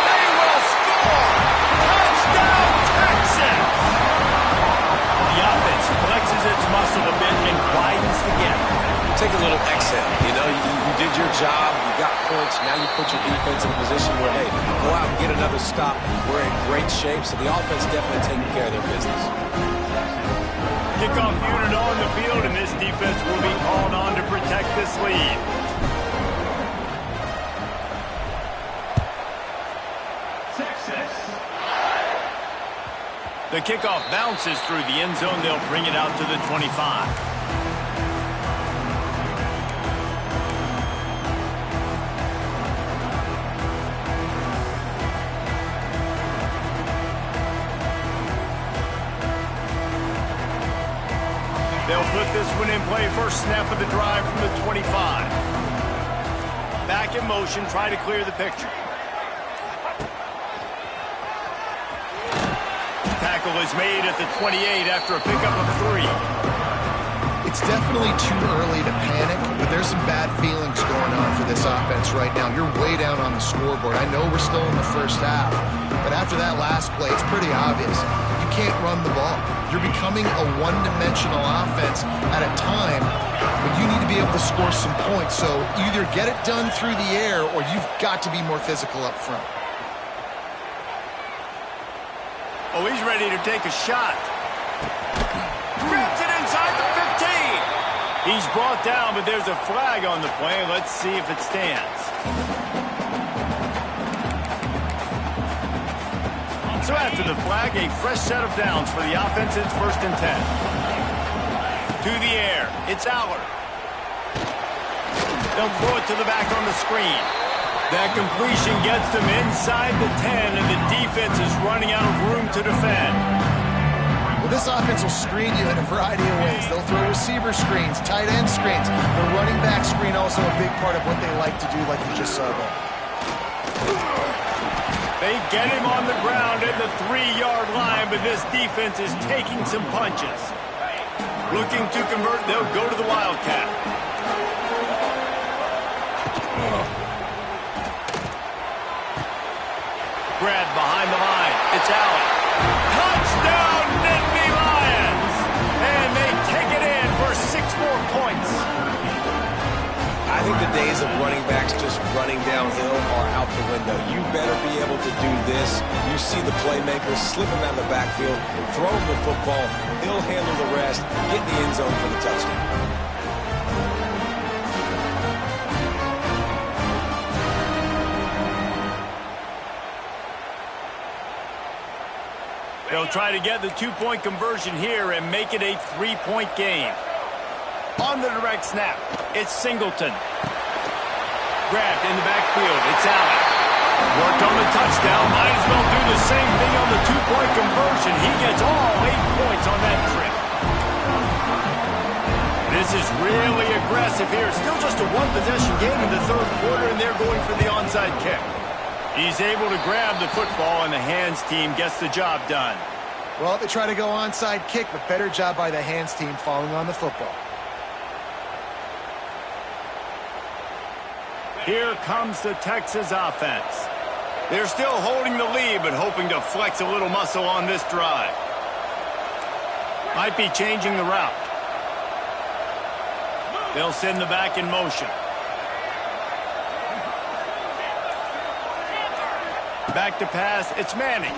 They will score. Touchdown, Texas. The offense flexes its muscle a bit and widens the gap. Take a little exhale. You know, you did your job. You got points. Now you put your defense in a position where, hey, go out and get another stop. We're in great shape, so the offense definitely taking care of their business. Kickoff unit on the field, and this defense will be called on to protect this lead. Texas. The kickoff bounces through the end zone. They'll bring it out to the 25. They'll put this one in play. First snap of the drive from the 25. Back in motion, try to clear the picture. Tackle is made at the 28 after a pickup of 3. It's definitely too early to panic, but there's some bad feelings going on for this offense right now. You're way down on the scoreboard. I know we're still in the first half, but after that last play, it's pretty obvious. You can't run the ball. You're becoming a one-dimensional offense at a time when you need to be able to score some points. So either get it done through the air or you've got to be more physical up front. Oh, he's ready to take a shot. Grabs it inside the 15. He's brought down, but there's a flag on the play. Let's see if it stands. So after the flag, a fresh set of downs for the offense. It's 1st and 10. To the air. It's Allard. They'll throw it to the back on the screen. That completion gets them inside the 10, and the defense is running out of room to defend. Well, this offense will screen you in a variety of ways. They'll throw receiver screens, tight end screens. The running back screen also a big part of what they like to do, like you just saw there. They get him on the ground at the 3-yard line, but this defense is taking some punches. Looking to convert, they'll go to the Wildcat. Grab behind the line. It's out. Touchdown, Nittany Lions! And they take it in for 6 more points. I think the days of running backs just running downhill are out the window. You better be able to do this. You see the playmaker, slip him out of the backfield, throw him the football, he'll handle the rest, get in the end zone for the touchdown. They'll try to get the 2-point conversion here and make it a 3-point game. On the direct snap, it's Singleton. Grabbed in the backfield, it's Allen. Worked on the touchdown, might as well do the same thing on the 2-point conversion. He gets all 8 points on that trip. This is really aggressive here. Still just a 1-possession game in the 3rd quarter, and they're going for the onside kick. He's able to grab the football, and the hands team gets the job done. Well, they try to go onside kick, but better job by the hands team falling on the football. Here comes the Texas offense. They're still holding the lead, but hoping to flex a little muscle on this drive. Might be changing the route. They'll send the back in motion. Back to pass, it's Manning.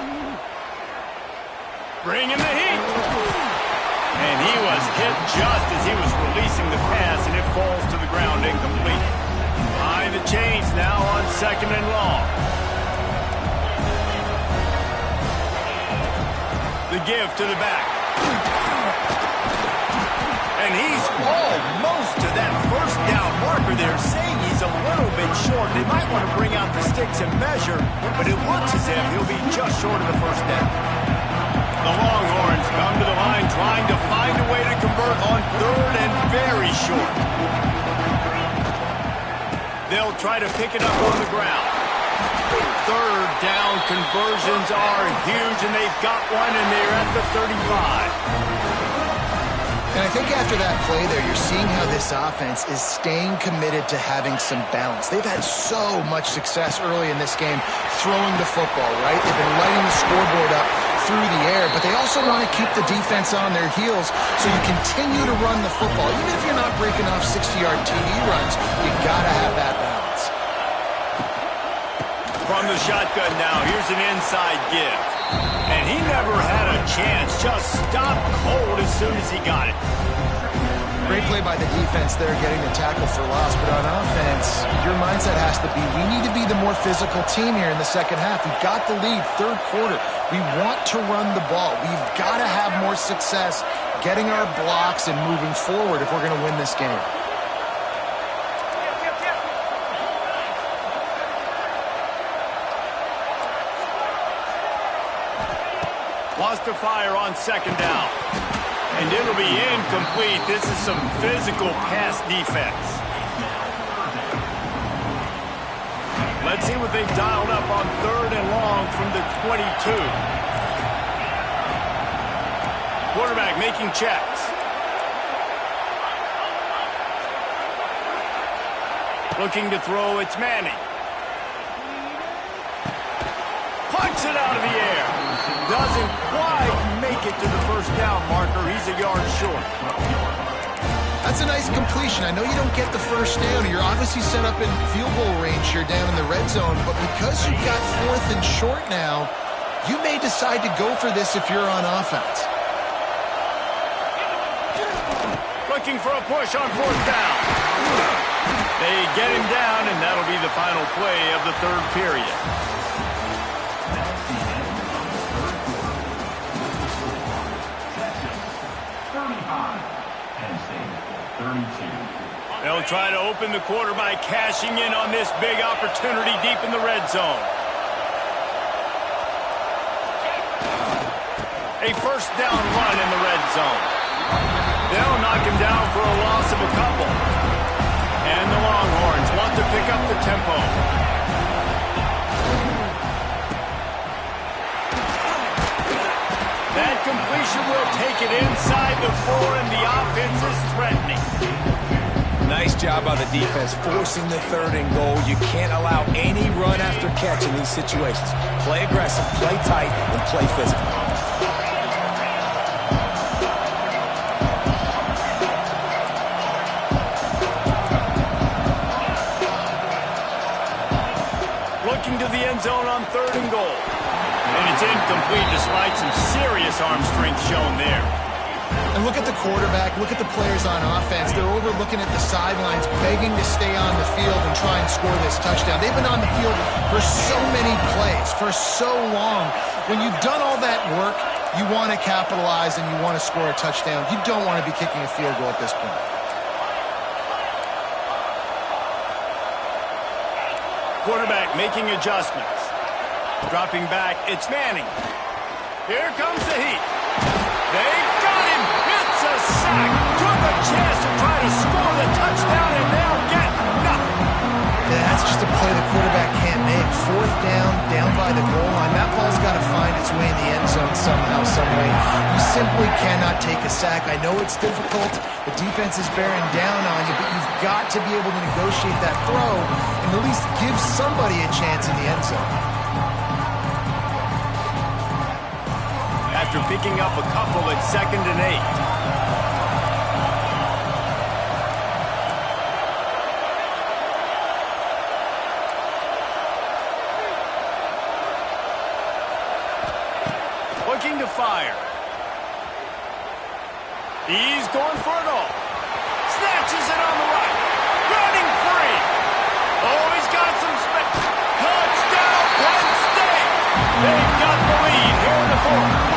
Bringing the heat. And he was hit just as he was releasing the pass, and it falls to the ground incomplete. Behind the chains now on 2nd and long. The give to the back. And he's almost to that 1st down marker there, saying he's a little bit short. They might want to bring out the sticks and measure, but it looks as if he'll be just short of the 1st down. The Longhorns come to the line trying to find a way to convert on 3rd and very short. They'll try to pick it up on the ground. 3rd down conversions are huge, and they've got one, and they're at the 35. And I think after that play there, you're seeing how this offense is staying committed to having some balance. They've had so much success early in this game throwing the football, right? They've been lighting the scoreboard up through the air, but they also want to keep the defense on their heels, so you continue to run the football. Even if you're not breaking off 60-yard TD runs, you got to have that balance. From the shotgun now, here's an inside give. And he never had a chance, just stopped cold as soon as he got it. Great play by the defense there, getting the tackle for loss. But on offense, your mindset has to be, we need to be the more physical team here in the 2nd half. We've got the lead, 3rd quarter. We want to run the ball. We've got to have more success getting our blocks and moving forward if we're going to win this game. Lost to fire on 2nd down. And it'll be incomplete. This is some physical pass defense. Let's see what they've dialed up on 3rd and long from the 22. Quarterback making checks. Looking to throw, it's Manning. Punts it out of the air. Doesn't quite make it to the 1st down marker. He's a yard short. That's a nice completion. I know you don't get the 1st down. You're obviously set up in field goal range here down in the red zone, but because you've got 4th and short now, you may decide to go for this if you're on offense. Looking for a push on 4th down. They get him down, and that'll be the final play of the 3rd period. They'll try to open the quarter by cashing in on this big opportunity deep in the red zone. A first down run in the red zone. They'll knock him down for a loss of a couple. And the Longhorns want to pick up the tempo. That completion will take it inside the 4, and the offense is threatening. Nice job by the defense forcing the 3rd and goal. You can't allow any run after catch in these situations. Play aggressive, play tight, and play physical. Looking to the end zone on 3rd and goal. And it's incomplete despite some serious arm strength shown there. And look at the quarterback, look at the players on offense. They're overlooking at the sidelines, begging to stay on the field and try and score this touchdown. They've been on the field for so many plays, for so long. When you've done all that work, you want to capitalize and you want to score a touchdown. You don't want to be kicking a field goal at this point. Quarterback making adjustments. Dropping back, it's Manning. Here comes the heat. They got him. It's a sack. Took a chance to try to score the touchdown, and they'll get nothing. Yeah, that's just a play the quarterback can't make. 4th down, down by the goal line. That ball's got to find its way in the end zone somehow, someway. You simply cannot take a sack. I know it's difficult. The defense is bearing down on you, but you've got to be able to negotiate that throw and at least give somebody a chance in the end zone. After picking up a couple at 2nd and 8. Looking to fire. He's going for it all. Snatches it on the right. Running free. Oh, he's got some space. Touchdown, Penn State. They've got the lead here in the 4th.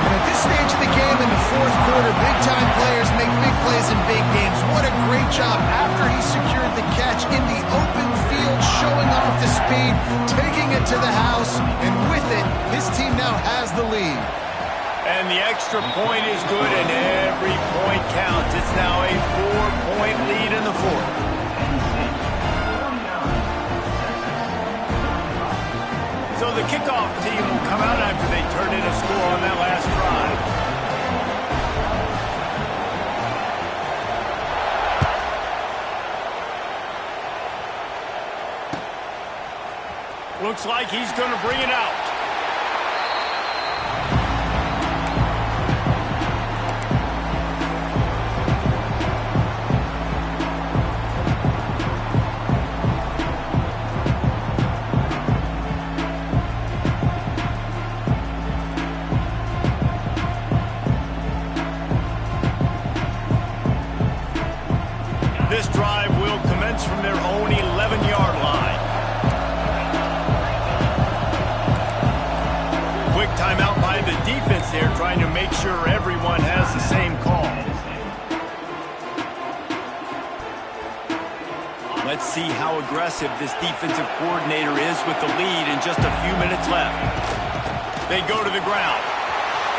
And at this stage of the game in the 4th quarter, big-time players make big plays in big games. What a great job after he secured the catch in the open field, showing off the speed, taking it to the house, and with it, his team now has the lead. And the extra point is good, and every point counts. It's now a 4-point lead in the 4th. So the kickoff team will come out after they turn in a score on that last drive. Looks like he's going to bring it out. This drive will commence from their own 11-yard line. Quick timeout by the defense there, trying to make sure everyone has the same call. Let's see how aggressive this defensive coordinator is with the lead and just a few minutes left. They go to the ground.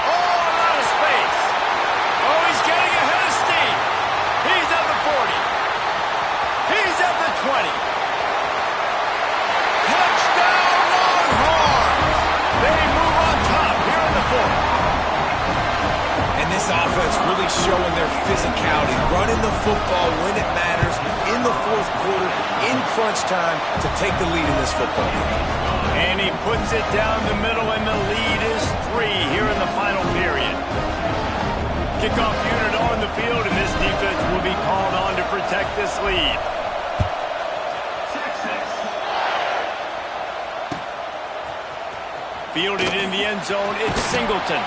Oh, a lot of space. Oh, he's getting ahead of steam. He's at the 40. He's at the 20. Touchdown, Longhorns! They move on top here in the 4th. And this offense really showing their physicality, running the football when it matters, in the 4th quarter, in crunch time, to take the lead in this football game. And he puts it down the middle, and the lead is 3 here in the final period. Kickoff unit on the field, and this defense will be called on to protect this lead. Fielded in the end zone, it's Singleton.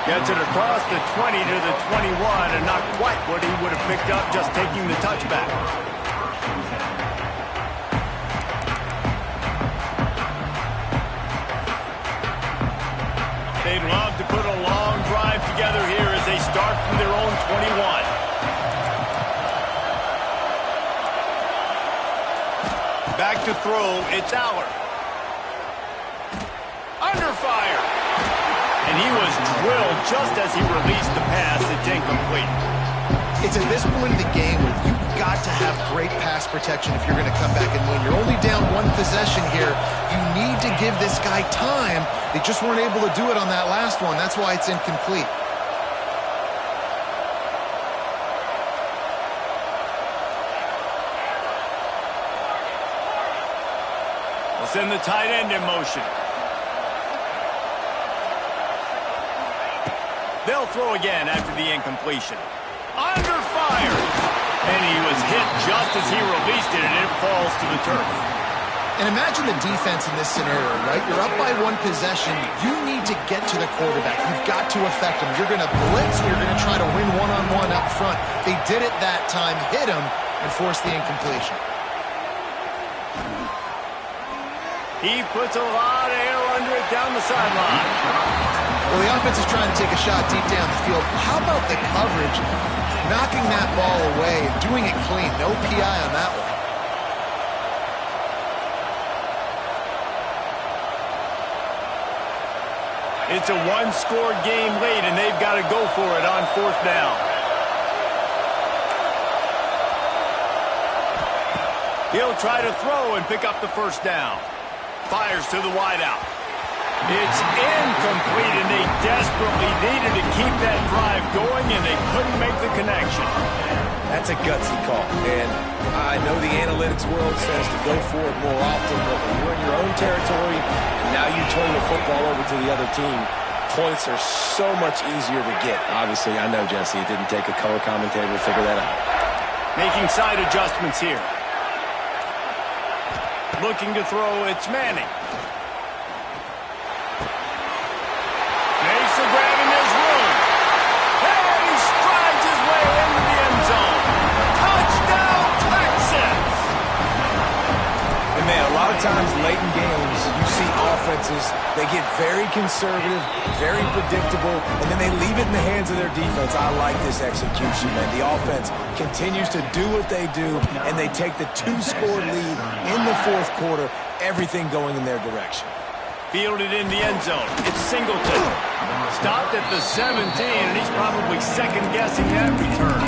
Gets it across the 20 to the 21, and not quite what he would have picked up just taking the touchback. They'd love to put a long drive together here as they start from their own 21. Back to throw, it's Aller. Under fire. he was drilled just as he released the pass. It's incomplete. It's at this point in the game where you've got to have great pass protection if you're going to come back and win. You're only down one possession here. You need to give this guy time. They just weren't able to do it on that last one. That's why it's incomplete. We'll send the tight end in motion. They'll throw again after the incompletion. Under fire. And he was hit just as he released it, and it falls to the turf. And imagine the defense in this scenario, right? You're up by one possession. You need to get to the quarterback. You've got to affect him. You're going to blitz. You're going to try to win one-on-one up front. They did it that time, hit him, and forced the incompletion. He puts a lot of air under it down the sideline. Well, the offense is trying to take a shot deep down the field. How about the coverage? Knocking that ball away and doing it clean. No PI on that one. It's a one-score game late, and they've got to go for it on fourth down. He'll try to throw and pick up the first down. Fires to the wideout. It's incomplete, and they desperately needed to keep that drive going, and they couldn't make the connection. That's a gutsy call, and I know the analytics world says to go for it more often, but when you're in your own territory, and now you turn the football over to the other team, points are so much easier to get. Obviously, I know, Jesse, it didn't take a color commentator to figure that out. Making side adjustments here. Looking to throw, it's Manning. Makes the grab and there's room. And he strides his way into the end zone. Touchdown, Texans! And man, a lot of times late in games, you see offenses, they get very conservative, very predictable, and then they leave it in the hands of their defense. I like this execution, man. The offense continues to do what they do, and they take the two-score lead in the fourth quarter, everything going in their direction. Fielded in the end zone. It's Singleton. Stopped at the 17, and he's probably second-guessing that return.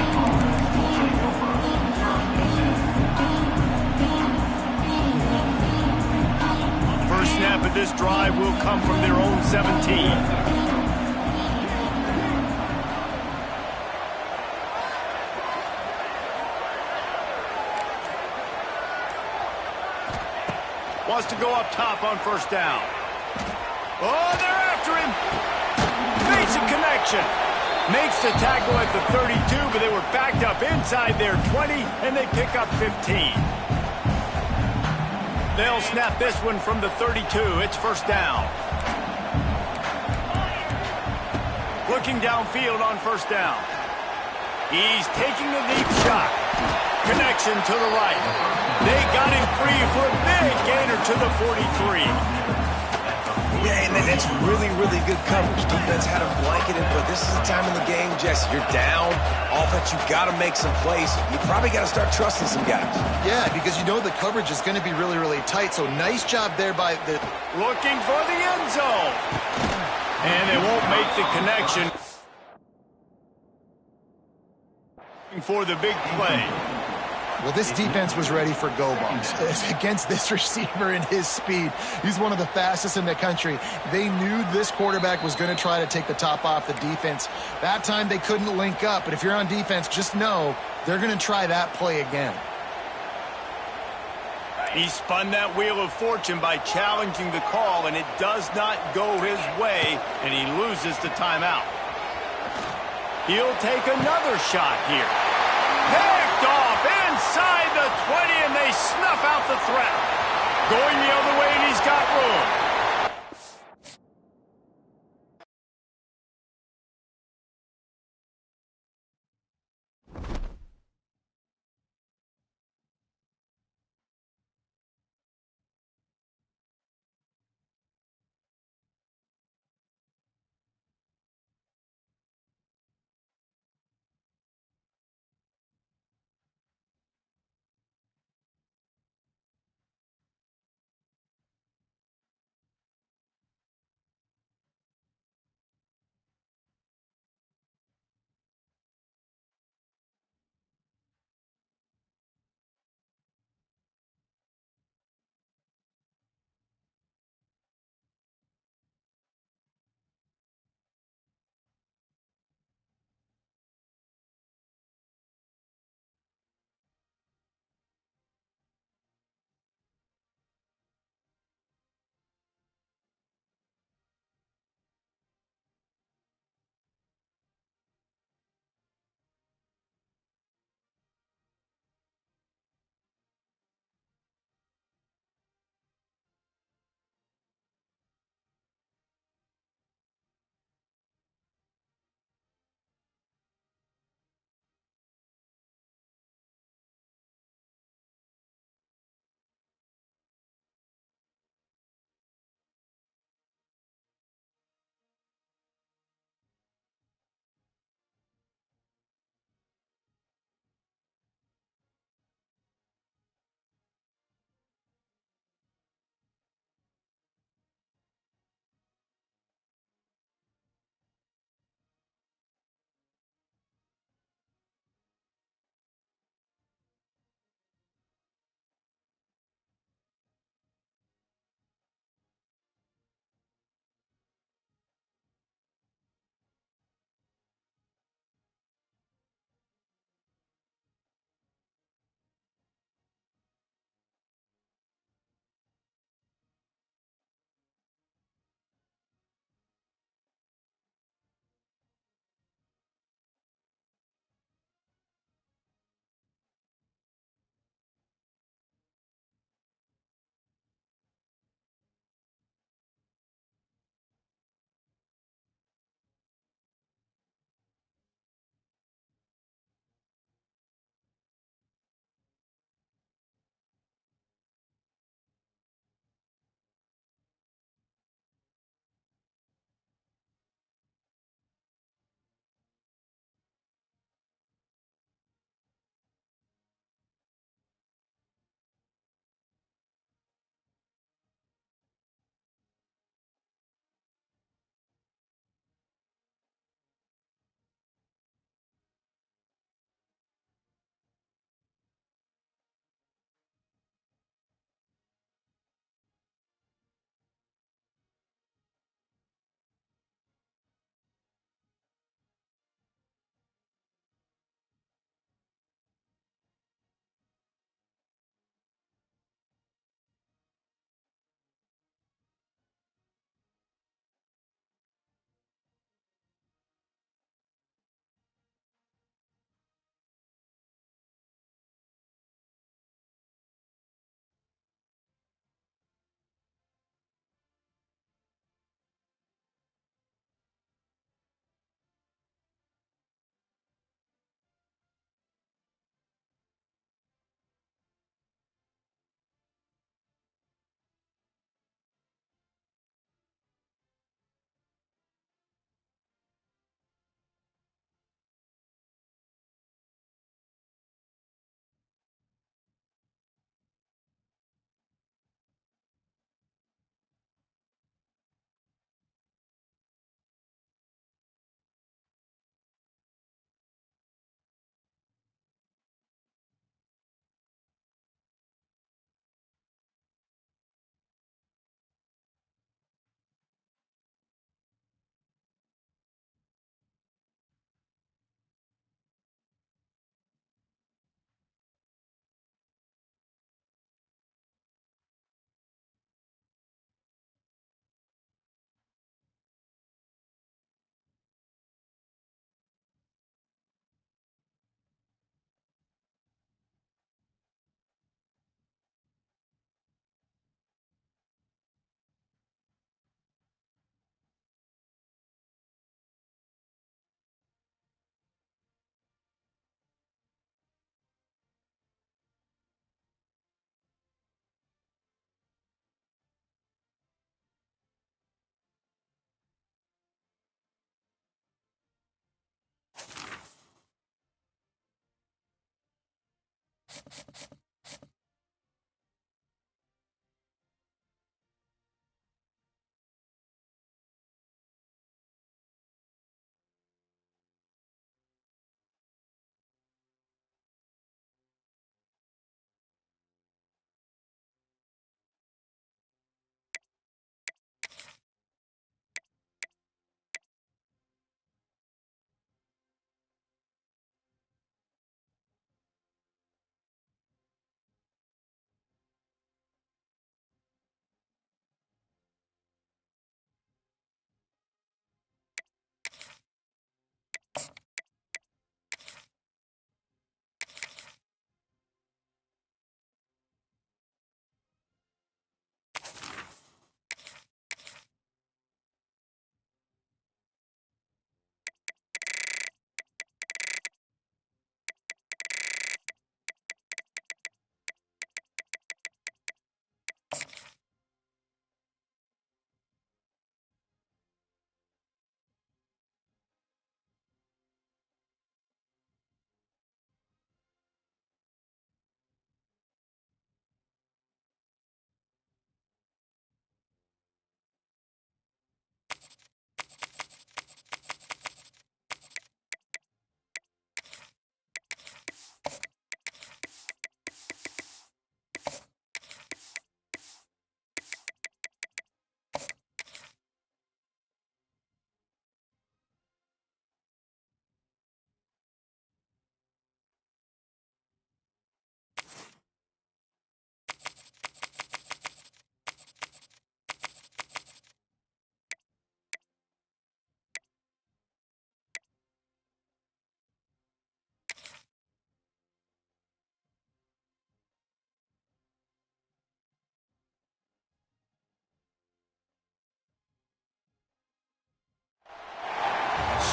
First snap of this drive will come from their own 17. Wants to go up top on first down. Oh, they're after him. Makes a connection. Makes the tackle at the 32, but they were backed up inside their 20, and they pick up 15. They'll snap this one from the 32. It's first down. Looking downfield on first down. He's taking a deep shot. Connection to the right. They got him free for a big gainer to the 43. Yeah, and that's really, really good coverage. Defense had him blanketed, but this is the time in the game, Jesse. You're down. Offense, you've got to make some plays. You probably got to start trusting some guys. Yeah, because you know the coverage is going to be really, really tight. So nice job there by the... Looking for the end zone. And they won't make the connection. For the big play. Well, this defense was ready for go-bumps against this receiver and his speed. He's one of the fastest in the country. They knew this quarterback was going to try to take the top off the defense. That time they couldn't link up, but if you're on defense, just know they're going to try that play again. He spun that wheel of fortune by challenging the call, and it does not go his way, and he loses the timeout. He'll take another shot here. Picked off inside the 20, and they snuff out the threat. Going the other way, and he's got room.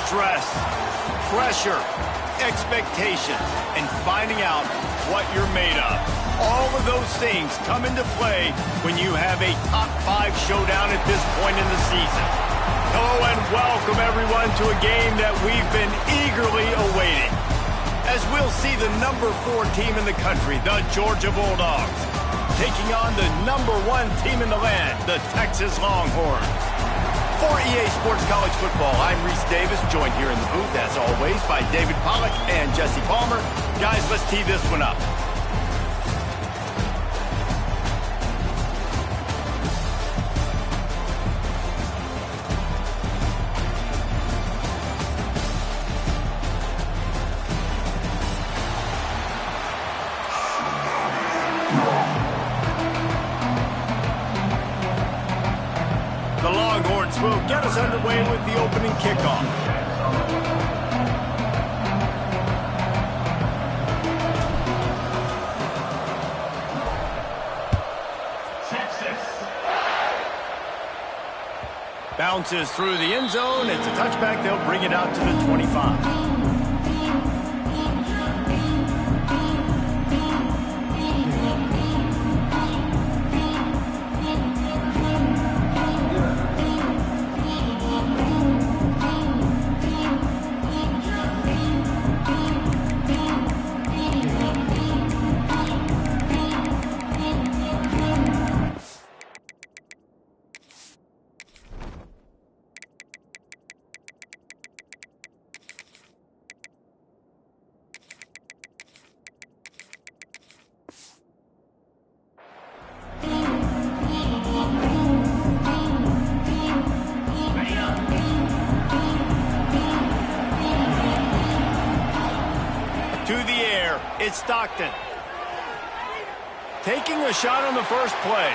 Stress, pressure, expectations, and finding out what you're made of. All of those things come into play when you have a top 5 showdown at this point in the season. Hello and welcome everyone to a game that we've been eagerly awaiting, as we'll see the number 4 team in the country, the Georgia Bulldogs, taking on the number 1 team in the land, the Texas Longhorns. For EA Sports College Football, I'm Reese Davis, joined here in the booth, as always, by David Pollack and Jesse Palmer. Guys, let's tee this one up. The Longhorns will get us underway with the opening kickoff. Bounces through the end zone. It's a touchback. They'll bring it out to the 25. It's Stockton. Taking a shot on the first play.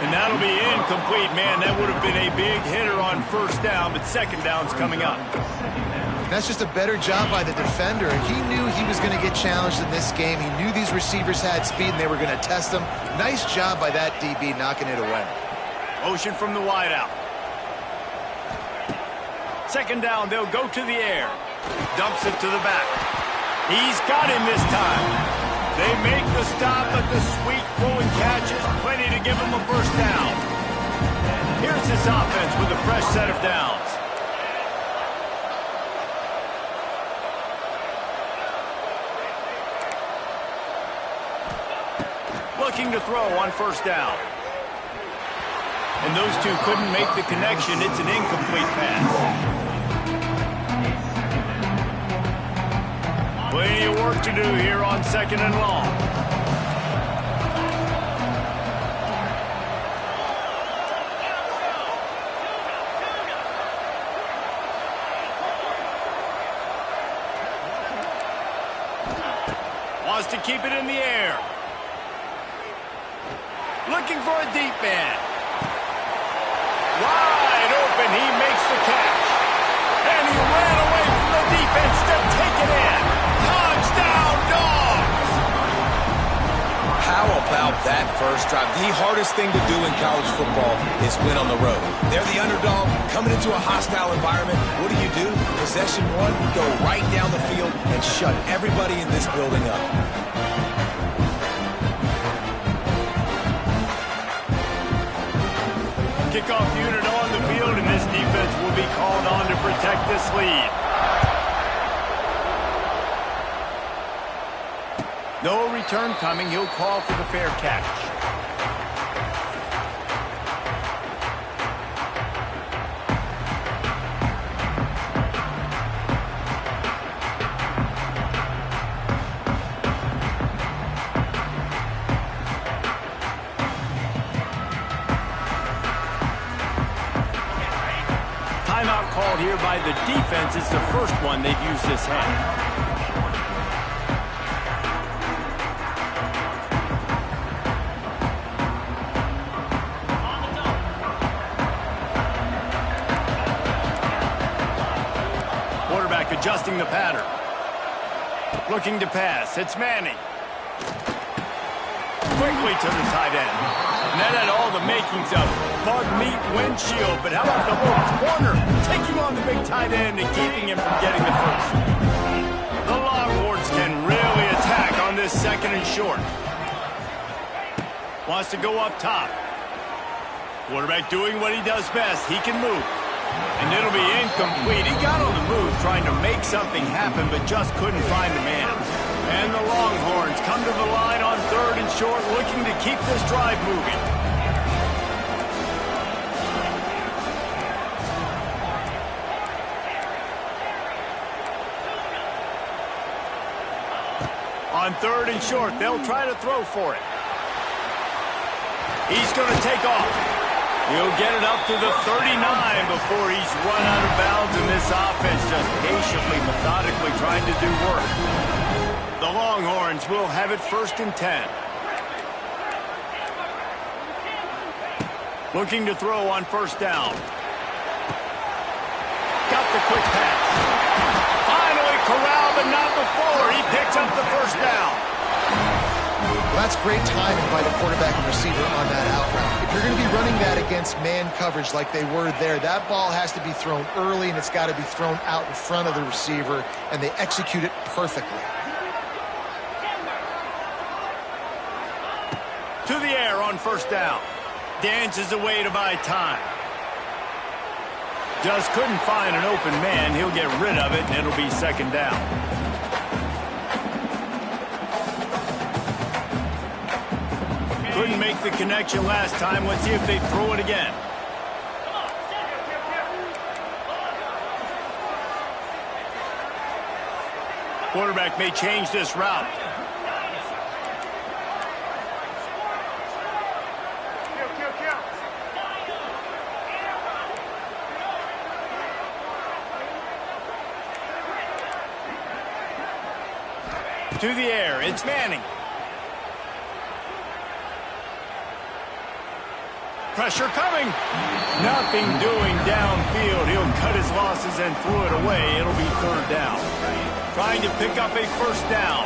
And that'll be incomplete. Man, that would have been a big hitter on first down, but second down's coming up. That's just a better job by the defender. He knew he was going to get challenged in this game. He knew these receivers had speed and they were going to test him. Nice job by that DB knocking it away. Motion from the wideout. Second down, they'll go to the air. Dumps it to the back. He's got him this time. They make the stop, but the sweet flowing catch is plenty to give him a first down. Here's this offense with a fresh set of downs. looking to throw on first down. And those two couldn't make the connection. It's an incomplete pass. Plenty of work to do here on 2nd and long. Wants to keep it in the air. Looking for a deep man. Wide open, he makes the catch. And he ran away from the defense to take it in. Touchdown, Dogs! How about that first drive? The hardest thing to do in college football is win on the road. They're the underdog, coming into a hostile environment. What do? Possession one, go right down the field and shut everybody in this building up. Kickoff unit on the field, and this defense will be called on to protect this lead. No return coming. He'll call for the fair catch. Timeout called here by the defense. It's the first one they've used this half. Quarterback adjusting the pattern. Looking to pass. It's Manning. Quickly to the tight end. And that had all the makings of bug meat windshield. But how about the little corner taking on the big tight end and keeping him from getting the first? The Longhorns can really attack on this 2nd and short. Wants to go up top. Quarterback doing what he does best. He can move. And it'll be incomplete. He got on the move trying to make something happen, but just couldn't find the man. And the Longhorns come to the line on 3rd and short, looking to keep this drive moving. On 3rd and short, they'll try to throw for it. He's going to take off. He'll get it up to the 39 before he's run out of bounds, and this offense just patiently, methodically trying to do work. The Longhorns will have it 1st and 10. Looking to throw on first down. Got the quick pass. Finally corralled, but not before. He picks up the first down. Well, that's great timing by the quarterback and receiver on that out route. If you're going to be running that against man coverage like they were there, that ball has to be thrown early, and it's got to be thrown out in front of the receiver, and they execute it perfectly. To the air on first down. Dances away to buy time. Just couldn't find an open man. He'll get rid of it, and it'll be 2nd down. Couldn't make the connection last time. Let's see if they throw it again. Quarterback may change this route. To the air, it's Manning. Pressure coming. Nothing doing downfield. He'll cut his losses and throw it away. It'll be 3rd down. Trying to pick up a first down.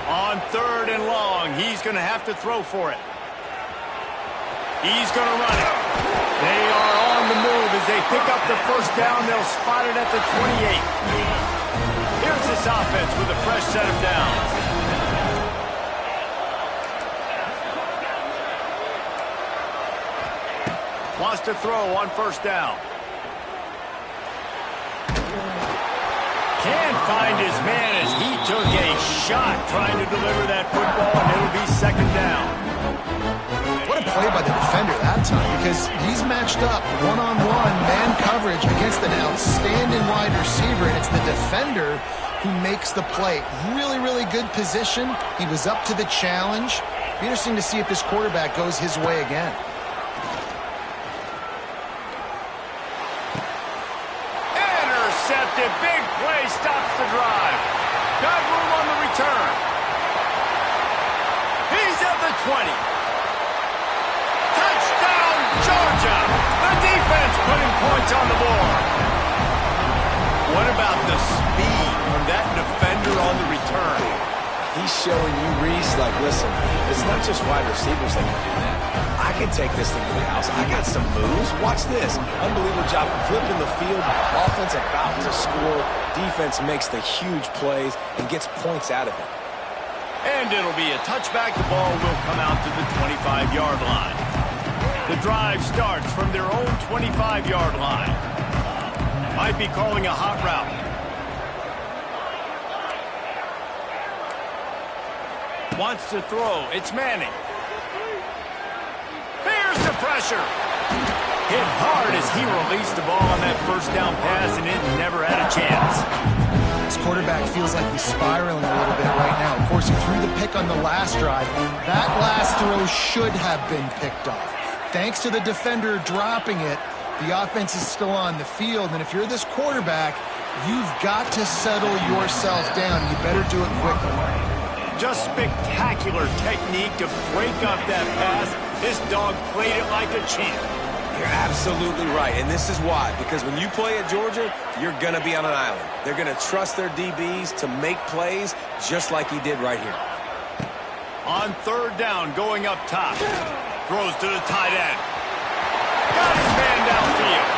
On 3rd and long, he's going to have to throw for it. He's going to run it. They are on the move as they pick up the first down. They'll spot it at the 28. Here's this offense with a fresh set of downs. Wants to throw on first down. Can't find his man as he took a shot trying to deliver that football, and it'll be second down. What a play by the defender that time, because he's matched up one-on-one man coverage against an outstanding wide receiver, and it's the defender who makes the play. Really, really good position. He was up to the challenge. Be interesting to see if this quarterback goes his way again. Intercepted. Big play stops the drive. Got room on the return. He's at the 20. Touchdown, Georgia. The defense putting points on the board. What about the speed from that defender on the return? He's showing you, Reese, like, listen, it's not just wide receivers that can do that. I can take this thing to the house. I got some moves. Watch this. Unbelievable job flipping the field. Offense about to score. Defense makes the huge plays and gets points out of it. And it'll be a touchback. The ball will come out to the 25-yard line. The drive starts from their own 25-yard line. Might be calling a hot route. Wants to throw. It's Manning. Here's the pressure. Hit hard as he released the ball on that first down pass, and it never had a chance. This quarterback feels like he's spiraling a little bit right now. Of course, he threw the pick on the last drive. That last throw should have been picked off. Thanks to the defender dropping it, the offense is still on the field, and if you're this quarterback, you've got to settle yourself down. You better do it quickly. Just spectacular technique to break up that pass. This dog played it like a champ. You're absolutely right, and this is why. Because when you play at Georgia, you're going to be on an island. They're going to trust their DBs to make plays just like he did right here. On third down, going up top. Throws to the tight end. Got his man downfield.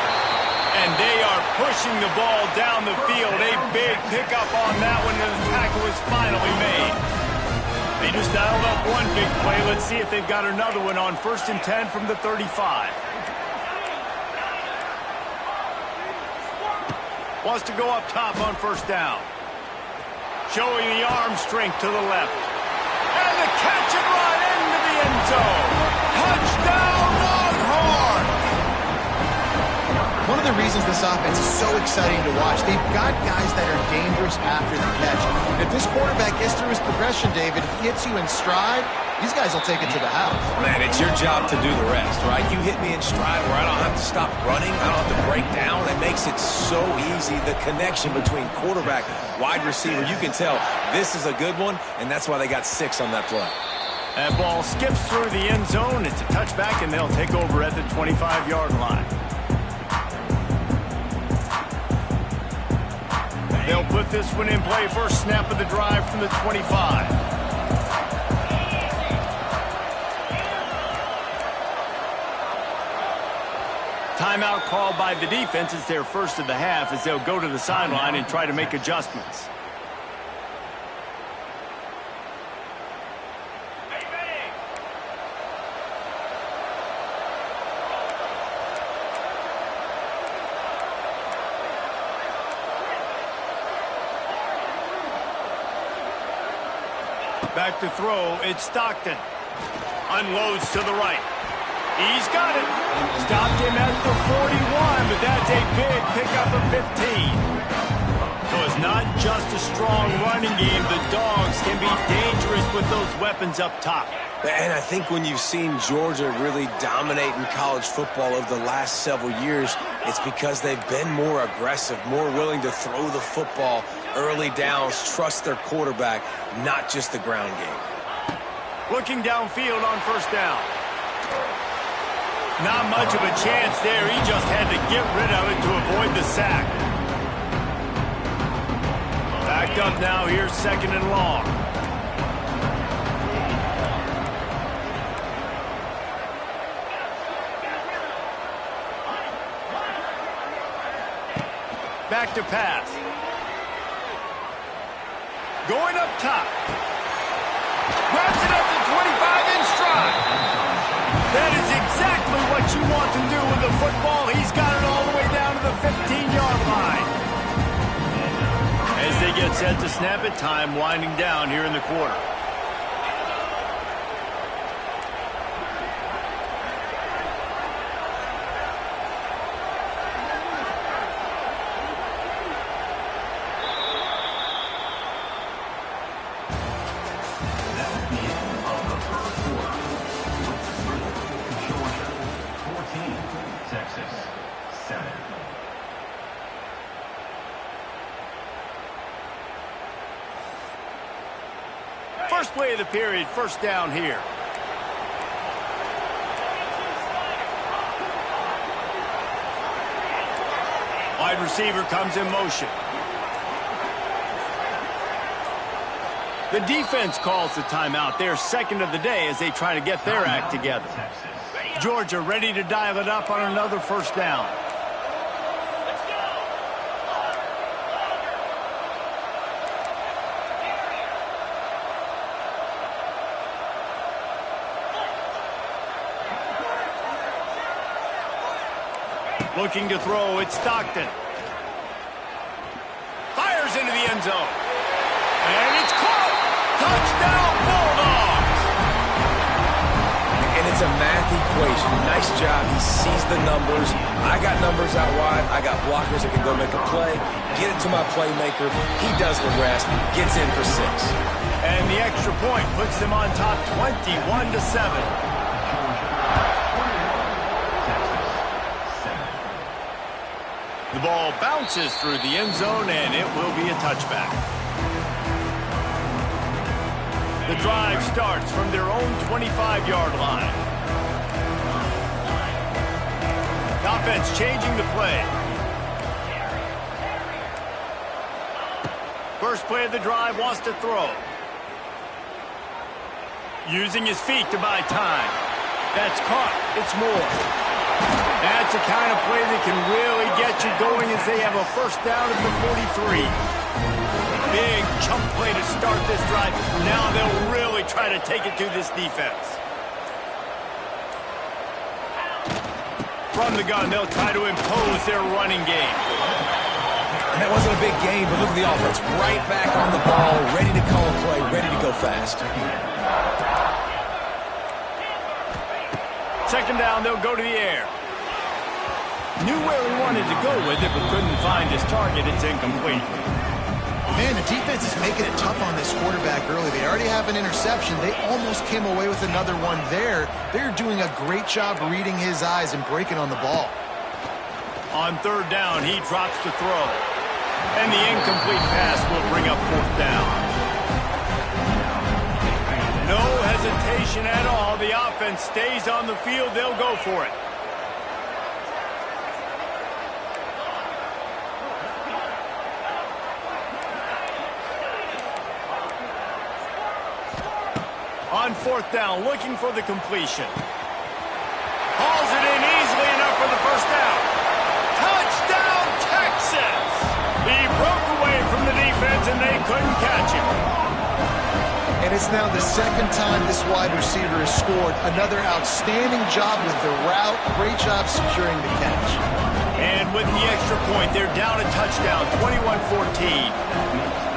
And they are pushing the ball down the field. A big pickup on that one, and the tackle is finally made. They just dialed up one big play. Let's see if they've got another one on 1st and 10 from the 35. Wants to go up top on 1st down. Showing the arm strength to the left. And the catch and run into the end zone. Touchdown, Longhorn! One of the reasons this offense is so exciting to watch, they've got guys that are dangerous after the catch. And if this quarterback gets through his progression, David, if he hits you in stride, these guys will take it to the house. Man, it's your job to do the rest, right? You hit me in stride where I don't have to stop running. I don't have to break down. It makes it so easy. The connection between quarterback, wide receiver, you can tell this is a good one, and that's why they got 6 on that play. That ball skips through the end zone. It's a touchback, and they'll take over at the 25-yard line. They'll put this one in play. First snap of the drive from the 25. Timeout called by the defense. It's their first of the half as they'll go to the sideline and try to make adjustments. Back to throw, it's Stockton. Unloads to the right. He's got it. Stopped him at the 41, but that's a big pickup of 15. So it's not just a strong running game. The Dogs can be dangerous with those weapons up top. And I think when you've seen Georgia really dominate in college football over the last several years, it's because they've been more aggressive, more willing to throw the football early downs, trust their quarterback, not just the ground game. Looking downfield on 1st down. Not much of a chance there. He just had to get rid of it to avoid the sack. Backed up now. Here's 2nd and long. Back to pass. Going up top. Grabs it up to 25 in stride. That is exactly what you want to do with the football. He's got it all the way down to the 15-yard line. And set to snap it. Time winding down here in the quarter. First play of the period, first down here. Wide receiver comes in motion. The defense calls the timeout. They're second of the day as they try to get their act together. Georgia ready to dial it up on another first down. Looking to throw, it's Stockton. Fires into the end zone. And it's caught! Touchdown, Bulldogs! And it's a math equation. Nice job. He sees the numbers. I got numbers out wide. I got blockers that can go make a play. Get it to my playmaker. He does the rest. Gets in for 6. And the extra point puts them on top 21-7. The ball bounces through the end zone, and it will be a touchback. The drive starts from their own 25-yard line. The offense changing the play. First play of the drive, wants to throw. Using his feet to buy time. That's caught. It's more. That's the kind of play that can really get you going as they have a first down at the 43. Big chunk play to start this drive. Now they'll really try to take it to this defense. From the gun, they'll try to impose their running game. And that wasn't a big gain, but look at the offense. Right back on the ball, ready to call a play, ready to go fast. Second down, they'll go to the air. Knew where he wanted to go with it, but couldn't find his target. It's incomplete. Man, the defense is making it tough on this quarterback early. They already have an interception. They almost came away with another one there. They're doing a great job reading his eyes and breaking on the ball. On third down, he drops to throw. And the incomplete pass will bring up fourth down. No hesitation at all. The offense stays on the field. They'll go for it. On fourth down, looking for the completion. Hauls it in easily enough for the first down. Touchdown, Texas! He broke away from the defense, and they couldn't catch him. And it's now the second time this wide receiver has scored. Another outstanding job with the route. Great job securing the catch. And with the extra point, they're down a touchdown, 21-14.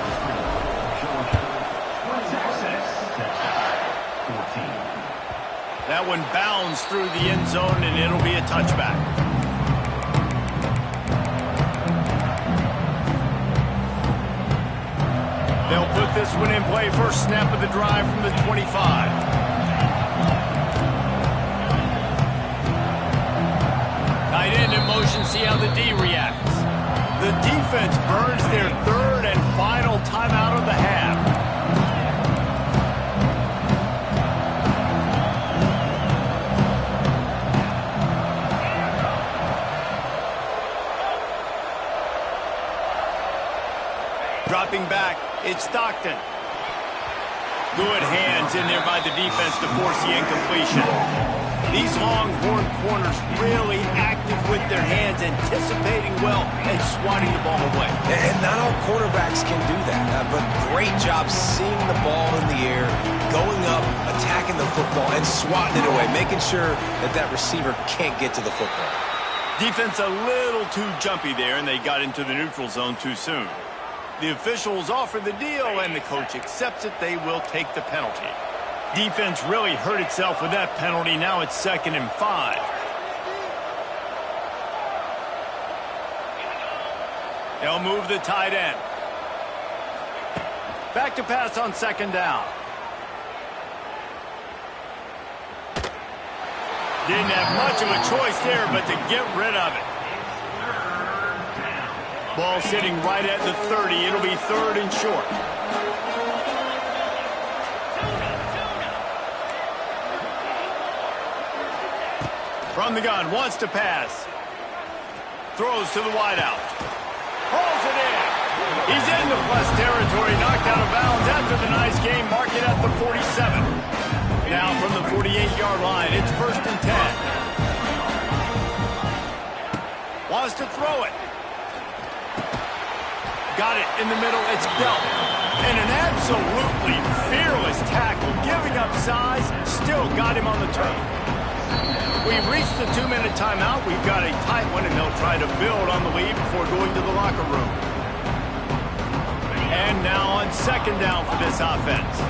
That one bounds through the end zone, and it'll be a touchback. They'll put this one in play. First snap of the drive from the 25. Tight end in motion, see how the D reacts. The defense burns their third and final timeout of the half. Dropping back, it's Stockton. Good hands in there by the defense to force the incompletion. These Longhorn corners really active with their hands, anticipating well and swatting the ball away. And not all quarterbacks can do that, but great job seeing the ball in the air, going up, attacking the football, and swatting it away, making sure that that receiver can't get to the football. Defense a little too jumpy there, and they got into the neutral zone too soon. The officials offer the deal, and the coach accepts it. They will take the penalty. Defense really hurt itself with that penalty. Now it's 2nd and 5. They'll move the tight end. Back to pass on 2nd down. Didn't have much of a choice there, but to get rid of it. Ball sitting right at the 30. It'll be 3rd and short. From the gun, wants to pass. Throws to the wideout. Hauls it in. He's in the plus territory, knocked out of bounds after the nice game. Mark it at the 47. Now from the 48-yard line, it's 1st and 10. Wants to throw it. Got it in the middle. It's dealt. And an absolutely fearless tackle, giving up size, still got him on the turf. We've reached the 2-minute timeout. We've got a tight one, and they'll try to build on the lead before going to the locker room. And now on 2nd down for this offense.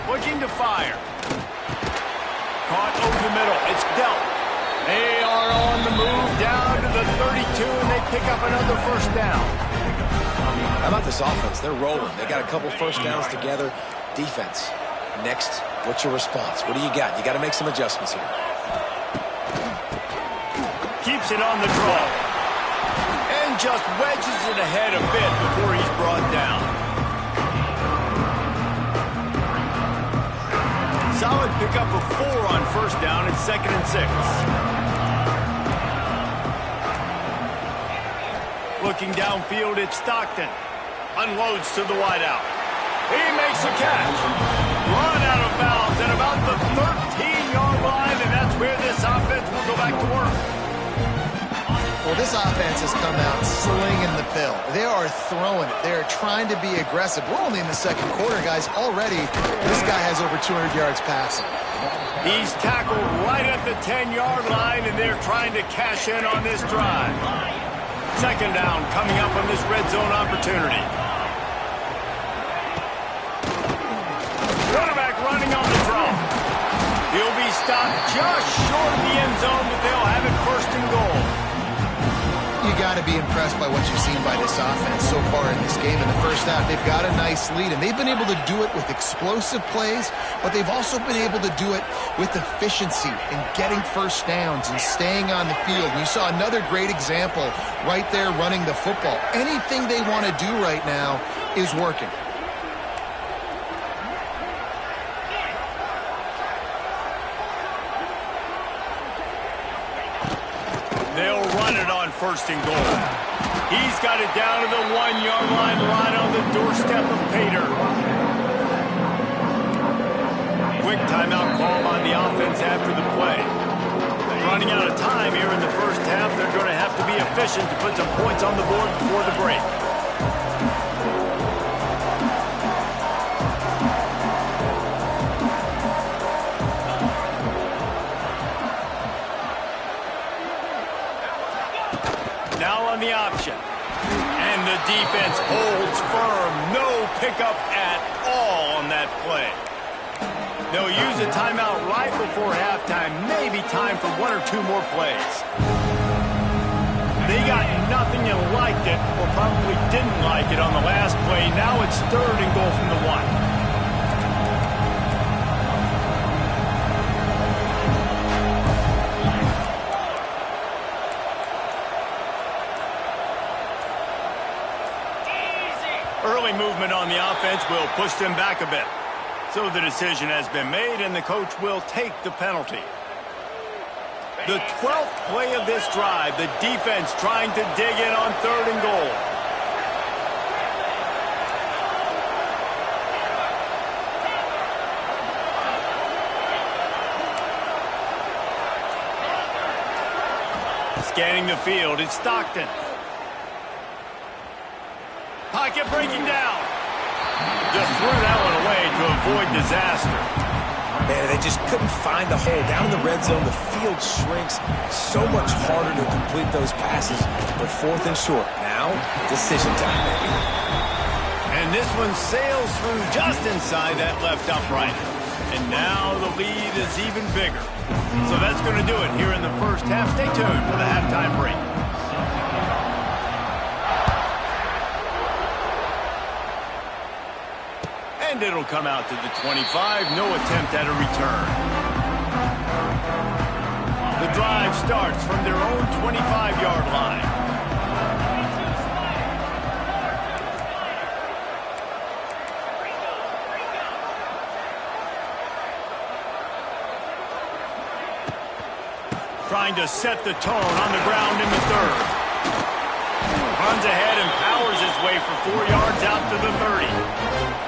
Looking to fire. Caught over the middle. It's dealt. They are on the move down to the 32, and they pick up another 1st down. How about this offense? They're rolling. They got a couple 1st downs together. Defense. Next, what's your response? What do you got? You got to make some adjustments here. Keeps it on the draw. And just wedges it ahead a bit before he's brought down. Solid pickup of 4 on 1st down. It's 2nd and 6. Looking downfield, it's Stockton. Unloads to the wideout. He makes a catch. Run out of bounds at about the 13-yard line, and that's where this offense will go back to work. Well, this offense has come out slinging the pill. They are throwing it. They are trying to be aggressive. We're only in the 2nd quarter, guys. Already, this guy has over 200 yards passing. He's tackled right at the 10-yard line, and they're trying to cash in on this drive. 2nd down coming up on this red zone opportunity. Quarterback running on the draw. He'll be stopped just short of the end zone, but they'll have it 1st and goal. You got to be impressed by what you've seen by this offense so far in this game. In the 1st half, they've got a nice lead, and they've been able to do it with explosive plays, but they've also been able to do it with efficiency and getting 1st downs and staying on the field. And you saw another great example right there running the football. Anything they want to do right now is working. They'll run it on 1st and goal. He's got it down to the 1-yard line right on the doorstep of Pater. Quick timeout call on the offense after the play. Running out of time here in the 1st half. They're going to have to be efficient to put some points on the board before the break. Now on the option. And the defense holds firm. No pickup at all on that play. They'll use a timeout right before halftime. Maybe time for 1 or 2 more plays. They got nothing and liked it, or probably didn't like it on the last play. Now it's 3rd and goal from the 1. Early movement on the offense will push them back a bit. So the decision has been made, and the coach will take the penalty. The 12th play of this drive, the defense trying to dig in on 3rd and goal. Scanning the field, it's Stockton. Pocket breaking down. Just threw that one away to avoid disaster. And they just couldn't find a hole. Down in the red zone, the field shrinks. So much harder to complete those passes. But 4th and short. Now, decision time, baby. And this one sails through just inside that left upright. And now the lead is even bigger. So that's going to do it here in the first half. Stay tuned for the halftime break. And it'll come out to the 25. No attempt at a return. The drive starts from their own 25-yard line. Trying to set the tone on the ground in the 3rd. Runs ahead and powers his way for 4 yards out to the 30.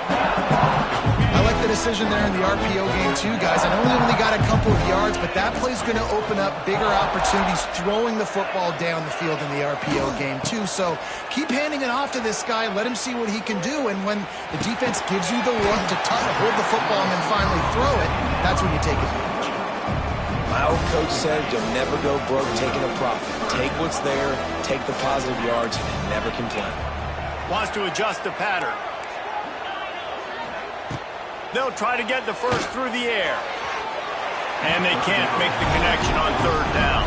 I like the decision there in the RPO game too, guys. I know he only got a couple of yards, but that play's going to open up bigger opportunities throwing the football down the field in the RPO game too. So keep handing it off to this guy. Let him see what he can do. And when the defense gives you the look to hold the football and then finally throw it, that's when you take advantage. My old coach said you'll never go broke taking a profit. Take what's there, take the positive yards, and never complain. Wants to adjust the pattern. They'll try to get the first through the air. And they can't make the connection on 3rd down.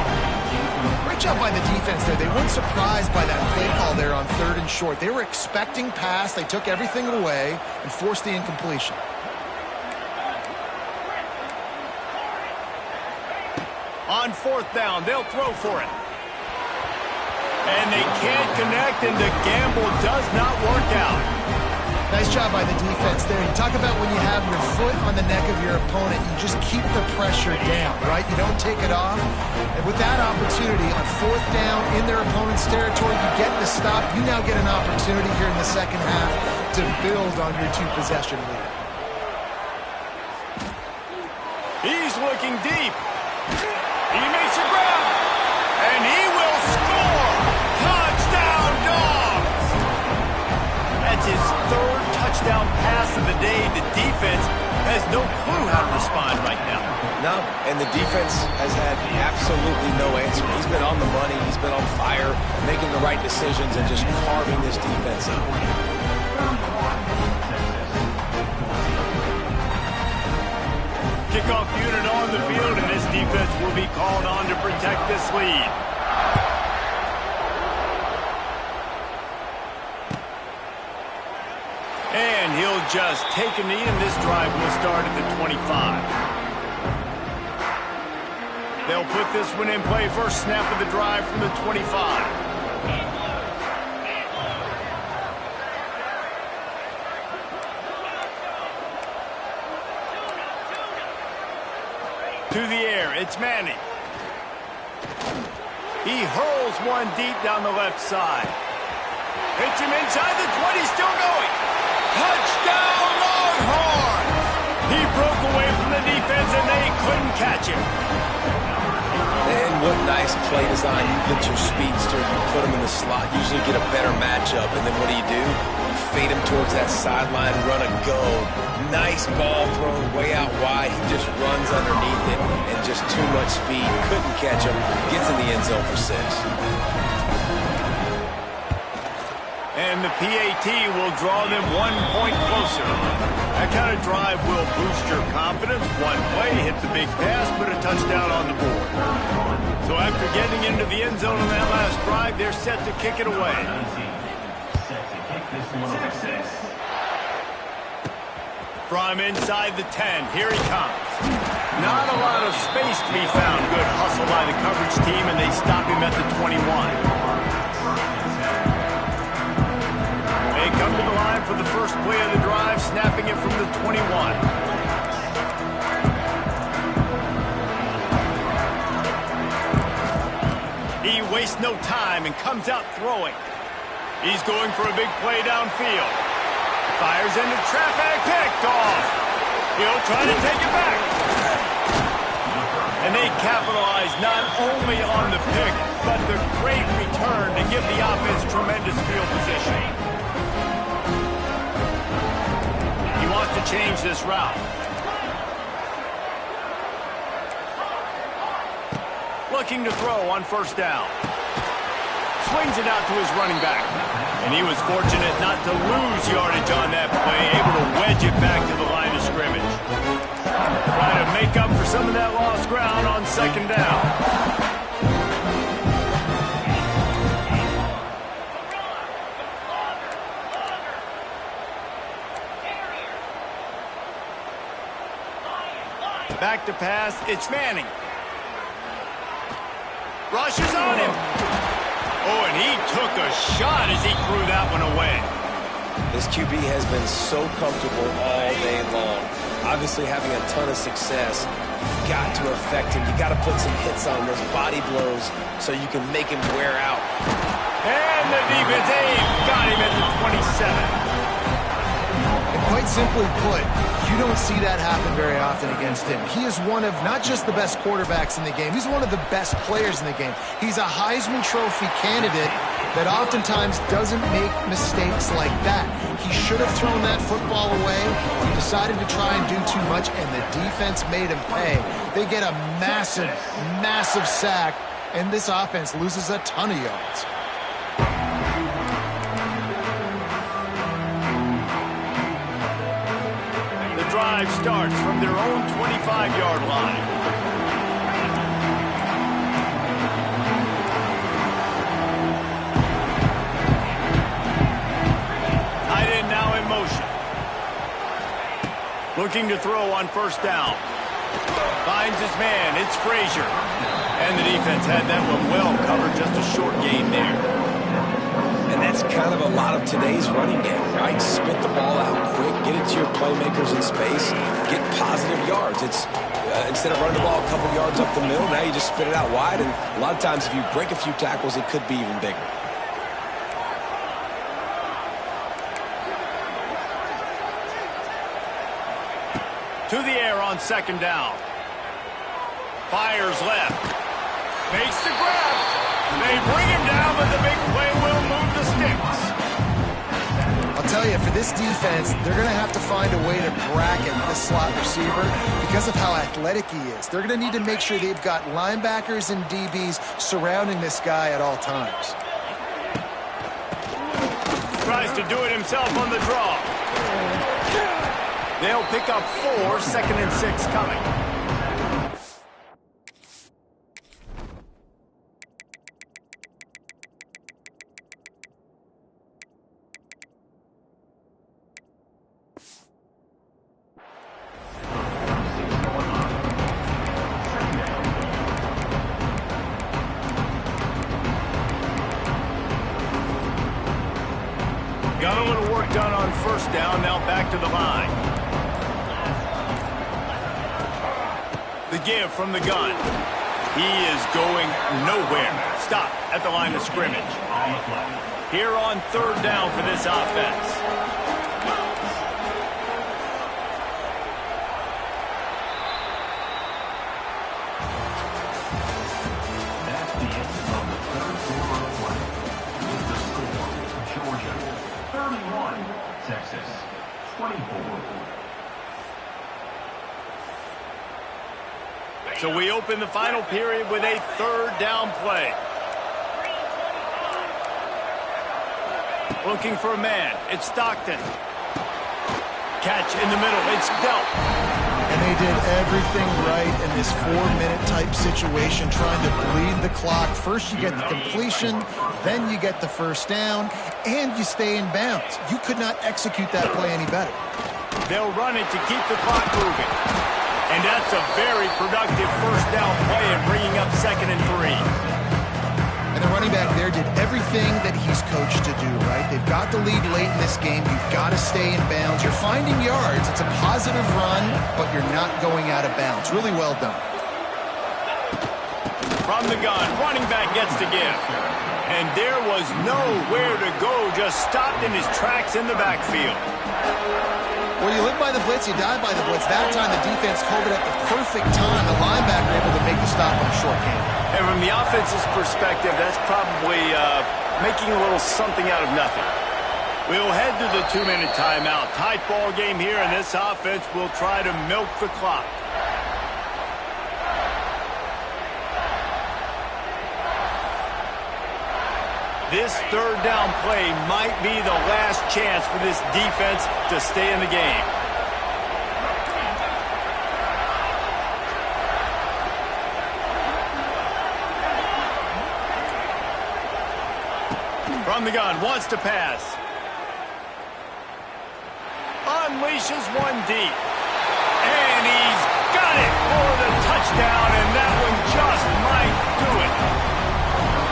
Great job by the defense there. They weren't surprised by that play call there on 3rd and short. They were expecting pass. They took everything away and forced the incompletion. On 4th down, they'll throw for it. And they can't connect, and the gamble does not work out. Nice job by the defense there. You talk about when you have your foot on the neck of your opponent, you just keep the pressure down, right? You don't take it off. And with that opportunity on 4th down in their opponent's territory, you get the stop. You now get an opportunity here in the second half to build on your 2-possession lead. He's looking deep. He makes a grab, and he will score! Touchdown, Dogs! That's his 3rd touchdown pass of the day. The defense has no clue how to respond right now. No, and the defense has had absolutely no answer. He's been on the money. He's been on fire, making the right decisions and just carving this defense up. Kickoff unit on the field, and this defense will be called on to protect this lead. And he'll just take a knee, and this drive will start at the 25. They'll put this one in play. First snap of the drive from the 25. To the air, it's Manning. He hurls one deep down the left side. Hits him inside the 20, still going. Touchdown, Longhorns! He broke away from the defense, and they couldn't catch him. And what nice play design. You get your speedster, you put him in the slot, usually get a better matchup, and then what do? You fade him towards that sideline, run a go. Nice ball thrown way out wide. He just runs underneath it, and just too much speed. Couldn't catch him. Gets in the end zone for 6. And the PAT will draw them 1 point closer. That kind of drive will boost your confidence. One play, hit the big pass, put a touchdown on the board. So after getting into the end zone on that last drive, they're set to kick it away. From inside the 10, here he comes. Not a lot of space to be found. Good hustle by the coverage team, and they stop him at the 21. They come to the line for the first play of the drive, snapping it from the 21. He wastes no time and comes out throwing. He's going for a big play downfield. Fires into traffic, picked off. He'll try to take it back. And they capitalize not only on the pick, but the great return to give the offense tremendous field position. He wants to change this route. looking to throw on first down. Swings it out to his running back. And he was fortunate not to lose yardage on that play, able to wedge it back to the line of scrimmage. Trying to make up for some of that lost ground on second down. Back to pass, it's Manning. Rushes on him. Oh, and he took a shot as he threw that one away. This QB has been so comfortable all day long. Obviously having a ton of success. You've got to affect him. You've got to put some hits on those body blows so you can make him wear out. And the defense got him at the 27. And quite simply put, you don't see that happen very often against him. He is one of not just the best quarterbacks in the game, he's one of the best players in the game. He's a Heisman Trophy candidate that oftentimes doesn't make mistakes like that. He should have thrown that football away. He decided to try and do too much, and the defense made him pay. They get a massive, massive sack, and this offense loses a ton of yards. Drive starts from their own 25-yard line. Tight end now in motion. Looking to throw on first down. Finds his man. It's Frazier. And the defense had that one well covered. Just a short gain there. And that's kind of a lot of today's running game, right? Spit the ball out quick, get it to your playmakers in space, get positive yards. It's instead of running the ball a couple yards up the middle, now you just spit it out wide, and a lot of times if you break a few tackles, it could be even bigger. To the air on second down. Fires left. Makes the grab. They bring him down, but the big play will move the sticks. I'll tell you, for this defense, they're going to have to find a way to bracket this slot receiver because of how athletic he is. They're going to need to make sure they've got linebackers and DBs surrounding this guy at all times. Tries to do it himself on the draw. They'll pick up 4, 2nd and 6 coming. Got a little work done on first down, now back to the line. The give from the gun. He is going nowhere. Stop at the line of scrimmage. Here on third down for this offense. That's the end of the third quarter of play. The score, Georgia 31, Texas 24. So we open the final period with a third down play. Looking for a man. It's Stockton. Catch in the middle. It's Delp. And they did everything right in this 4-minute type situation, trying to bleed the clock. First you get the completion, then you get the first down, and you stay in bounds. You could not execute that play any better. They'll run it to keep the clock moving. And that's a very productive first down play and bringing up 2nd and 3. And the running back there did everything that he's coached to do, right? They've got the lead late in this game. You've got to stay in bounds. You're finding yards. It's a positive run, but you're not going out of bounds. Really well done. From the gun, running back gets to give. And there was nowhere to go, just stopped in his tracks in the backfield. Well, you live by the blitz, you die by the blitz. That time the defense called it at the perfect time. The linebacker able to make the stop on a short game. And from the offense's perspective, that's probably making a little something out of nothing. We'll head to the 2-minute timeout. Tight ball game here, and this offense will try to milk the clock. This third down play might be the last chance for this defense to stay in the game. From the gun, wants to pass. Unleashes one deep. And he's got it for the touchdown, and that one just might do it.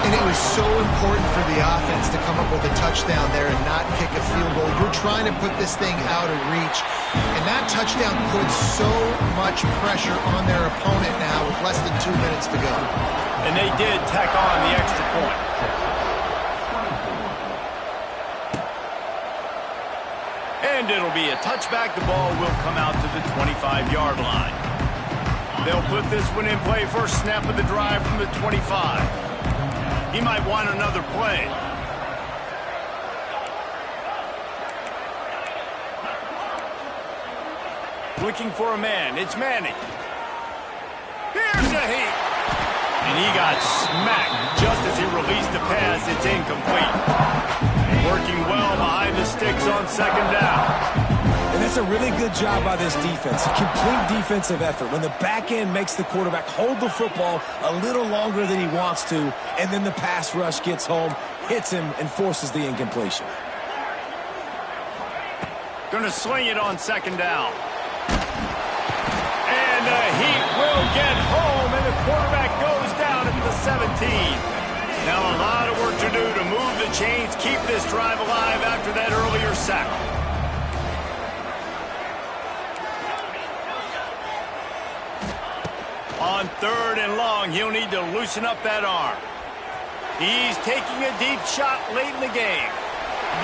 And it was so important for the offense to come up with a touchdown there and not kick a field goal. You're trying to put this thing out of reach. And that touchdown puts so much pressure on their opponent now with less than 2 minutes to go. And they did tack on the extra point. And it'll be a touchback. The ball will come out to the 25-yard line. They'll put this one in play first snap of the drive from the 25. He might want another play. Looking for a man. It's Manning. Here's a heat. And he got smacked just as he released the pass. It's incomplete. Working well behind the sticks on second down. And that's a really good job by this defense. A complete defensive effort. When the back end makes the quarterback hold the football a little longer than he wants to, and then the pass rush gets home, hits him, and forces the incompletion. Gonna sling it on second down. And the Heat will get home, and the quarterback goes down at the 17. Now a lot of work to do to move the chains, keep this drive alive after that earlier sack. On third and long, he'll need to loosen up that arm. He's taking a deep shot late in the game.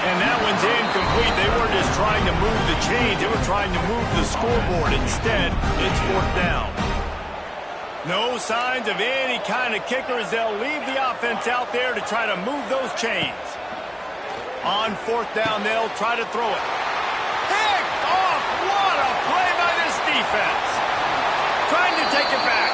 And that one's incomplete. They weren't just trying to move the chains. They were trying to move the scoreboard. Instead, it's fourth down. No signs of any kind of kickers. They'll leave the offense out there to try to move those chains. On fourth down, they'll try to throw it. Picked off! What a play by this defense. Trying to take it back.